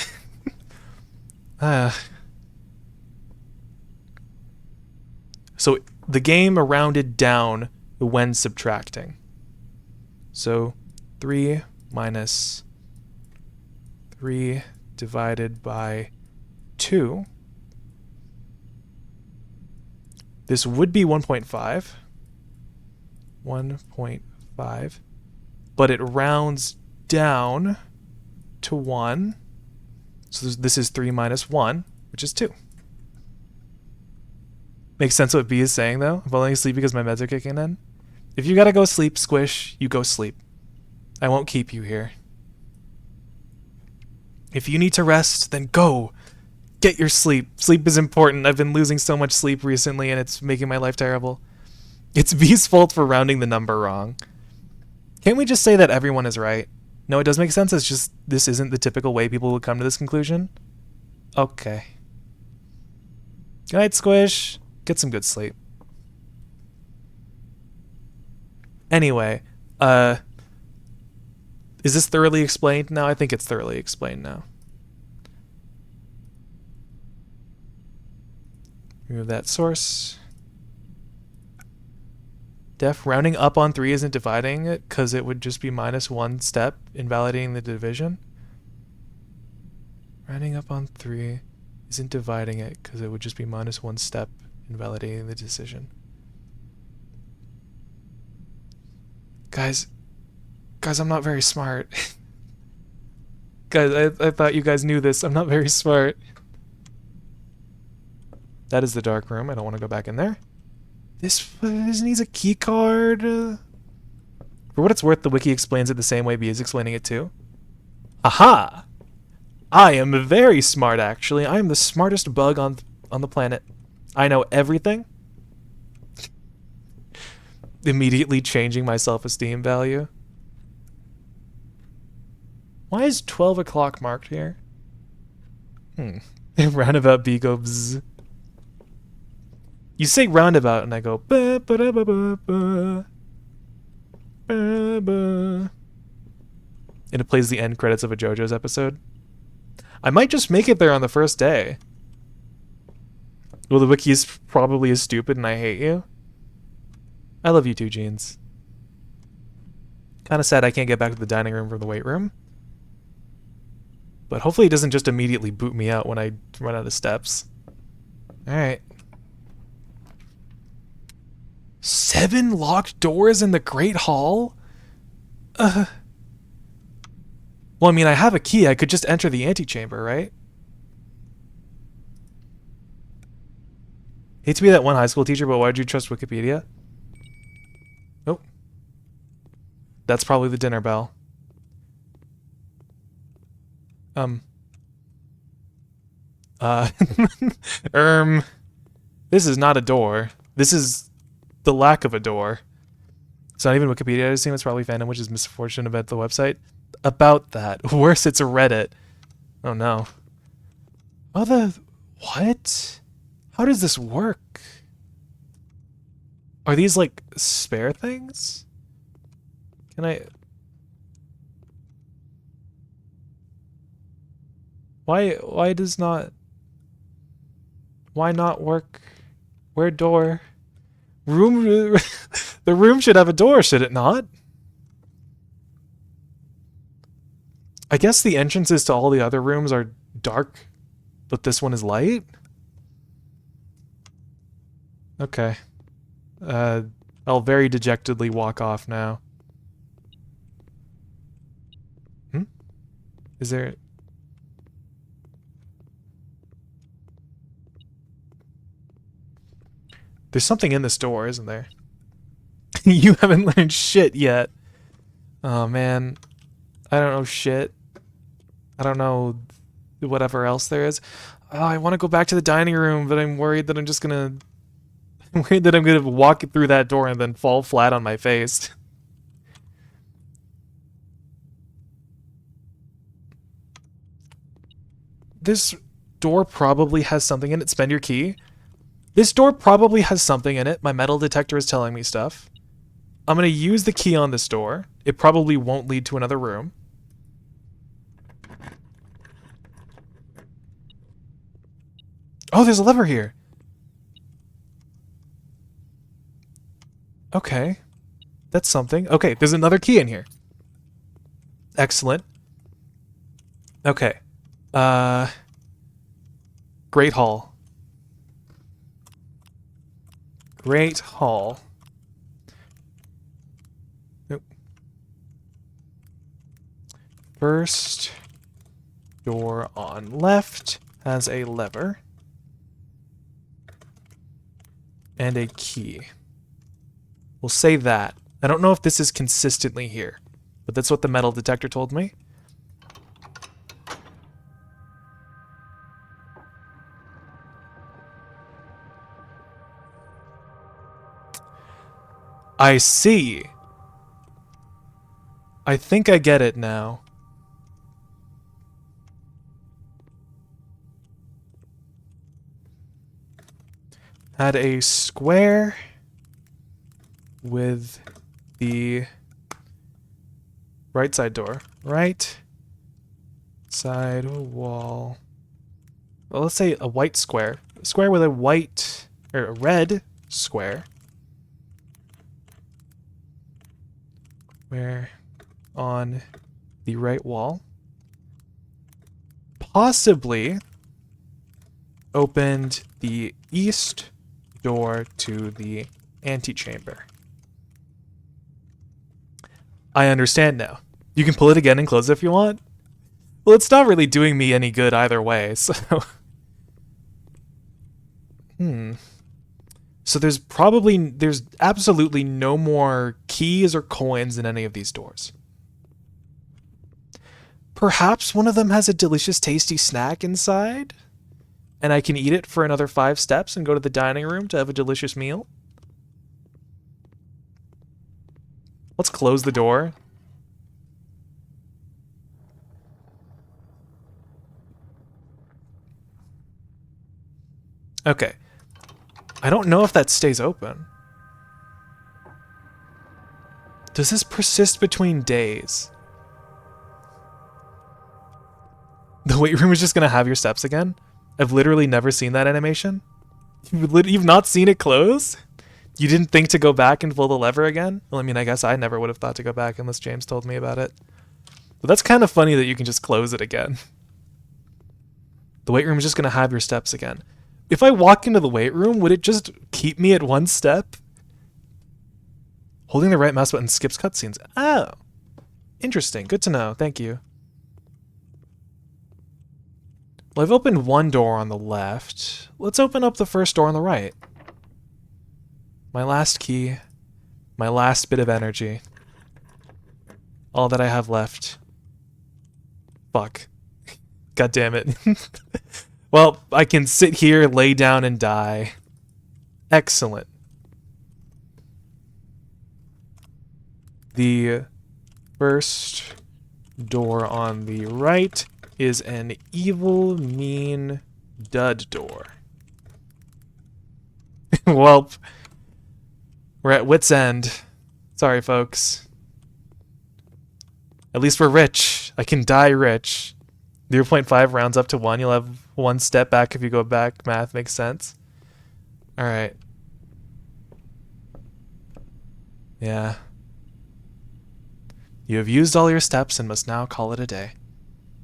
So the game rounded down when subtracting. So 3 minus 3 divided by 2. This would be 1.5. 1.5. But it rounds down to 1. So this is 3 minus 1, which is 2. Makes sense what B is saying, though. I'm falling asleep because my meds are kicking in. If you gotta go sleep, Squish, you go sleep. I won't keep you here. If you need to rest, then go. Get your sleep. Sleep is important. I've been losing so much sleep recently and it's making my life terrible. It's B's fault for rounding the number wrong. Can't we just say that everyone is right? No, it does make sense. It's just this isn't the typical way people would come to this conclusion. Okay. Good night, Squish. Get some good sleep. Anyway, is this thoroughly explained now? I think it's thoroughly explained now. Remove that source. Def, rounding up on 3 isn't dividing it because it would just be minus 1 step, invalidating the division. Rounding up on 3 isn't dividing it because it would just be minus 1 step, invalidating the decision. Guys, I'm not very smart. Guys, I thought you guys knew this. I'm not very smart. That is the dark room. I don't want to go back in there. This needs a key card. For what it's worth, the wiki explains it the same way B is explaining it too. Aha! I am very smart, actually. I am the smartest bug on the planet. I know everything. Immediately changing my self-esteem value. Why is 12 o'clock marked here? Roundabout B go bzz. You say roundabout and I go ba ba da ba ba ba ba ba. And it plays the end credits of a JoJo's episode. I might just make it there on the first day. Well, the wiki is probably as stupid and I hate you. I love you too, Jeans. Kinda sad I can't get back to the dining room from the weight room. But hopefully it doesn't just immediately boot me out when I run out of steps. Alright. 7 locked doors in the Great Hall? Well, I mean, I have a key. I could just enter the antechamber, right? Hate to be that one high school teacher, but why did you trust Wikipedia? Oh. That's probably the dinner bell. This is not a door. This is the lack of a door. It's not even Wikipedia, I assume it's probably fandom, which is misfortune about the website. About that. Worse, it's a Reddit. Oh no. Oh, what? How does this work? Are these like spare things? Can I... Why does not... Why not work? Where door? Room... The room should have a door, should it not? I guess the entrances to all the other rooms are dark, but this one is light? Okay. I'll very dejectedly walk off now. Is there... There's something in this door, isn't there? You haven't learned shit yet. Oh man. I don't know shit. I don't know whatever else there is. Oh, I want to go back to the dining room, but I'm worried that I'm just gonna... I'm worried that I'm gonna walk through that door and then fall flat on my face. This door probably has something in it. Spend your key. This door probably has something in it. My metal detector is telling me stuff. I'm going to use the key on this door. It probably won't lead to another room. Oh, there's a lever here. Okay. That's something. Okay, there's another key in here. Excellent. Okay. Great Hall. Great Hall. Nope. First door on left has a lever and a key. We'll say that. I don't know if this is consistently here, but that's what the metal detector told me. I see. I think I get it now. Had a square with the right side door. Right side wall. Well, let's say a white square. A square with a white, or a red square. Where on the right wall. Possibly opened the east door to the antechamber. I understand now. You can pull it again and close it if you want. Well, it's not really doing me any good either way, so... So there's absolutely no more keys or coins in any of these doors. Perhaps one of them has a delicious, tasty snack inside, and I can eat it for another 5 steps and go to the dining room to have a delicious meal. Let's close the door. Okay. I don't know if that stays open. Does this persist between days? The weight room is just gonna have your steps again? I've literally never seen that animation. You've not seen it close? You didn't think to go back and pull the lever again? Well, I mean, I guess I never would have thought to go back unless James told me about it. But that's kind of funny that you can just close it again. The weight room is just gonna have your steps again. If I walk into the weight room, would it just keep me at 1 step? Holding the right mouse button skips cutscenes. Oh. Interesting. Good to know. Thank you. Well, I've opened one door on the left. Let's open up the first door on the right. My last key. My last bit of energy. All that I have left. Fuck. God damn it. Well, I can sit here, lay down, and die. Excellent. The first door on the right is an evil, mean dud door. Welp. We're at wit's end. Sorry, folks. At least we're rich. I can die rich. 0.5 rounds up to 1. You'll have 1 step back if you go back. Math makes sense. Alright. Yeah. You have used all your steps and must now call it a day.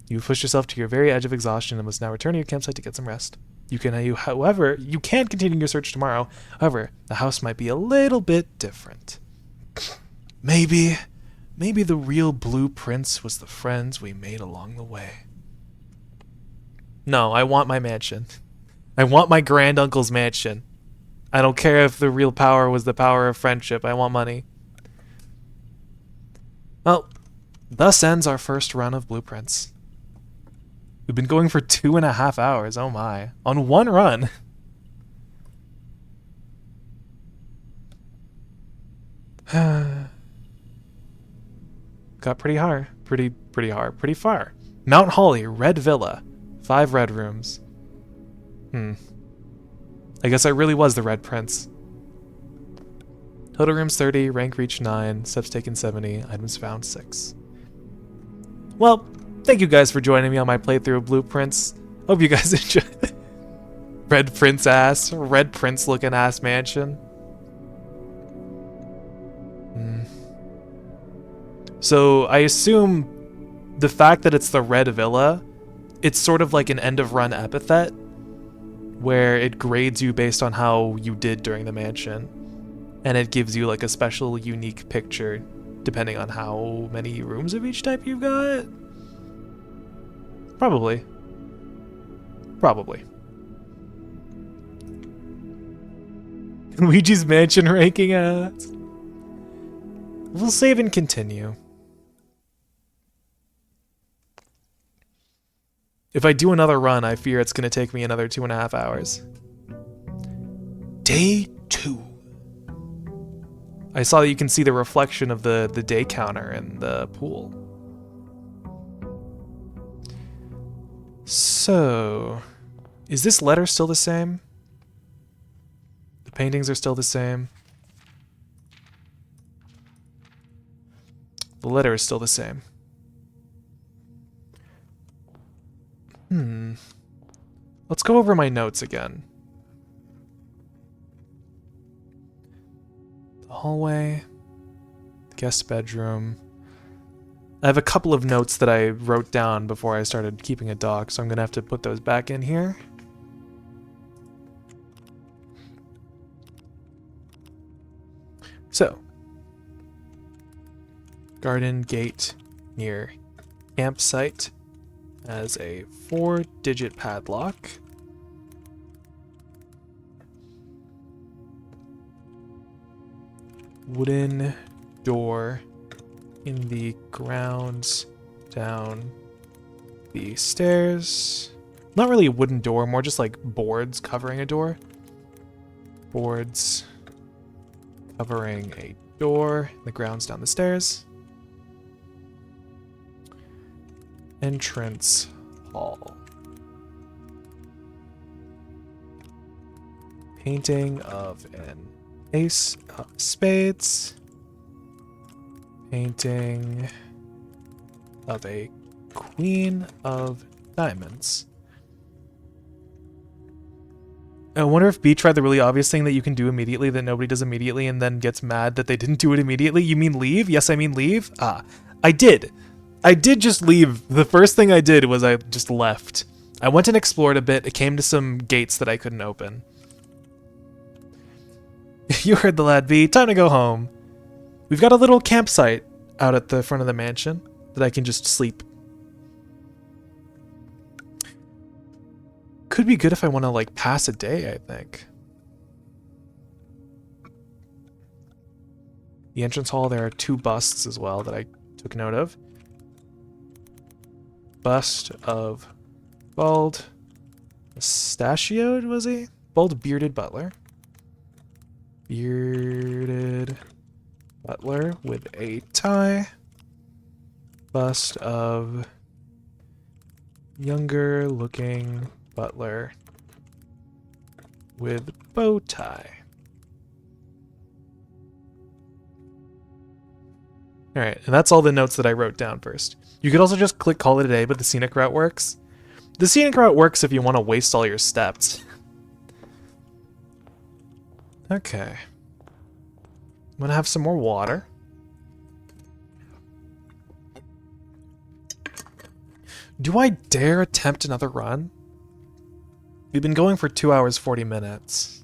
You have pushed yourself to your very edge of exhaustion and must now return to your campsite to get some rest. You can continue your search tomorrow. However, the house might be a little bit different. Maybe the real blueprints was the friends we made along the way. No, I want my mansion. I want my granduncle's mansion. I don't care if the real power was the power of friendship. I want money. Well, thus ends our first run of blueprints. We've been going for 2.5 hours, oh my. On one run. Got pretty hard. Pretty far. Mount Holly, Red Villa. 5 red rooms. I guess I really was the Red Prince. Total rooms 30, rank reached 9, steps taken 70, items found 6. Well, thank you guys for joining me on my playthrough of Blueprints. Hope you guys enjoyed. Red Prince looking ass mansion. So I assume the fact that it's the Red Villa, it's sort of like an end of run epithet where it grades you based on how you did during the mansion. And it gives you like a special unique picture depending on how many rooms of each type you've got. Probably. Luigi's Mansion ranking ads. We'll save and continue. If I do another run, I fear it's going to take me another 2.5 hours. Day 2. I saw that you can see the reflection of the day counter in the pool. So, is this letter still the same? The paintings are still the same. The letter is still the same. Let's go over my notes again. The hallway, the guest bedroom. I have a couple of notes that I wrote down before I started keeping a doc, so I'm gonna have to put those back in here. So, garden gate near campsite as a 4-digit padlock. Wooden door in the grounds down the stairs. Not really a wooden door, more just like boards covering a door. Boards covering a door in the grounds down the stairs. Entrance hall. Painting of an ace of spades. Painting of a queen of diamonds. I wonder if B tried the really obvious thing that you can do immediately that nobody does immediately and then gets mad that they didn't do it immediately. You mean leave? Yes, I mean leave. I did. I did just leave. The first thing I did was I just left. I went and explored a bit. It came to some gates that I couldn't open. You heard the lad, B. Time to go home. We've got a little campsite out at the front of the mansion that I can just sleep. Could be good if I want to, like, pass a day, I think. The entrance hall, there are 2 busts as well that I took note of. Bust of bald mustachioed, was he? Bald bearded butler. Bearded butler with a tie. Bust of younger looking butler with bow tie. Alright, and that's all the notes that I wrote down first. You could also just click call it a day, but the scenic route works. The scenic route works if you want to waste all your steps. Okay. I'm gonna have some more water. Do I dare attempt another run? We've been going for 2 hours, 40 minutes.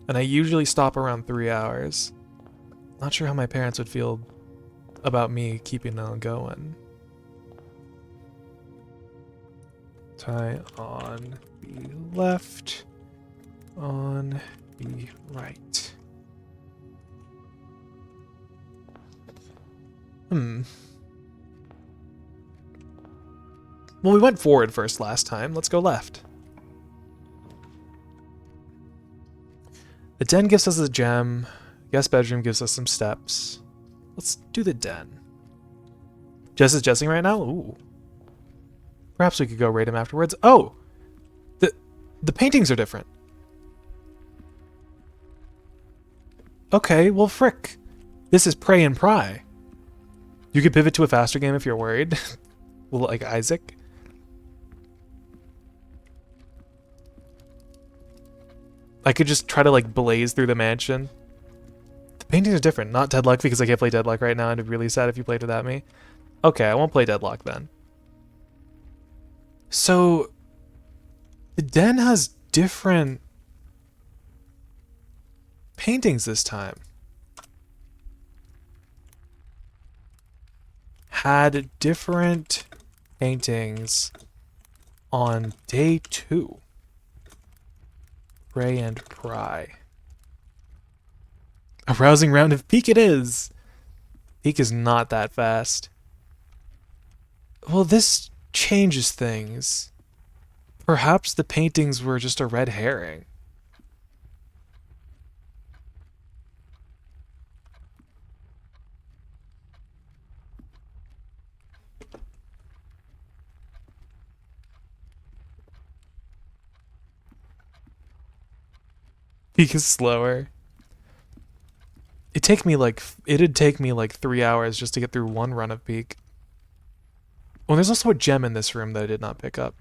And I usually stop around 3 hours. Not sure how my parents would feel about me keeping on going. Tie on the left, on the right. Well, we went forward first last time. Let's go left. The den gives us a gem. Guest bedroom gives us some steps. Let's do the den. Jess is jessing right now? Ooh. Perhaps we could go raid him afterwards. Oh! The paintings are different. Okay, well frick. This is Pray and Pry. You could pivot to a faster game if you're worried. Well, like Isaac. I could just try to like blaze through the mansion. The paintings are different. Not Deadlock because I can't play Deadlock right now and it'd be really sad if you played without me. Okay, I won't play Deadlock then. So, the den has different paintings this time. Had different paintings on day 2. Pray and Pry. A rousing round of Peek it is! Peek is not that fast. Well, this changes things. Perhaps the paintings were just a red herring. Peek is slower. It'd take me like 3 hours just to get through one run of Peek. Well, there's also a gem in this room that I did not pick up.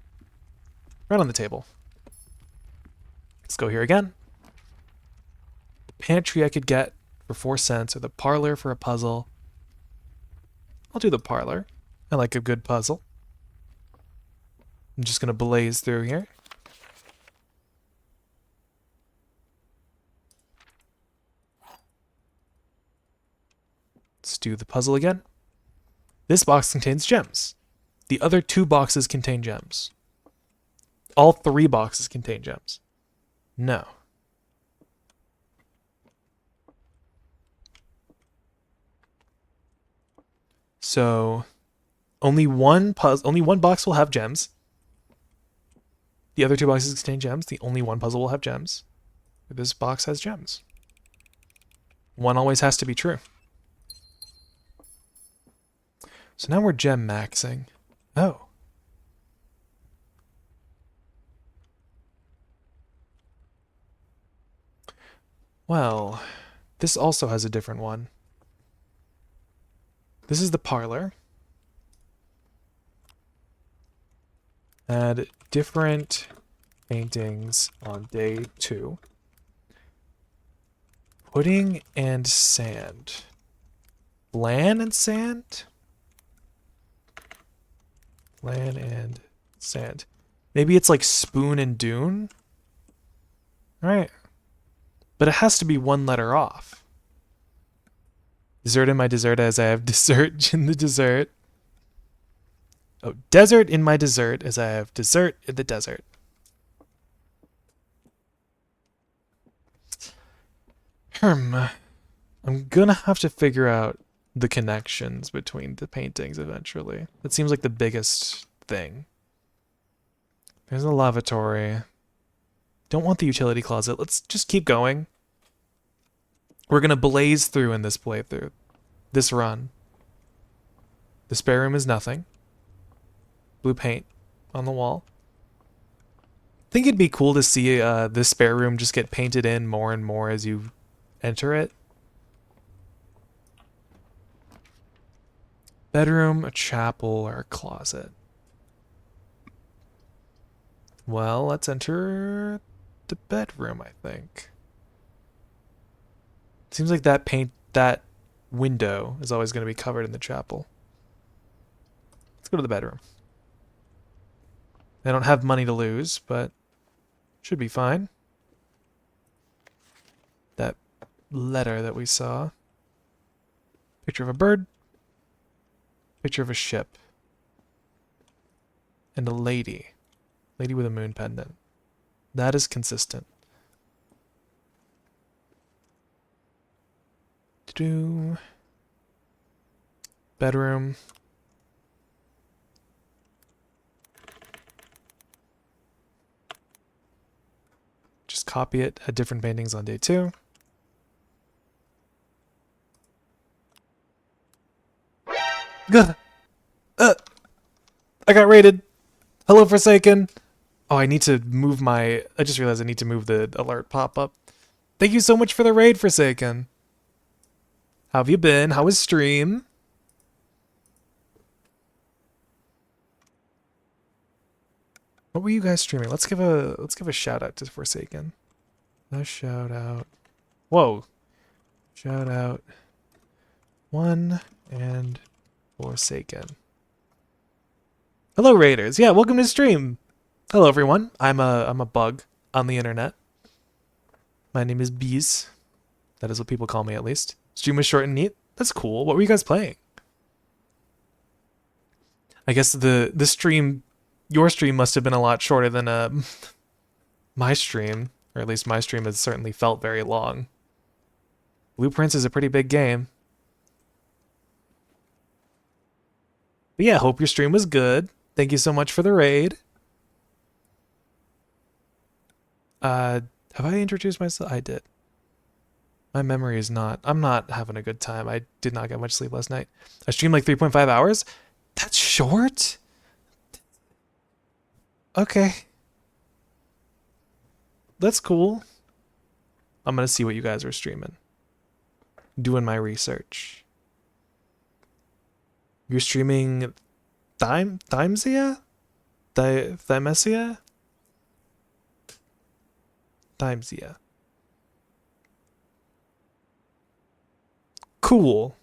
Right on the table. Let's go here again. The pantry I could get for 4 cents, or the parlor for a puzzle. I'll do the parlor. I like a good puzzle. I'm just gonna blaze through here. Let's do the puzzle again. This box contains gems. The other 2 boxes contain gems. All 3 boxes contain gems. No. So, only one box will have gems. The other 2 boxes contain gems. The only one puzzle will have gems. This box has gems. One always has to be true. So now we're gem maxing. Oh. Well, this also has a different one. This is the parlor. Add different paintings on day 2. Pudding and sand. Bland and sand? Land and sand. Maybe it's like spoon and dune? Right. But it has to be 1 letter off. Dessert in my dessert as I have dessert in the dessert. Oh, desert in my dessert as I have dessert in the desert. I'm gonna have to figure out the connections between the paintings eventually. That seems like the biggest thing. There's a lavatory. Don't want the utility closet. Let's just keep going. We're gonna blaze through in this playthrough. This run. The spare room is nothing. Blue paint on the wall. I think it'd be cool to see this spare room just get painted in more and more as you enter it. Bedroom, a chapel, or a closet. Well, let's enter the bedroom, I think. Seems like that window is always going to be covered in the chapel. Let's go to the bedroom. I don't have money to lose, but should be fine. That letter that we saw. Picture of a bird. Picture of a ship. And a lady. Lady with a moon pendant. That is consistent. Bedroom. Just copy it at different paintings on day 2. Gah! I got raided. Hello, Forsaken. Oh, I need to move my... I just realized I need to move the alert pop-up. Thank you so much for the raid, Forsaken. How have you been? How was stream? What were you guys streaming? Let's give a shout out to Forsaken. A shout out. Whoa. Shout out. 1 and Forsaken. Hello, Raiders. Yeah, welcome to stream. Hello, everyone. I'm a bug on the internet. My name is Bees. That is what people call me, at least. Stream was short and neat. That's cool. What were you guys playing? I guess the stream, your stream must have been a lot shorter than my stream, or at least my stream has certainly felt very long. Blueprints is a pretty big game. But yeah, hope your stream was good. Thank you so much for the raid. Have I introduced myself? I did. My memory is not... I'm not having a good time. I did not get much sleep last night. I streamed like 3.5 hours? That's short? Okay. That's cool. I'm gonna see what you guys are streaming. Doing my research. You're streaming... Thymesia? Thymesia? Thymesia. Cool.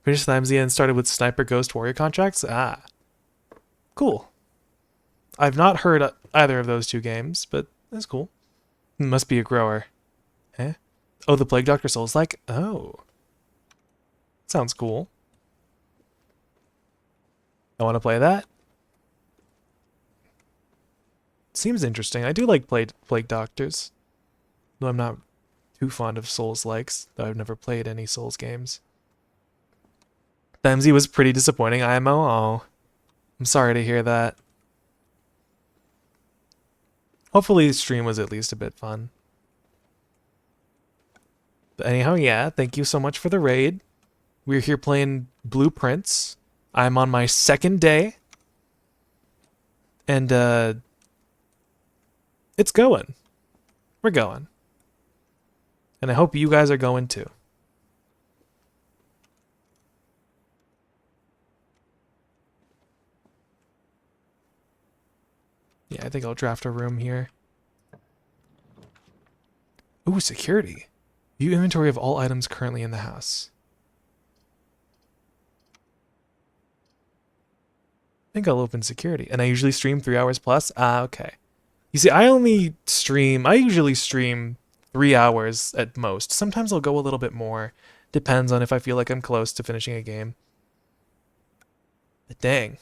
Finished Thymesia and started with Sniper Ghost Warrior contracts? Ah. Cool. I've not heard either of those two games, but that's cool. Must be a grower. Eh? Oh, the Plague Doctor Souls-like? Oh. Sounds cool. I want to play that. Seems interesting. I do like Plague Doctors. Though I'm not too fond of Souls-likes, though I've never played any Souls games. Thamesy was pretty disappointing, IMO. Oh. I'm sorry to hear that. Hopefully the stream was at least a bit fun. But anyhow, yeah, thank you so much for the raid. We're here playing Blueprints. I'm on my 2nd day. And, it's going. We're going. And I hope you guys are going too. Yeah, I think I'll draft a room here. Ooh, security. View inventory of all items currently in the house. I think I'll open security. And I usually stream 3 hours plus? Ah, okay. You see, I usually stream 3 hours at most. Sometimes I'll go a little bit more. Depends on if I feel like I'm close to finishing a game. But dang.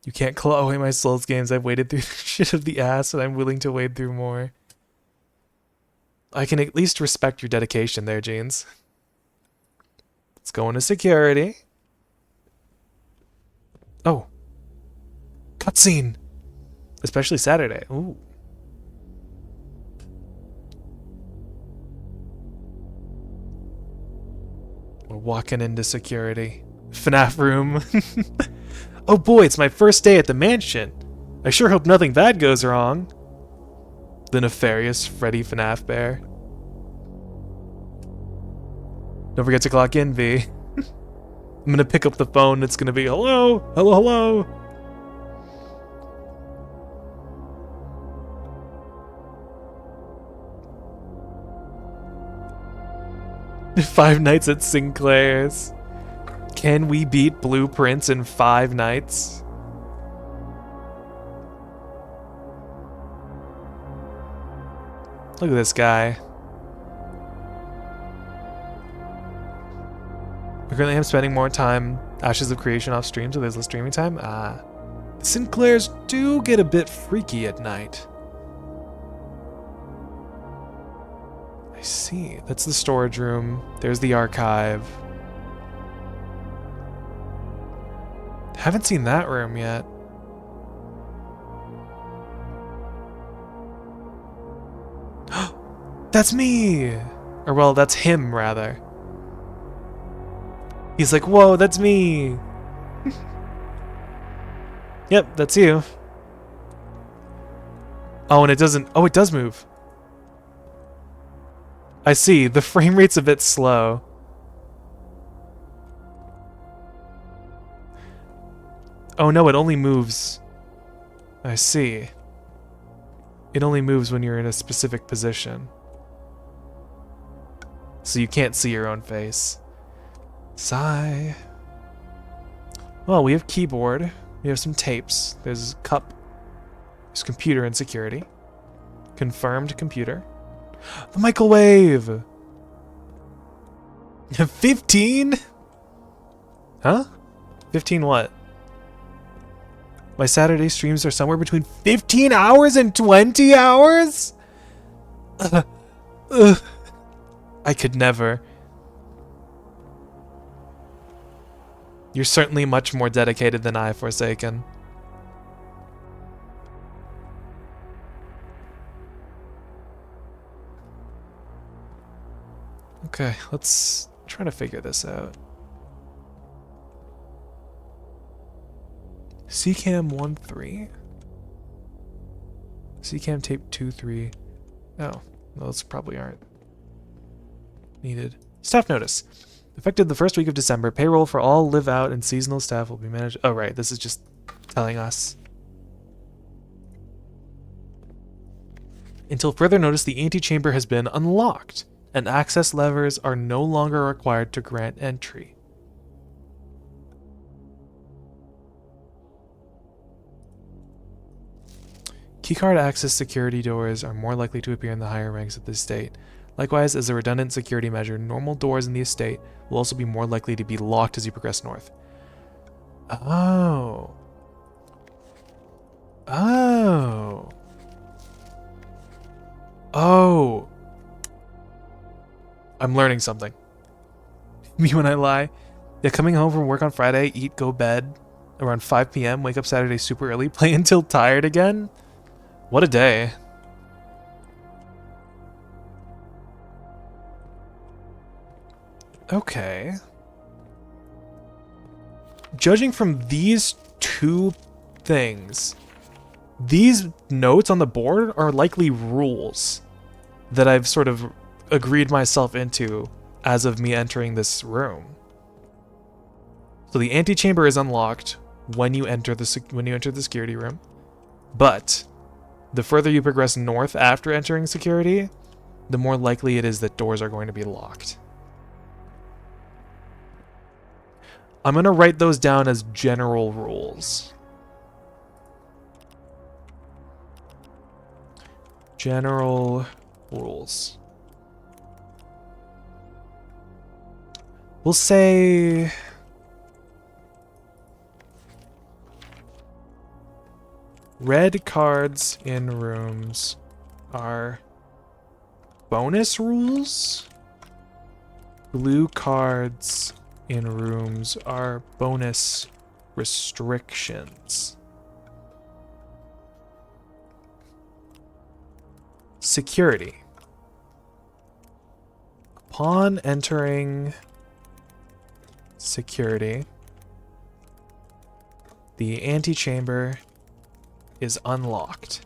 You can't claw away my Souls games. I've waded through the shit of the ass and I'm willing to wade through more. I can at least respect your dedication there, Jeans. Let's go into security. Oh. Cutscene. Especially Saturday. Ooh. We're walking into security. FNAF room. Oh boy, it's my first day at the mansion. I sure hope nothing bad goes wrong. The nefarious Freddy FNAF bear. Don't forget to clock in, V. I'm gonna pick up the phone. It's gonna be, hello, hello, hello. Five Nights at Sinclair's. Can we beat Blueprints in 5 nights? Look at this guy. Currently I'm spending more time Ashes of Creation off stream, so there's less streaming time. The Sinclairs do get a bit freaky at night. I see. That's the storage room. There's the archive. Haven't seen that room yet. That's me! Or well, that's him, rather. He's like, whoa, that's me! Yep, that's you. Oh, and it doesn't... Oh, it does move. I see. The frame rate's a bit slow. Oh no, it only moves... I see. It only moves when you're in a specific position. So you can't see your own face. Sigh. Well, we have keyboard. We have some tapes. There's a cup. There's computer and security. Confirmed computer. The microwave! 15? Huh? 15 what? My Saturday streams are somewhere between 15 hours and 20 hours? I could never. You're certainly much more dedicated than I, Forsaken. Okay, let's try to figure this out. CCAM 1.3? CCAM tape 2.3. Oh, those probably aren't needed. Staff notice. Effective the first week of December, payroll for all live out and seasonal staff will be managed. Oh, right. This is just telling us. Until further notice, the antechamber has been unlocked, and access levers are no longer required to grant entry. Keycard access security doors are more likely to appear in the higher ranks of the estate. Likewise, as a redundant security measure, normal doors in the estate will also be more likely to be locked as you progress north. Oh. Oh. Oh. I'm learning something. Me when I lie. Yeah, coming home from work on Friday, eat, go bed around 5 p.m., wake up Saturday super early, play until tired again. What a day. Okay. Judging from these two things, these notes on the board are likely rules that I've sort of agreed myself into as of me entering this room. So the antechamber is unlocked when you enter the security room, but the further you progress north after entering security, the more likely it is that doors are going to be locked. I'm going to write those down as general rules. General rules. We'll say... red cards in rooms are bonus rules? Blue cards in rooms are bonus restrictions. Security. Upon entering security, the antechamber is unlocked.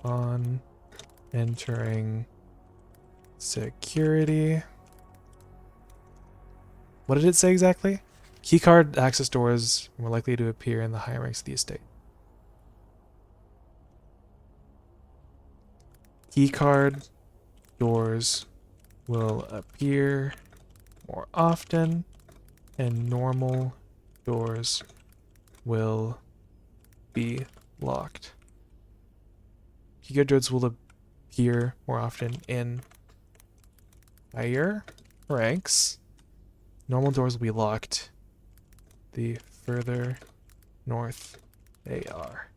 On entering security. What did it say exactly? Keycard access doors more likely to appear in the higher ranks of the estate. Keycard doors will appear more often, and normal doors will be locked. Keycard doors will appear more often in higher ranks. Normal doors will be locked the further north they are.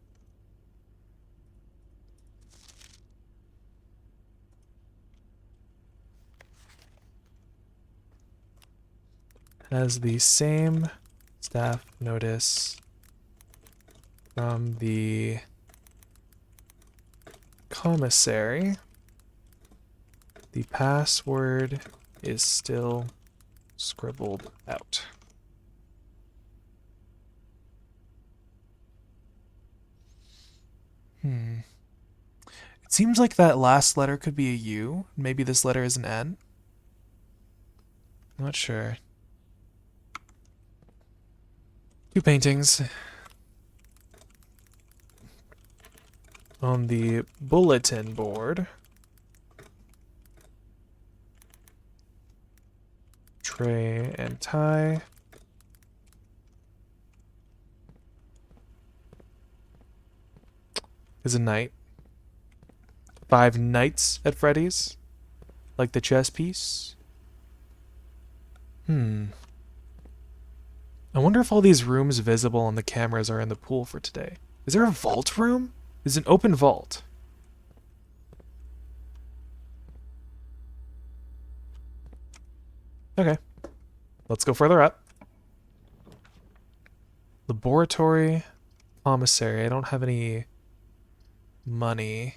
Has the same staff notice from the commissary. The password is still scribbled out. It seems like that last letter could be a U. Maybe this letter is an N. Not sure. 2 paintings. On the bulletin board. Tray and tie. Is a knight. 5 knights at Freddy's. Like the chess piece. I wonder if all these rooms visible on the cameras are in the pool for today. Is there a vault room? There's an open vault. Okay. Let's go further up. Laboratory. Commissary. I don't have any money.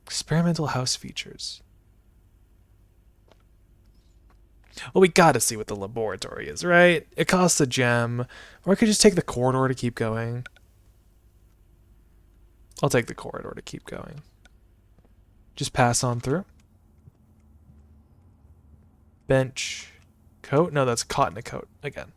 Experimental house features. Well, we gotta see what the laboratory is, right? It costs a gem. Or I could just take the corridor to keep going. I'll take the corridor to keep going. Just pass on through. Bench. Coat? No, that's cotton coat again.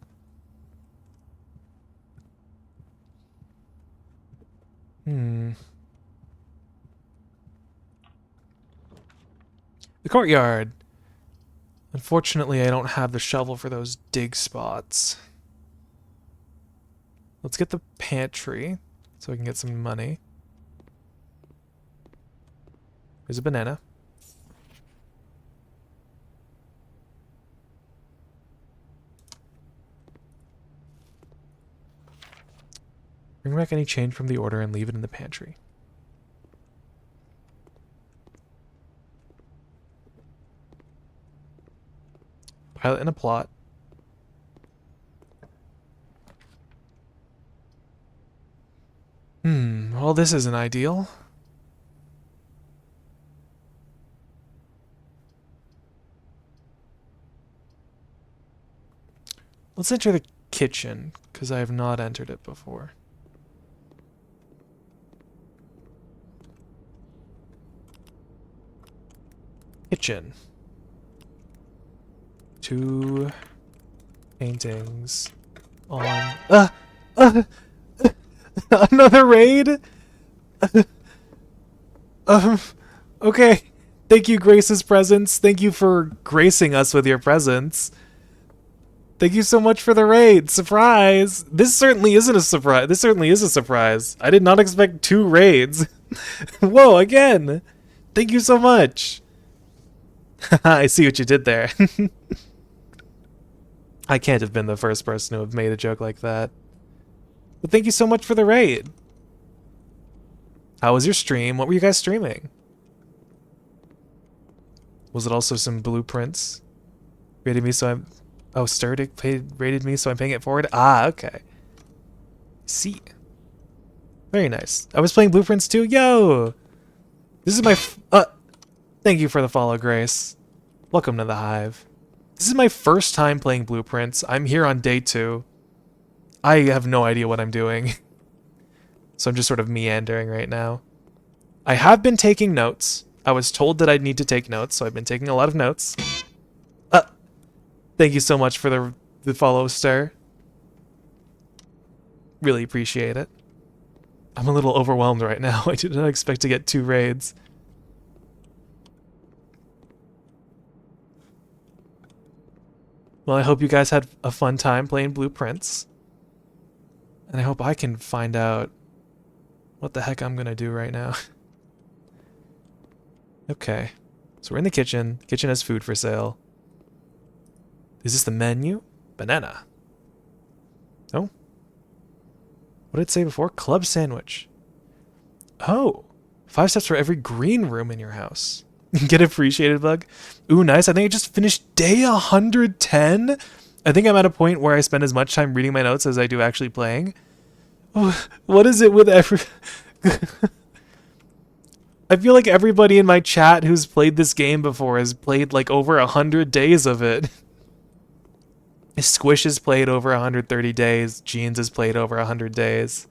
The courtyard. Unfortunately, I don't have the shovel for those dig spots. Let's get the pantry so I can get some money. There's a banana. Bring back any change from the order and leave it in the pantry. Pilot and a plot. Well, this isn't ideal. Let's enter the kitchen, because I have not entered it before. Kitchen. 2 paintings on... Another raid? Okay. Thank you, Grace's presence. Thank you for gracing us with your presence. Thank you so much for the raid. Surprise! This certainly isn't a surprise. This certainly is a surprise. I did not expect 2 raids. Whoa, again! Thank you so much. I see what you did there. I can't have been the first person to have made a joke like that. But thank you so much for the raid. How was your stream? What were you guys streaming? Was it also some blueprints? Rated me so I'm... Oh, Sturdick rated me so I'm paying it forward? Ah, okay. See. Very nice. I was playing blueprints too? Yo! This is my... Thank you for the follow, Grace. Welcome to the Hive. This is my first time playing blueprints. I'm here on day 2. I have no idea what I'm doing. So I'm just sort of meandering right now. I have been taking notes. I was told that I'd need to take notes, so I've been taking a lot of notes. Thank you so much for the follow, Star. Really appreciate it. I'm a little overwhelmed right now. I did not expect to get 2 raids. Well, I hope you guys had a fun time playing blueprints. And I hope I can find out what the heck I'm gonna do right now. Okay. So we're in the kitchen. Kitchen has food for sale. Is this the menu? Banana. Oh. What did it say before? Club sandwich. Oh. 5 steps for every green room in your house. Get appreciated, Bug. Ooh, nice. I think I just finished day 110. I think I'm at a point where I spend as much time reading my notes as I do actually playing. Oh, what is it with every... I feel like everybody in my chat who's played this game before has played like over 100 days of it. Squish has played over 130 days. Jeans has played over 100 days.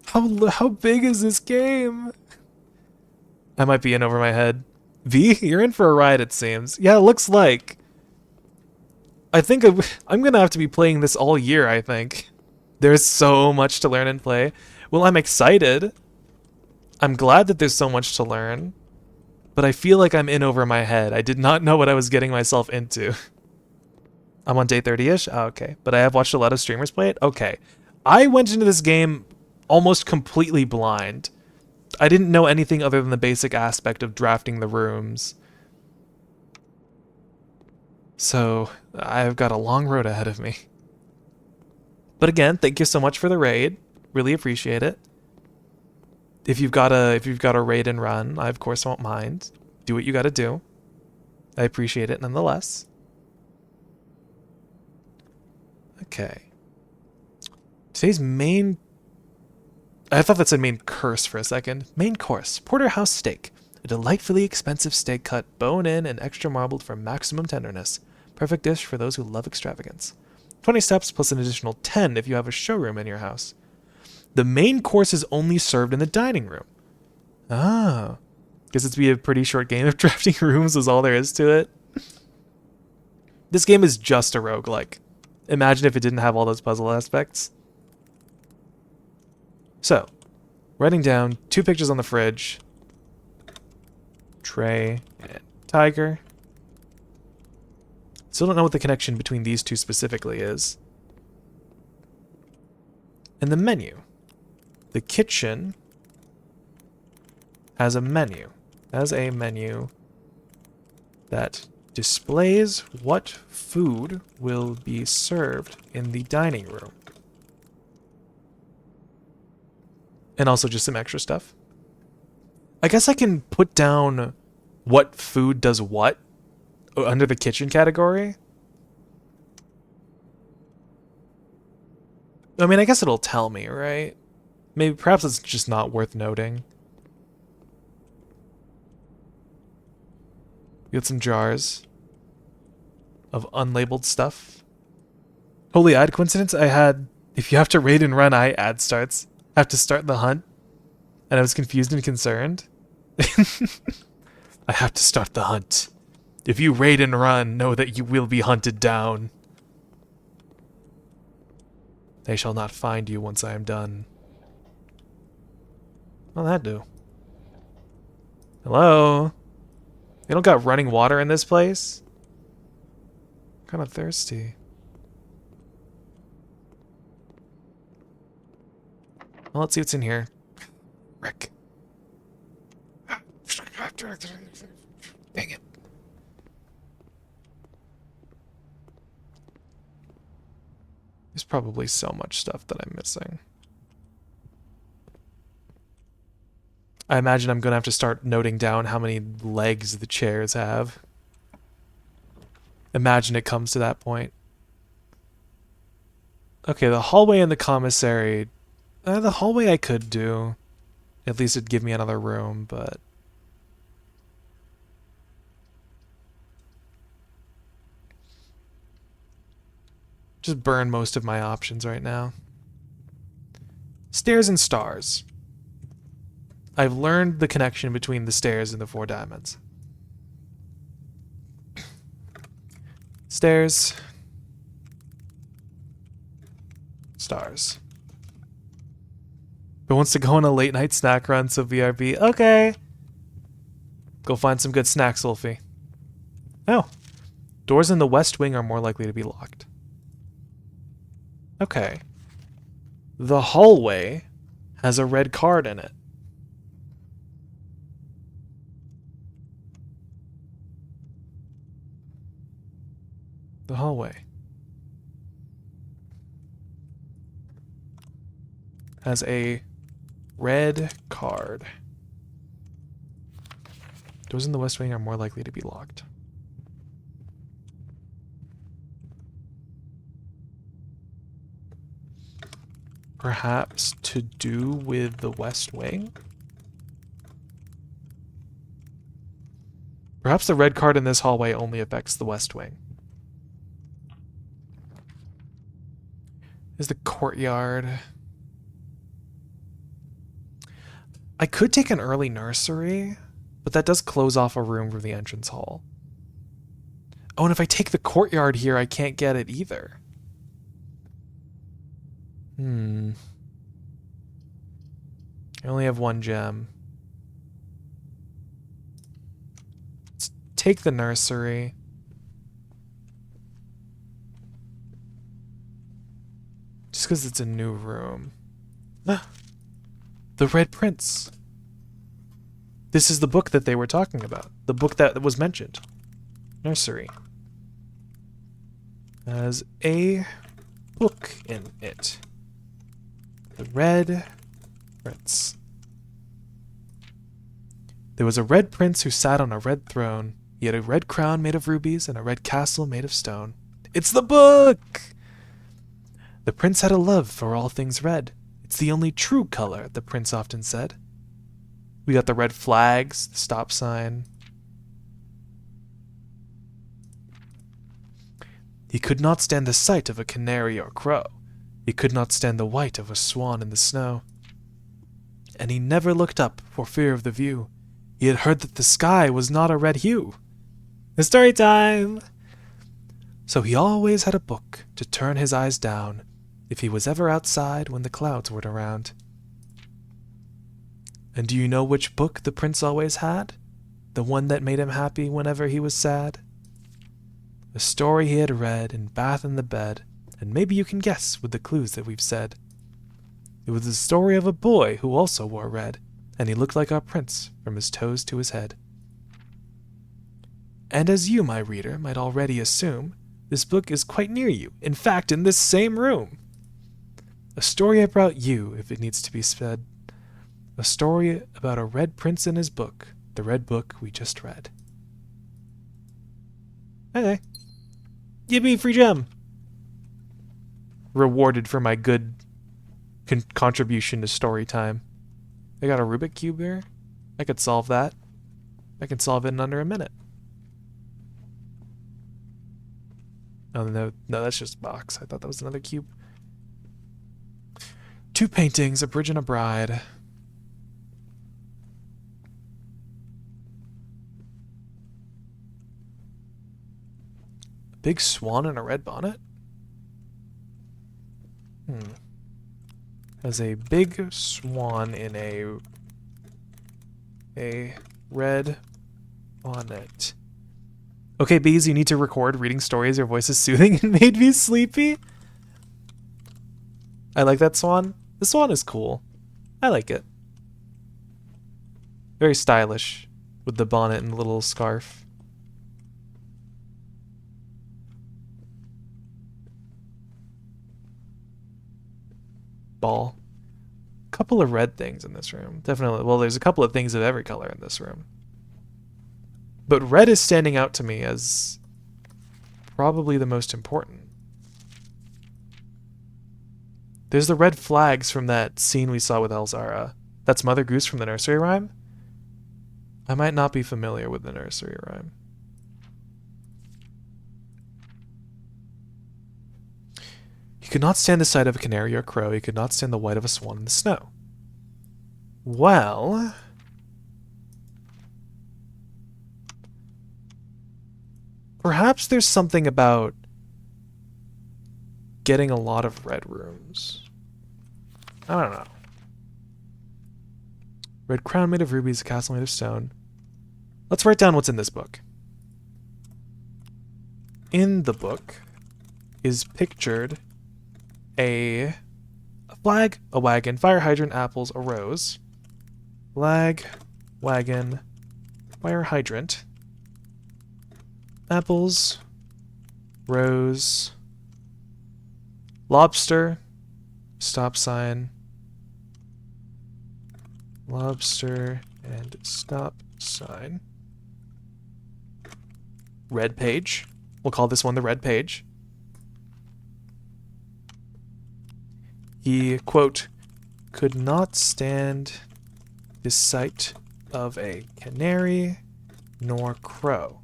How big is this game? I might be in over my head. V, you're in for a ride, it seems. Yeah, it looks like. I think I'm gonna have to be playing this all year, I think. There's so much to learn and play. Well, I'm excited. I'm glad that there's so much to learn. But I feel like I'm in over my head. I did not know what I was getting myself into. I'm on day 30-ish? Oh, okay. But I have watched a lot of streamers play it? Okay. I went into this game almost completely blind. I didn't know anything other than the basic aspect of drafting the rooms. So, I've got a long road ahead of me. But again, thank you so much for the raid. Really appreciate it. If you've got a raid and run, I of course won't mind. Do what you gotta do. I appreciate it nonetheless. Okay. Today's main... I thought that said main course for a second. Main course, porterhouse steak. A delightfully expensive steak cut, bone-in and extra marbled for maximum tenderness. Perfect dish for those who love extravagance. 20 steps plus an additional 10 if you have a showroom in your house. The main course is only served in the dining room. Ah. Guess it's be a pretty short game if drafting rooms is all there is to it. This game is just a roguelike. Imagine if it didn't have all those puzzle aspects. So, writing down 2 pictures on the fridge. Trey and Tiger. Still don't know what the connection between these 2 specifically is. And the menu. The kitchen has a menu. Has a menu that displays what food will be served in the dining room. And also just some extra stuff. I guess I can put down what food does what under the kitchen category. I mean, I guess it'll tell me, right? Maybe, perhaps it's just not worth noting. You got some jars of unlabeled stuff. Holy ad coincidence, I had, if you have to raid and run, ad starts. Have to start the hunt. And I was confused and concerned. I have to start the hunt. If you raid and run, know that you will be hunted down. They shall not find you once I am done. What'll that do? Hello? They don't got running water in this place? I'm kind of thirsty. Well, let's see what's in here. Rick. Dang it. There's probably so much stuff that I'm missing. I imagine I'm going to have to start noting down how many legs the chairs have. Imagine it comes to that point. Okay, the hallway in the commissary. The hallway I could do. At least it'd give me another room, but... just burn most of my options right now. Stairs and stars. I've learned the connection between the stairs and the 4 diamonds. Stairs. Stars. Who wants to go on a late night snack run, so BRB. Okay. Go find some good snacks, Wolfie. Oh. Doors in the west wing are more likely to be locked. Okay. The hallway has a red card in it. The hallway has a red card. Doors in the west wing are more likely to be locked. Perhaps to do with the west wing? Perhaps the red card in this hallway only affects the west wing. Is the courtyard. I could take an early nursery, but that does close off a room from the entrance hall. Oh, and if I take the courtyard here, I can't get it either. I only have 1 gem. Let's take the nursery. Just because it's a new room. The Red Prince. This is the book that they were talking about. The book that was mentioned. Nursery. Has a book in it. The Red Prince. There was a red prince who sat on a red throne. He had a red crown made of rubies and a red castle made of stone. It's the book! The prince had a love for all things red. It's the only true color, the prince often said. We got the red flags, the stop sign. He could not stand the sight of a canary or crow. He could not stand the white of a swan in the snow. And he never looked up for fear of the view. He had heard that the sky was not a red hue. The story time! So he always had a book to turn his eyes down if he was ever outside when the clouds weren't around. And do you know which book the prince always had? The one that made him happy whenever he was sad? A story he had read in Bath in the Bed, and maybe you can guess with the clues that we've said. It was the story of a boy who also wore red, and he looked like our prince from his toes to his head. And as you, my reader, might already assume, this book is quite near you, in fact, in this same room. A story about you, if it needs to be said. A story about a red prince and his book, the red book we just read. Okay. Yippee, free gem! Rewarded for my good contribution to story time. I got a Rubik Cube here. I could solve that. I can solve it in under a minute. Oh, no, that's just a box. I thought that was another cube. 2 paintings, a bridge and a bride. A big swan in a red bonnet? Has a big swan in a red bonnet. Okay, bees, you need to record reading stories. Your voice is soothing and made me sleepy. I like that swan. The swan is cool. I like it. Very stylish with the bonnet and the little scarf. Ball. couple of red things in this room. Definitely. Well, there's a couple of things of every color in this room. But red is standing out to me as probably the most important. There's the red flags from that scene we saw with Elzara. That's Mother Goose from the nursery rhyme? I might not be familiar with the nursery rhyme. He could not stand the sight of a canary or crow. He could not stand the white of a swan in the snow. Well... perhaps there's something about getting a lot of red rooms. I don't know. Red crown made of rubies, a castle made of stone. Let's write down what's in this book. In the book is pictured a flag, a wagon, fire hydrant, apples, a rose. Flag, wagon, fire hydrant, apples, rose, lobster, stop sign, lobster, and stop sign. Red page. We'll call this one the red page. He, quote, could not stand the sight of a canary nor crow,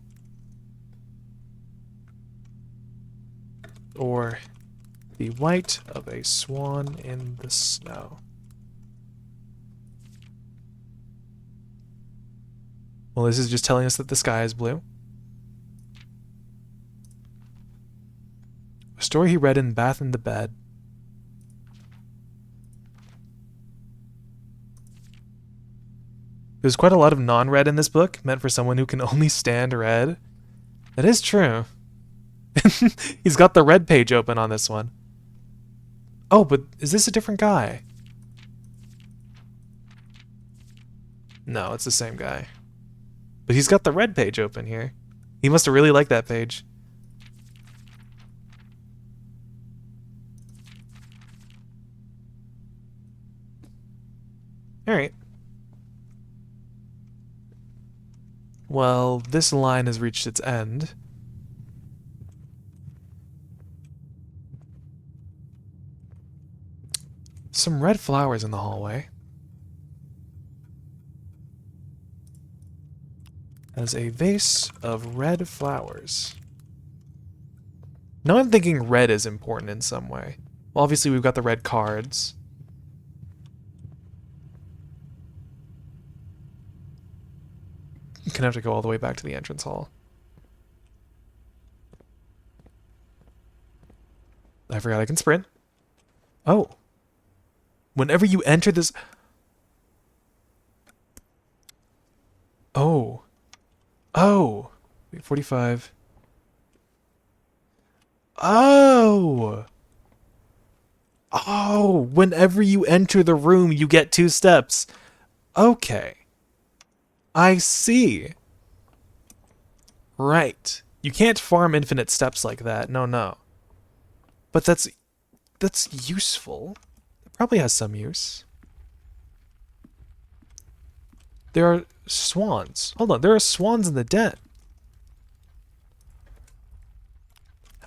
or the white of a swan in the snow. Well, this is just telling us that the sky is blue. A story he read in Bath in the Bed. There's quite a lot of non-red in this book, meant for someone who can only stand red. That is true. He's got the red page open on this one. Oh, but is this a different guy? No, it's the same guy. But he's got the red page open here. He must have really liked that page. Alright. Well, this line has reached its end. Some red flowers in the hallway. As a vase of red flowers. Now I'm thinking red is important in some way. Well, obviously we've got the red cards. Gonna have to go all the way back to the entrance hall. I forgot I can sprint. Oh. Whenever you enter this... Oh. Oh. Wait, 45. Oh. Oh. Whenever you enter the room, you get 2 steps. Okay. I see. Right. You can't farm infinite steps like that. No, no. But that's useful. It probably has some use. There are swans. Hold on, there are swans in the den.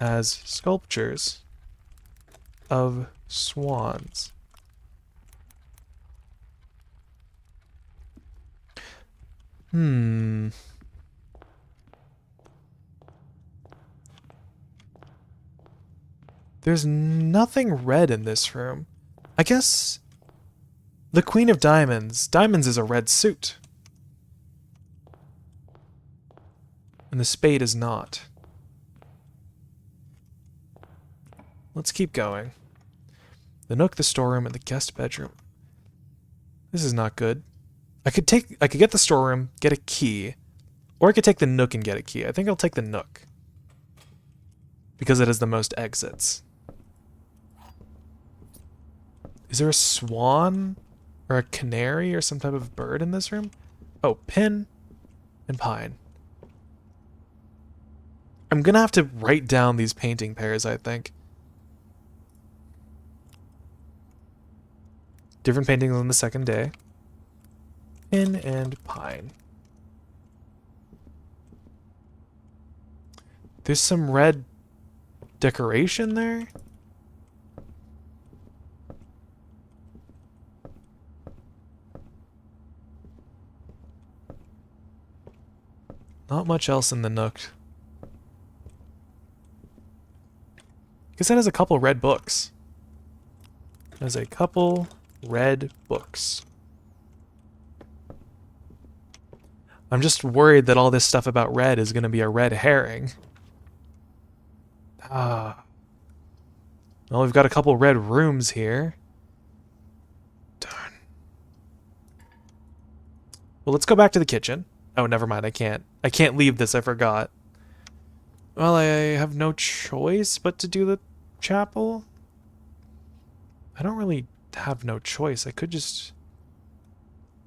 Has sculptures of swans. There's nothing red in this room. I guess the Queen of Diamonds. Diamonds is a red suit. And the spade is not. Let's keep going. The nook, the storeroom, and the guest bedroom. This is not good. I could get the storeroom, get a key, or I could take the nook and get a key. I think I'll take the nook. Because it has the most exits. Is there a swan? Or a canary or some type of bird in this room? Oh, pin and pine. I'm gonna have to write down these painting pairs, I think. Different paintings on the second day. Pin and pine. There's some red decoration there. Not much else in the nook. Guess that has a couple red books. There's a couple red books. I'm just worried that all this stuff about red is going to be a red herring. Ah. Well, we've got a couple red rooms here. Darn. Well, let's go back to the kitchen. Oh, never mind. I can't leave this. I forgot. Well, I have no choice but to do the chapel. I don't really have no choice. I could just...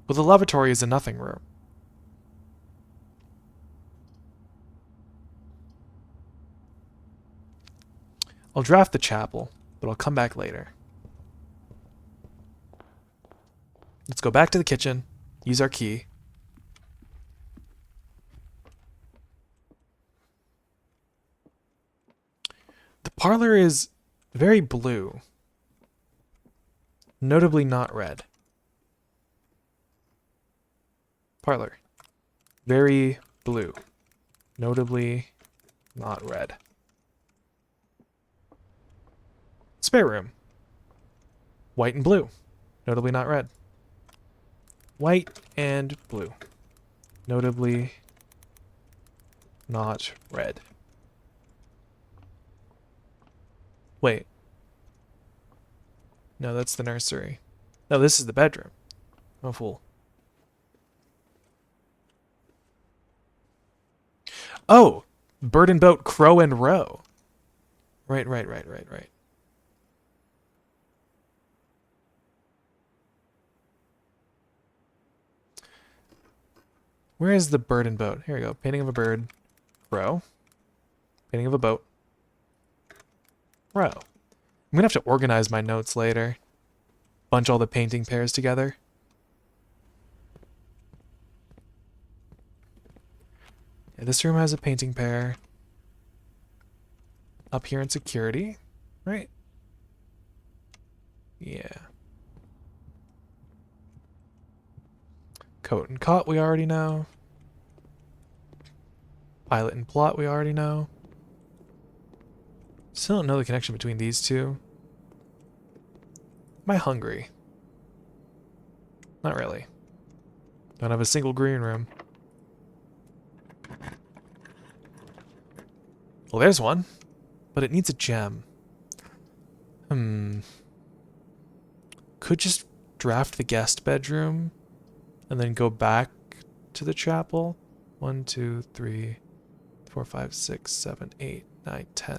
Well, the lavatory is a nothing room. I'll draft the chapel, but I'll come back later. Let's go back to the kitchen, use our key. The parlor is very blue. Notably not red. Parlor. Very blue. Notably not red. Spare room. White and blue. Notably not red. White and blue. Notably not red. Wait. No, that's the nursery. No, this is the bedroom. Oh, fool. Oh! Bird and boat, crow and row. Right. Where is the bird and boat? Here we go. Painting of a bird. Row. Painting of a boat. Row. I'm gonna have to organize my notes later. Bunch all the painting pairs together. Yeah, this room has a painting pair. Up here in security, right? Yeah. Coat and cot we already know. Pilot and plot we already know. Still don't know the connection between these two. Am I hungry? Not really. Don't have a single green room. Well, there's one. But it needs a gem. Could just draft the guest bedroom and then go back to the chapel. 1, 2, 3, 4, 5, 6, 7, 8, 9, 10.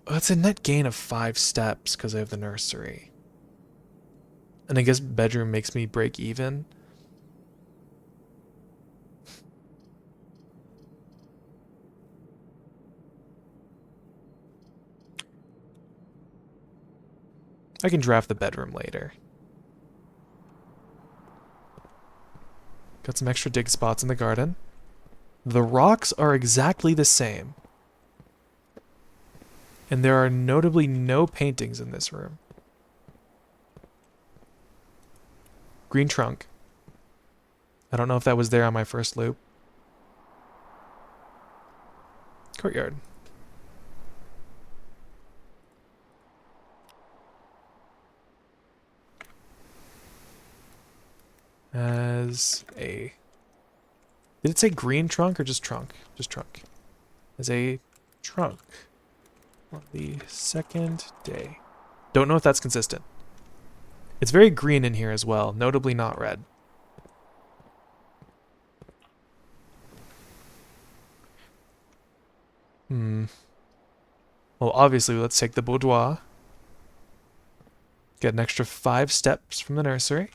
Oh, that's a net gain of 5 steps because I have the nursery. And I guess bedroom makes me break even. I can draft the bedroom later. Got some extra dig spots in the garden. The rocks are exactly the same. And there are notably no paintings in this room. Green trunk. I don't know if that was there on my first loop. Courtyard. As a... Did it say green trunk or just trunk? Just trunk. As a trunk. On the second day. Don't know if that's consistent. It's very green in here as well, notably not red. Well, obviously, let's take the boudoir. Get an extra 5 steps from the nursery.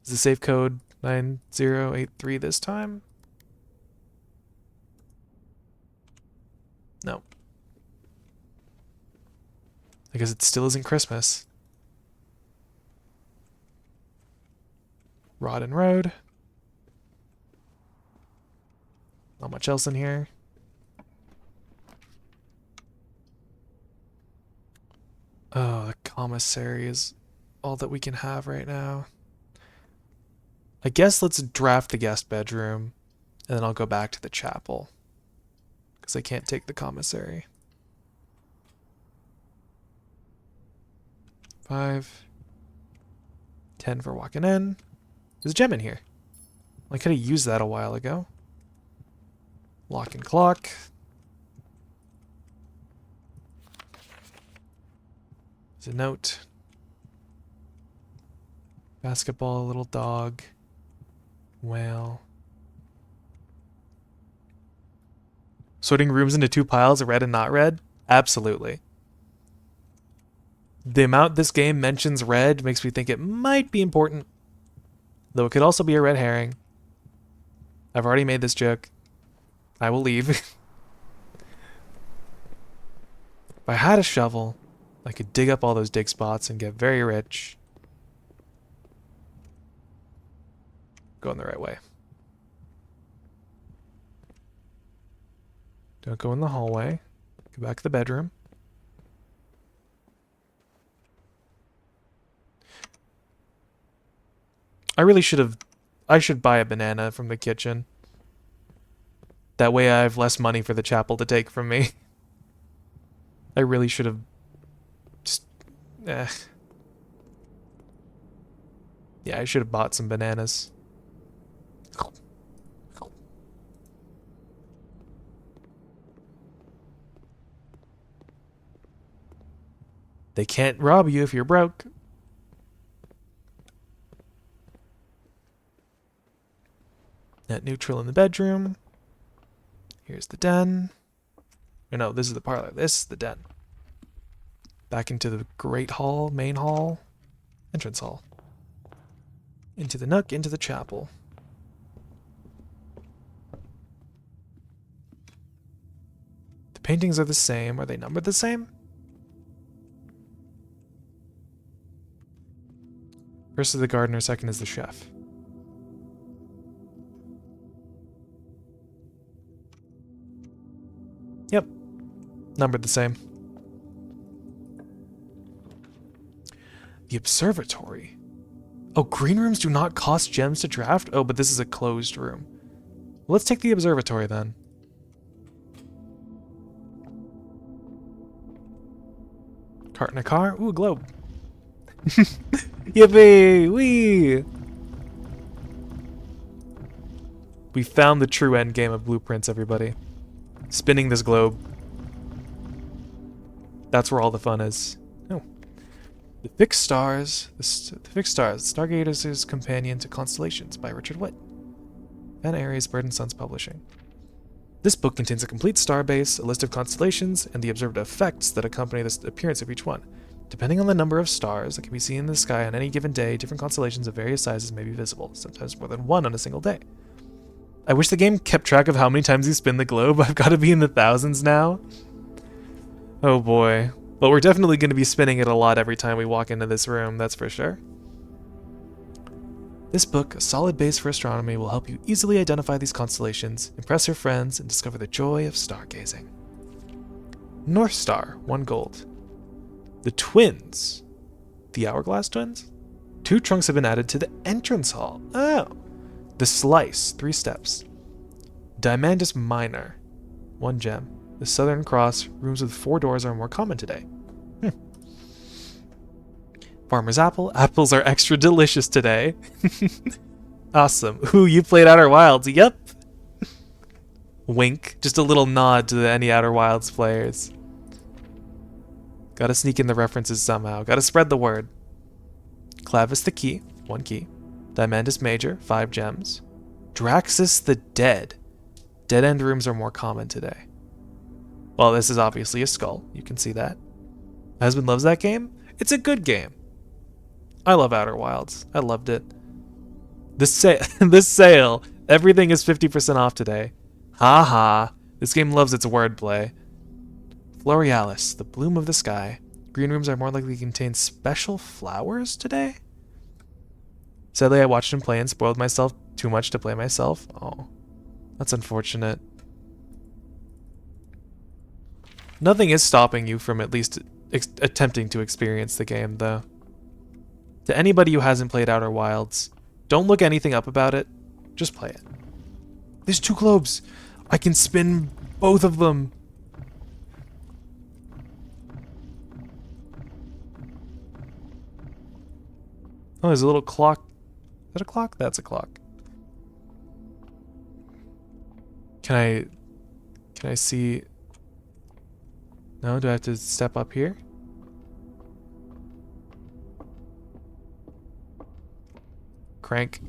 Is the safe code 9083 this time? No. Because it still isn't Christmas. Rod and Road. Not much else in here. Oh, the commissary is all that we can have right now. I guess let's draft the guest bedroom, and then I'll go back to the chapel. Because I can't take the commissary. 5. 10 for walking in. There's a gem in here. I could have used that a while ago. Lock and clock. There's a note. Basketball, little dog. Whale. Sorting rooms into 2 piles, red and not red? Absolutely. The amount this game mentions red makes me think it might be important. Though it could also be a red herring. I've already made this joke. I will leave. If I had a shovel, I could dig up all those dig spots and get very rich. Going the right way. Don't go in the hallway. Go back to the bedroom. I should buy a banana from the kitchen. That way I have less money for the chapel to take from me. I really should have just... Yeah, I should have bought some bananas. They can't rob you if you're broke. Net neutral in the bedroom. Here's the den. Or no, this is the parlor. This is the den. Back into the great hall, main hall, entrance hall. Into the nook, into the chapel. The paintings are the same. Are they numbered the same? First is the gardener, second is the chef. Yep. Numbered the same. The observatory. Oh, green rooms do not cost gems to draft? Oh, but this is a closed room. Well, let's take the observatory then. Cart in a car? Ooh, a globe. Yippee! Wee! We found the true end game of blueprints, everybody. Spinning this globe. That's where all the fun is. Oh. The Fixed Stars. The Fixed Stars. Stargazer's Companion to Constellations by Richard Witt. And Aries, Bird and Sons Publishing. This book contains a complete star base, a list of constellations, and the observed effects that accompany the appearance of each one. Depending on the number of stars that can be seen in the sky on any given day, different constellations of various sizes may be visible, sometimes more than one on a single day. I wish the game kept track of how many times you spin the globe. I've got to be in the thousands now. Oh boy. But we're definitely going to be spinning it a lot every time we walk into this room, that's for sure. This book, a solid base for astronomy, will help you easily identify these constellations, impress your friends, and discover the joy of stargazing. North Star, 1 gold. The Twins. The Hourglass Twins? 2 trunks have been added to the entrance hall. Oh. The Slice, 3 steps. Diamandus Minor, 1 gem. The Southern Cross, rooms with 4 doors are more common today. Farmer's Apple, apples are extra delicious today. Awesome. Ooh, you played Outer Wilds, yep. Wink, just a little nod to any Outer Wilds players. Gotta sneak in the references somehow, gotta spread the word. Clavis the Key, 1 key. Diamandus Major, 5 gems. Draxus the Dead. Dead end rooms are more common today. Well, this is obviously a skull. You can see that. My husband loves that game. It's a good game. I love Outer Wilds. I loved it. This sale. Everything is 50% off today. Ha ha. This game loves its wordplay. Florealis, the bloom of the sky. green rooms are more likely to contain special flowers today? Sadly, I watched him play and spoiled myself too much to play myself. Oh, that's unfortunate. Nothing is stopping you from at least attempting to experience the game, though. To anybody who hasn't played Outer Wilds, don't look anything up about it. Just play it. There's 2 globes. I can spin both of them. Oh, there's a little clock. Is that a clock? That's a clock. Can I see? No, do I have to step up here? Crank.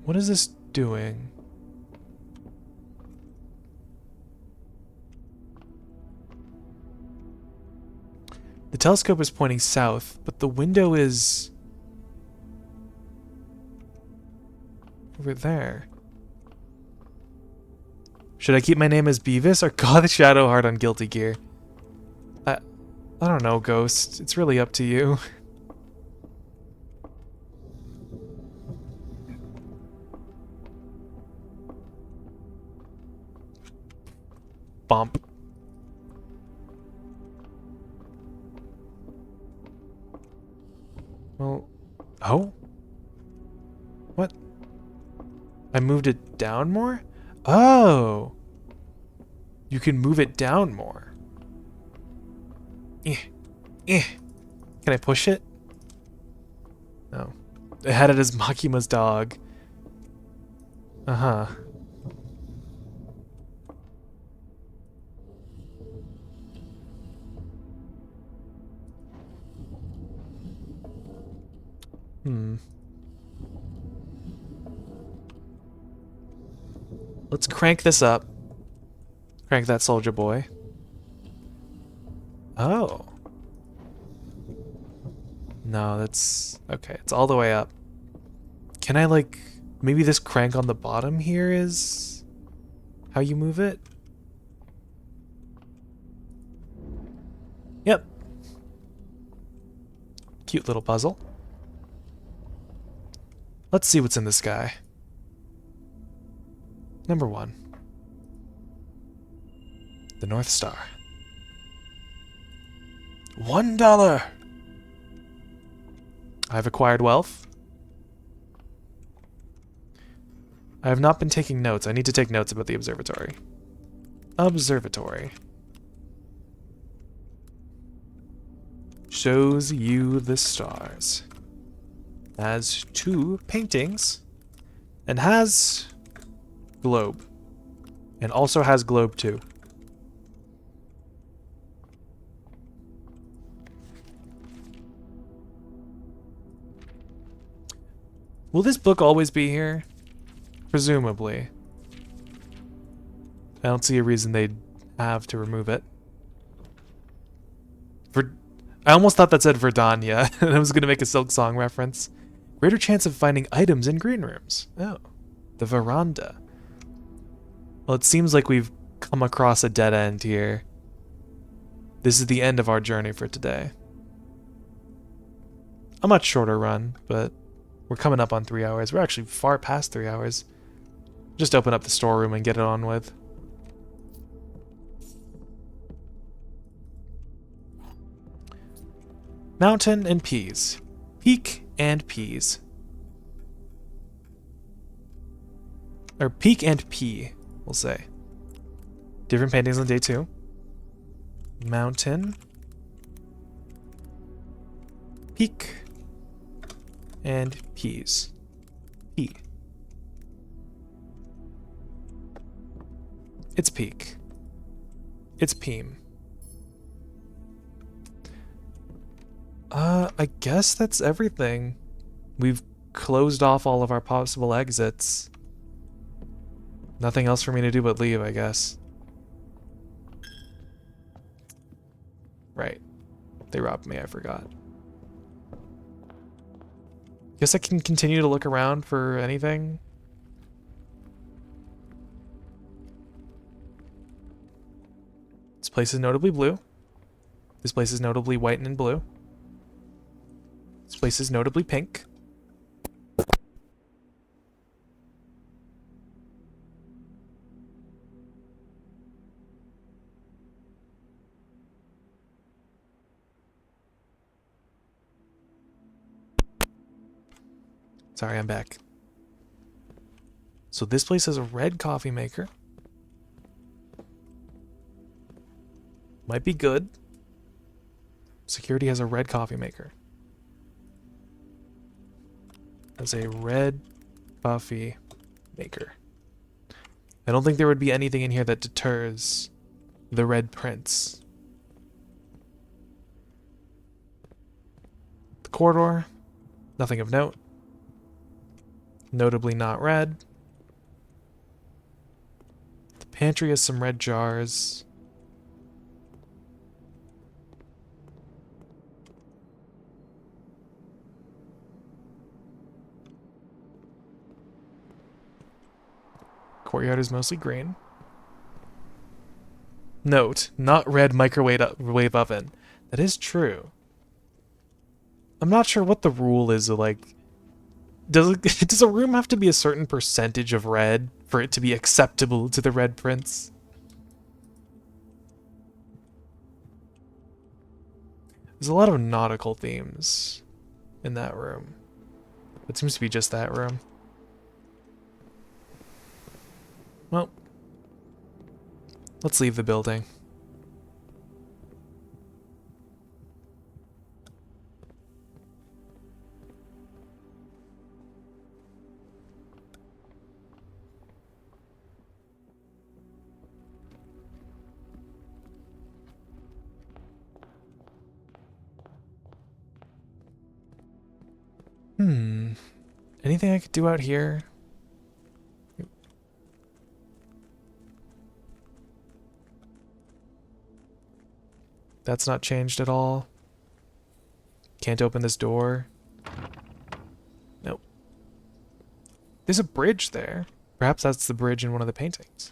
What is this doing? The telescope is pointing south, but the window is over there. Should I keep my name as Beavis or God Shadowheart on Guilty Gear? I don't know, Ghost. It's really up to you. Bump. Well, oh? What? I moved it down more? Oh! You can move it down more. Eh. Eh. Can I push it? No. I had it as Makima's dog. Uh-huh. Let's crank this up. Crank that soldier boy. Oh. No, that's... okay, it's all the way up. Can I, like... maybe this crank on the bottom here is... how you move it? Yep. Cute little puzzle. Let's see what's in the sky. Number 1. The North Star. $1! I've acquired wealth. I have not been taking notes. I need to take notes about the observatory. Observatory. Shows you the stars. Has 2 paintings. And has... globe. And also has globe too. Will this book always be here? Presumably. I don't see a reason they'd have to remove it. I almost thought that said Verdania, and I was going to make a Silk Song reference. Greater chance of finding items in green rooms. Oh. The veranda. Well, it seems like we've come across a dead end here. This is the end of our journey for today. A much shorter run, but we're coming up on 3 hours. We're actually far past 3 hours. Just open up the storeroom and get it on with. Mountain and peas. Peak and peas. Or peak and pea, we'll say. Different paintings on day 2. Mountain. Peak. And peas. Pea. It's peak. It's peem. I guess that's everything. We've closed off all of our possible exits. Nothing else for me to do but leave, I guess. Right. They robbed me, I forgot. Guess I can continue to look around for anything. place is notably blue. This place is notably white and blue. This place is notably pink. Sorry, I'm back. So this place has a red coffee maker. Might be good. Security has a red coffee maker. Has a red coffee maker. I don't think there would be anything in here that deters the red prince. The corridor, nothing of note. Notably not red. The pantry has some red jars. Courtyard is mostly green. Note, not red microwave oven. That is true. I'm not sure what the rule is, like, does a room have to be a certain percentage of red for it to be acceptable to the red prince? There's a lot of nautical themes in that room. It seems to be just that room. Well, let's leave the building. Anything I could do out here? That's not changed at all. Can't open this door. Nope. There's a bridge there. Perhaps that's the bridge in one of the paintings.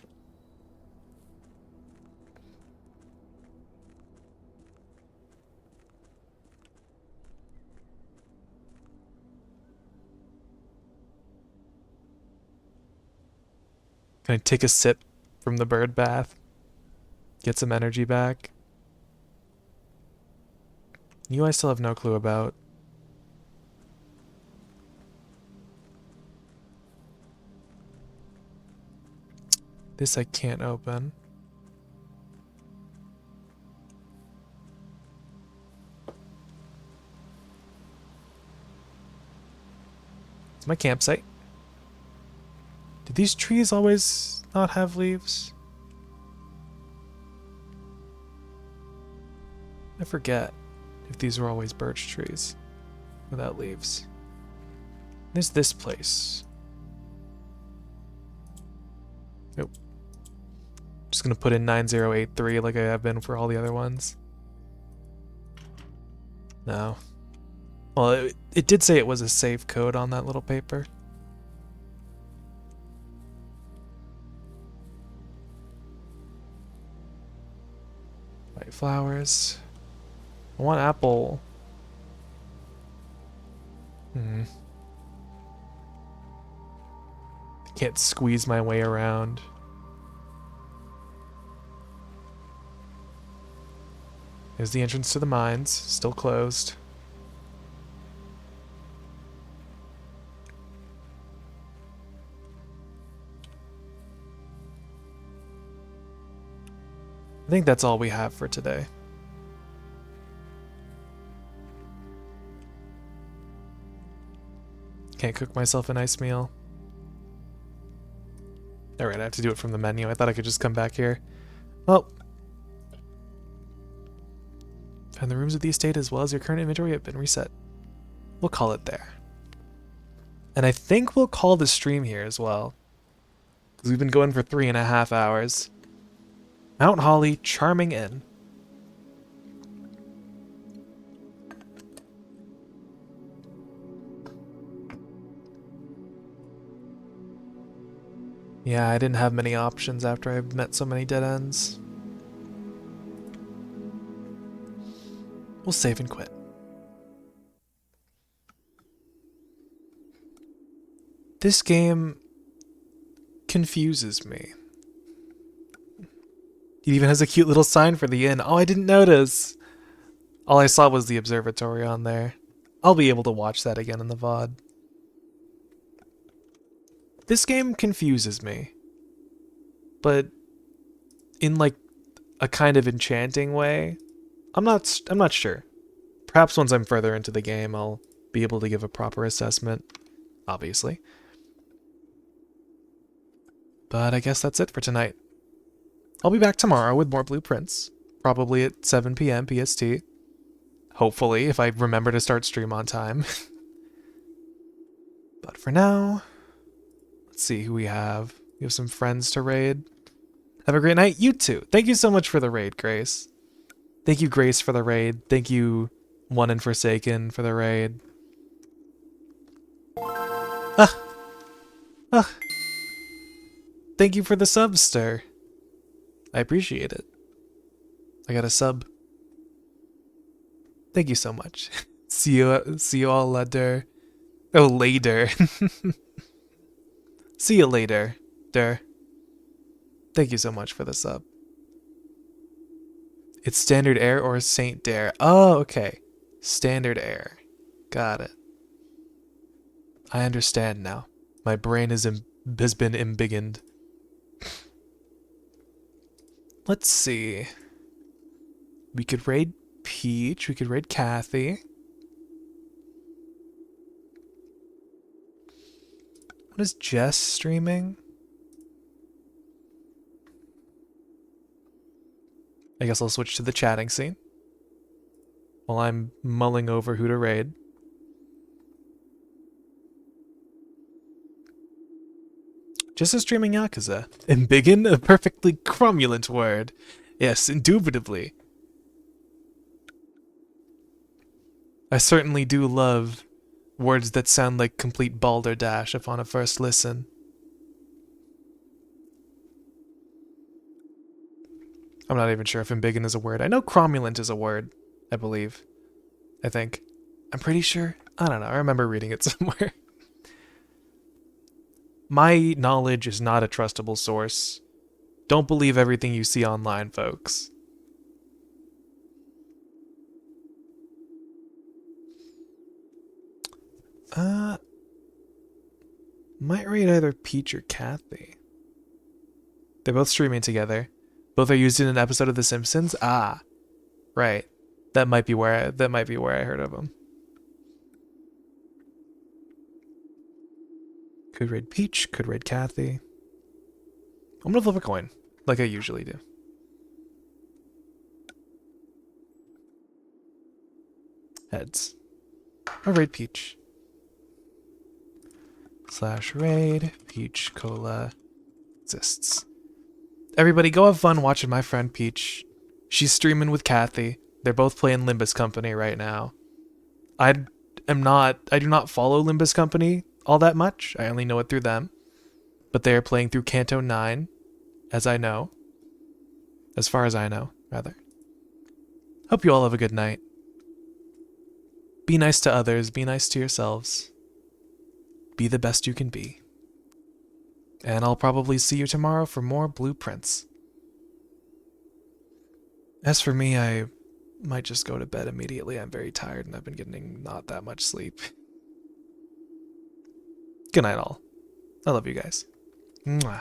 Can I take a sip from the bird bath? Get some energy back? You I still have no clue about. This I can't open. It's my campsite. Did these trees always not have leaves? I forget if these were always birch trees without leaves. There's this place. Nope. Just gonna put in 9083 like I have been for all the other ones. No. Well, it did say it was a safe code on that little paper. White flowers. I want apple. I can't squeeze my way around. There's the entrance to the mines, still closed. I think that's all we have for today. Can't cook myself a nice meal. Alright, I have to do it from the menu. I thought I could just come back here. Well. And the rooms of the estate as well as your current inventory have been reset. We'll call it there. And I think we'll call the stream here as well. Because we've been going for 3.5 hours. Mount Holly, charming inn. Yeah, I didn't have many options after I met so many dead ends. We'll save and quit. This game confuses me. It even has a cute little sign for the inn. Oh, I didn't notice. All I saw was the observatory on there. I'll be able to watch that again in the VOD. This game confuses me. But in like a kind of enchanting way. I'm not sure. Perhaps once I'm further into the game, I'll be able to give a proper assessment, obviously. But I guess that's it for tonight. I'll be back tomorrow with more blueprints, probably at 7 p.m. PST. Hopefully, if I remember to start stream on time. But for now, let's see who we have. We have some friends to raid. Have a great night. You too. Thank you so much for the raid, Grace. Thank you, Grace, for the raid. Thank you, One and Forsaken, for the raid. Thank you for the sub, Stir. I appreciate it. I got a sub. Thank you so much. See you all later. Oh, later. See you later, Der. Thank you so much for the sub. It's Standard Air or Saint Dare. Oh, okay. Standard Air. Got it. I understand now. My brain has been embiggened. Let's see. We could raid Peach. We could raid Kathy. What is Jess streaming? I guess I'll switch to the chatting scene while I'm mulling over who to raid. Just as streaming Yakuza. Embiggen? A perfectly cromulent word. Yes, indubitably. I certainly do love words that sound like complete balderdash upon a first listen. I'm not even sure if embiggen is a word. I know cromulent is a word, I believe. I think. I'm pretty sure. I don't know. I remember reading it somewhere. My knowledge is not a trustable source. Don't believe everything you see online, folks. Might raid either Peach or Kathy. They're both streaming together. Both are used in an episode of The Simpsons. Ah, right. That might be where I heard of them. Could raid Peach. Could raid Kathy. I'm gonna flip a coin, like I usually do. Heads. I'll raid Peach. /raid Peach Cola exists. Everybody go have fun watching my friend Peach. She's streaming with Kathy. They're both playing Limbus Company right now. I do not follow Limbus Company all that much. I only know it through them. But they are playing through Canto 9, as I know. As far as I know, rather. Hope you all have a good night. Be nice to others, be nice to yourselves. Be the best you can be. And I'll probably see you tomorrow for more blueprints. As for me, I might just go to bed immediately. I'm very tired and I've been getting not that much sleep. Good night, all. I love you guys. Mwah.